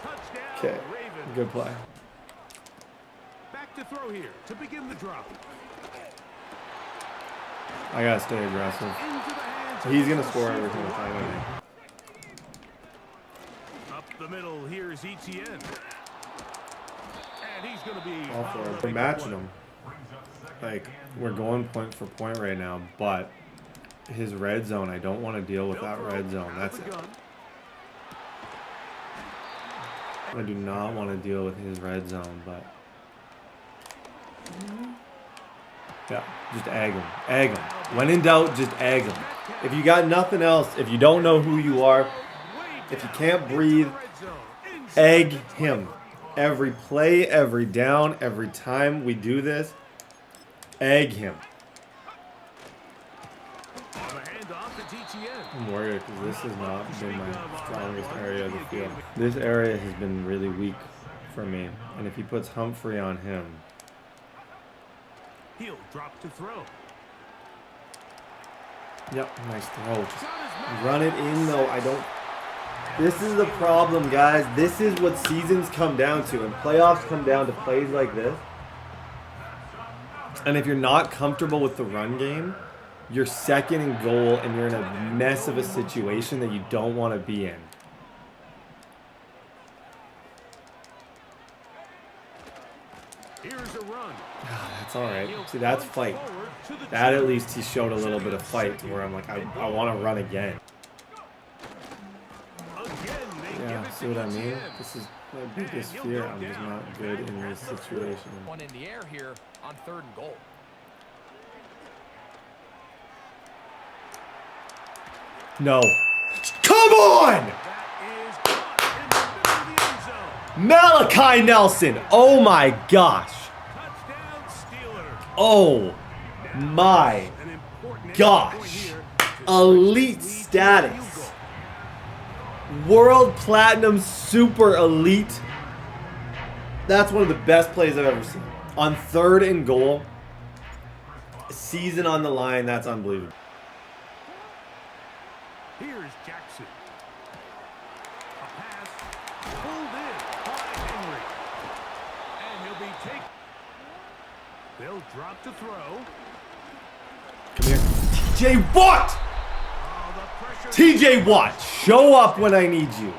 J: Touchdown,
A: Okay,
J: Ravens.
A: good play.
J: Back to throw here to begin the drop.
A: I gotta stay aggressive.
J: Into the hands of
A: He's gonna
J: the
A: score every
J: receiver.
A: single time. I think.
J: Up the middle, here's ETN. And he's going to be
A: All for it. We're matching him. Like, we're going point for point right now, but his red zone, I don't want to deal with that red zone. That's it. I do not want to deal with his red zone, but yeah, just egg him. Egg him. When in doubt, just egg him. If you got nothing else, if you don't know who you are, if you can't breathe, egg him. Every play, every down, every time we do this, egg him. I'm worried because this has not been my strongest area of the field. This area has been really weak for me. And if he puts Humphrey on him,
J: he'll drop to throw.
A: Yep, nice throw. Just run it in though. I don't. This is the problem, guys. This is what seasons come down to, and playoffs come down to plays like this. And if you're not comfortable with the run game, you're second and goal, and you're in a mess of a situation that you don't want to be in.
J: Here's a run.
A: That's all right. See, that's fight. That at least he showed a little bit of fight to where I'm like, I want to run again. Yeah, see what I mean? This is my biggest fear. I'm just not good in this situation.
K: One in the air here on 3rd and goal.
A: No. Come on! Malachi Nelson. Oh my gosh. Oh my gosh. Elite status. World Platinum Super Elite. That's one of the best plays I've ever seen. On 3rd and goal. Season on the line. That's unbelievable.
J: Here's Jackson. A pass pulled in by Henry. And he'll be taken. They'll drop to throw.
A: Come here. TJ Watt! TJ Watt, show up when I need you.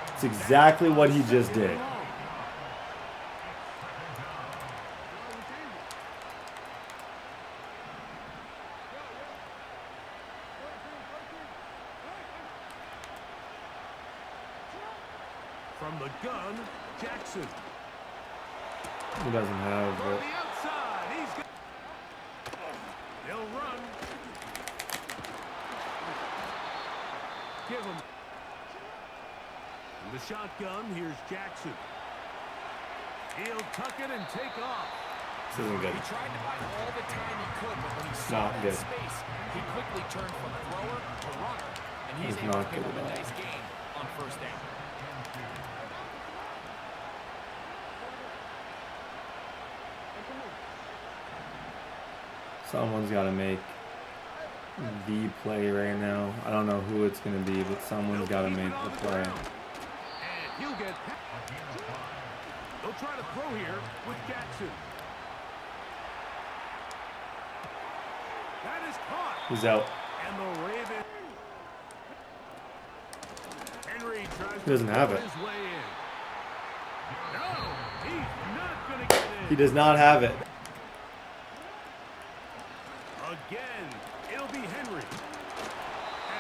A: That's exactly what he just did.
J: From the gun, Jackson.
A: He doesn't have
J: From
A: it.
J: the outside, he's got. They'll run. Give him. In the shotgun, here's Jackson. He'll tuck it and take off.
A: This isn't good.
K: He tried to buy all the time he could, but when he saw
A: Not
K: that
A: good.
K: space, he quickly turned from thrower to runner, and he's
A: It's
K: able
A: not
K: to pick
A: good
K: up a
A: at all.
K: nice gain on 1st down.
A: Someone's got to make the play right now. I don't know who it's going to be, but someone's got to make the play.
J: And he'll get. They'll try to throw here with Jackson. That is caught.
A: He's out.
J: And the Ravens. Henry tries
A: He doesn't
J: to
A: have
J: throw
A: it.
J: his way in. No, he's not going to get in.
A: He does not have it.
J: Again, it'll be Henry.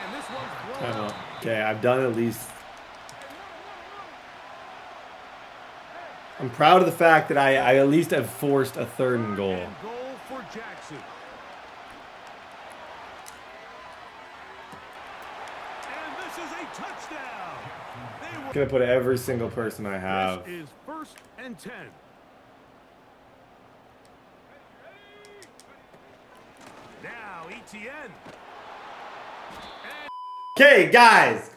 J: And this one's blown up.
A: Okay, I've done at least. I'm proud of the fact that I at least have forced a 3rd and goal.
J: And goal for Jackson. And this is a touchdown.
A: I'm going to put every single person I have.
J: This is 1st and 10. Now ETN.
A: Okay, guys.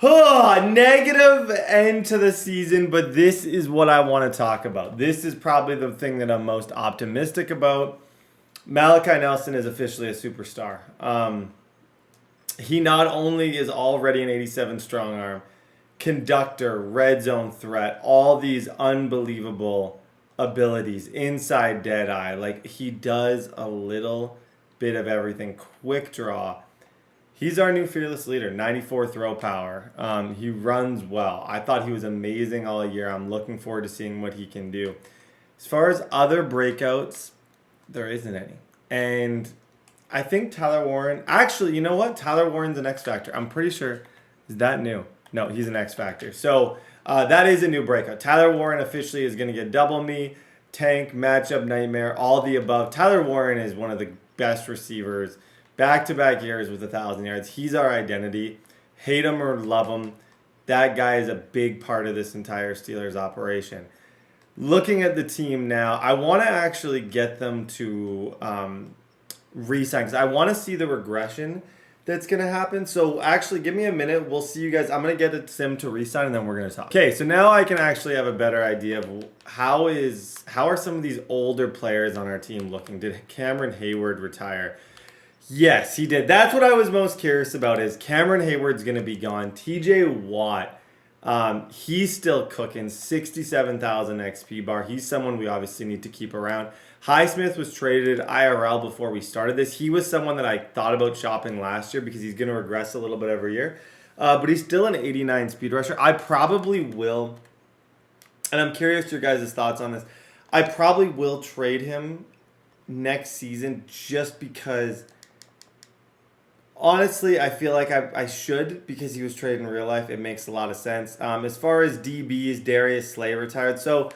A: Negative end to the season, but this is what I want to talk about. This is probably the thing that I'm most optimistic about. Malachi Nelson is officially a superstar. He not only is already an 87 strong arm, conductor, red zone threat, all these unbelievable abilities, inside dead eye. Like, he does a little bit of everything. Quick draw. He's our new fearless leader, 94 throw power. He runs well. I thought he was amazing all year. I'm looking forward to seeing what he can do. As far as other breakouts, there isn't any. And I think Tyler Warren, actually, you know what? Tyler Warren's an X Factor. I'm pretty sure. Is that new? No, he's an X Factor. So that is a new breakout. Tyler Warren officially is going to get double me, tank, matchup nightmare, all the above. Tyler Warren is one of the best receivers. Back-to-back years with 1,000 yards. He's our identity. Hate him or love him, that guy is a big part of this entire Steelers operation. Looking at the team now, I want to actually get them to re-sign, because I want to see the regression that's going to happen. So actually, give me a minute. We'll see you guys. I'm going to get Sim to re-sign, and then we're going to talk. Okay, so now I can actually have a better idea of how are some of these older players on our team looking. Did Cameron Hayward retire? Yes, he did. That's what I was most curious about, is Cameron Hayward's going to be gone. TJ Watt, he's still cooking, 67,000 XP bar. He's someone we obviously need to keep around. Highsmith was traded IRL before we started this. He was someone that I thought about shopping last year because he's going to regress a little bit every year. But he's still an 89 speed rusher. I probably will, and I'm curious your guys' thoughts on this, I probably will trade him next season just because... Honestly, I feel like I should, because he was traded in real life. It makes a lot of sense. As far as DBs, Darius Slay retired. So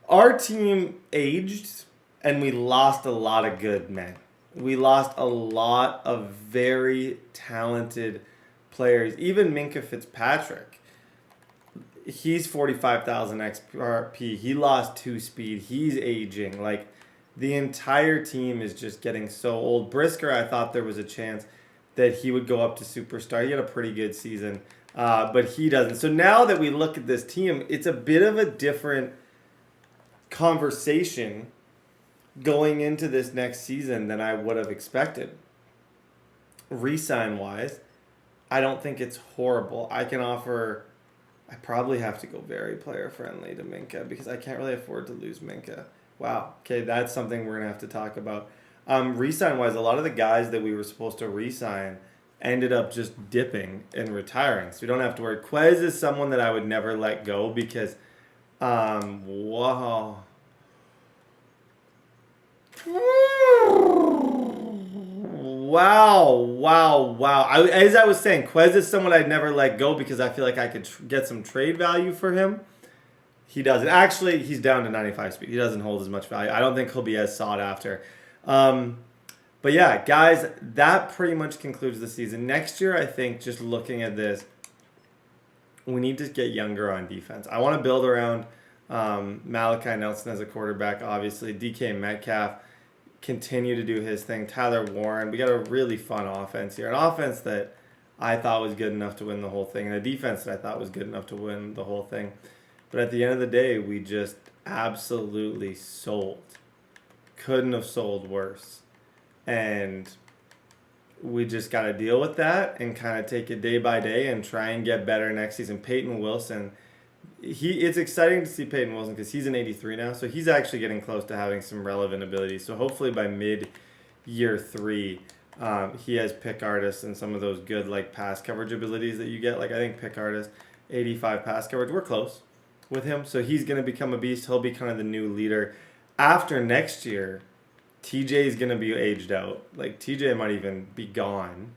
A: our team aged, and we lost a lot of good men. We lost a lot of very talented players. Even Minkah Fitzpatrick. He's 45,000 XP. He lost 2 speed. He's aging. Like, the entire team is just getting so old. Brisker, I thought there was a chance that he would go up to superstar. He had a pretty good season, but he doesn't. So now that we look at this team, it's a bit of a different conversation going into this next season than I would have expected. Resign wise, I don't think it's horrible. I probably have to go very player friendly to Minkah, because I can't really afford to lose Minkah. Wow. Okay, that's something we're going to have to talk about. Resign wise, a lot of the guys that we were supposed to resign ended up just dipping and retiring, so we don't have to worry. Quez is someone that I would never let go, because wow. As I was saying, Quez is someone I'd never let go, because I feel like I could get some trade value for him. He doesn't. Actually, he's down to 95 speed. He doesn't hold as much value. I don't think he'll be as sought after. But yeah, guys, that pretty much concludes the season. Next year, I think, just looking at this, we need to get younger on defense. I want to build around Malachi Nelson as a quarterback, obviously. DK Metcalf, continue to do his thing. Tyler Warren, we got a really fun offense here. An offense that I thought was good enough to win the whole thing, and a defense that I thought was good enough to win the whole thing. But at the end of the day, we just absolutely sold. Couldn't have sold worse. And we just got to deal with that and kind of take it day by day and try and get better next season. Peyton Wilson, it's exciting to see Peyton Wilson, because he's an 83 now, so he's actually getting close to having some relevant abilities. So hopefully by mid-year 3, he has pick artists and some of those good like pass coverage abilities that you get. Like, I think pick artist, 85 pass coverage. We're close with him, so he's going to become a beast. He'll be kind of the new leader. After next year, TJ is going to be aged out. Like, TJ might even be gone.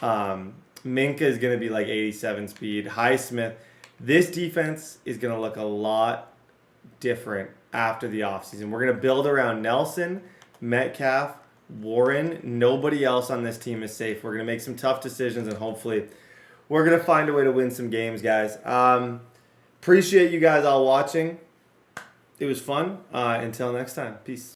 A: Minkah is going to be like 87 speed. Highsmith. This defense is going to look a lot different after the offseason. We're going to build around Nelson, Metcalf, Warren. Nobody else on this team is safe. We're going to make some tough decisions, and hopefully We're going to find a way to win some games, guys. Appreciate you guys all watching. It was fun. Until next time. Peace.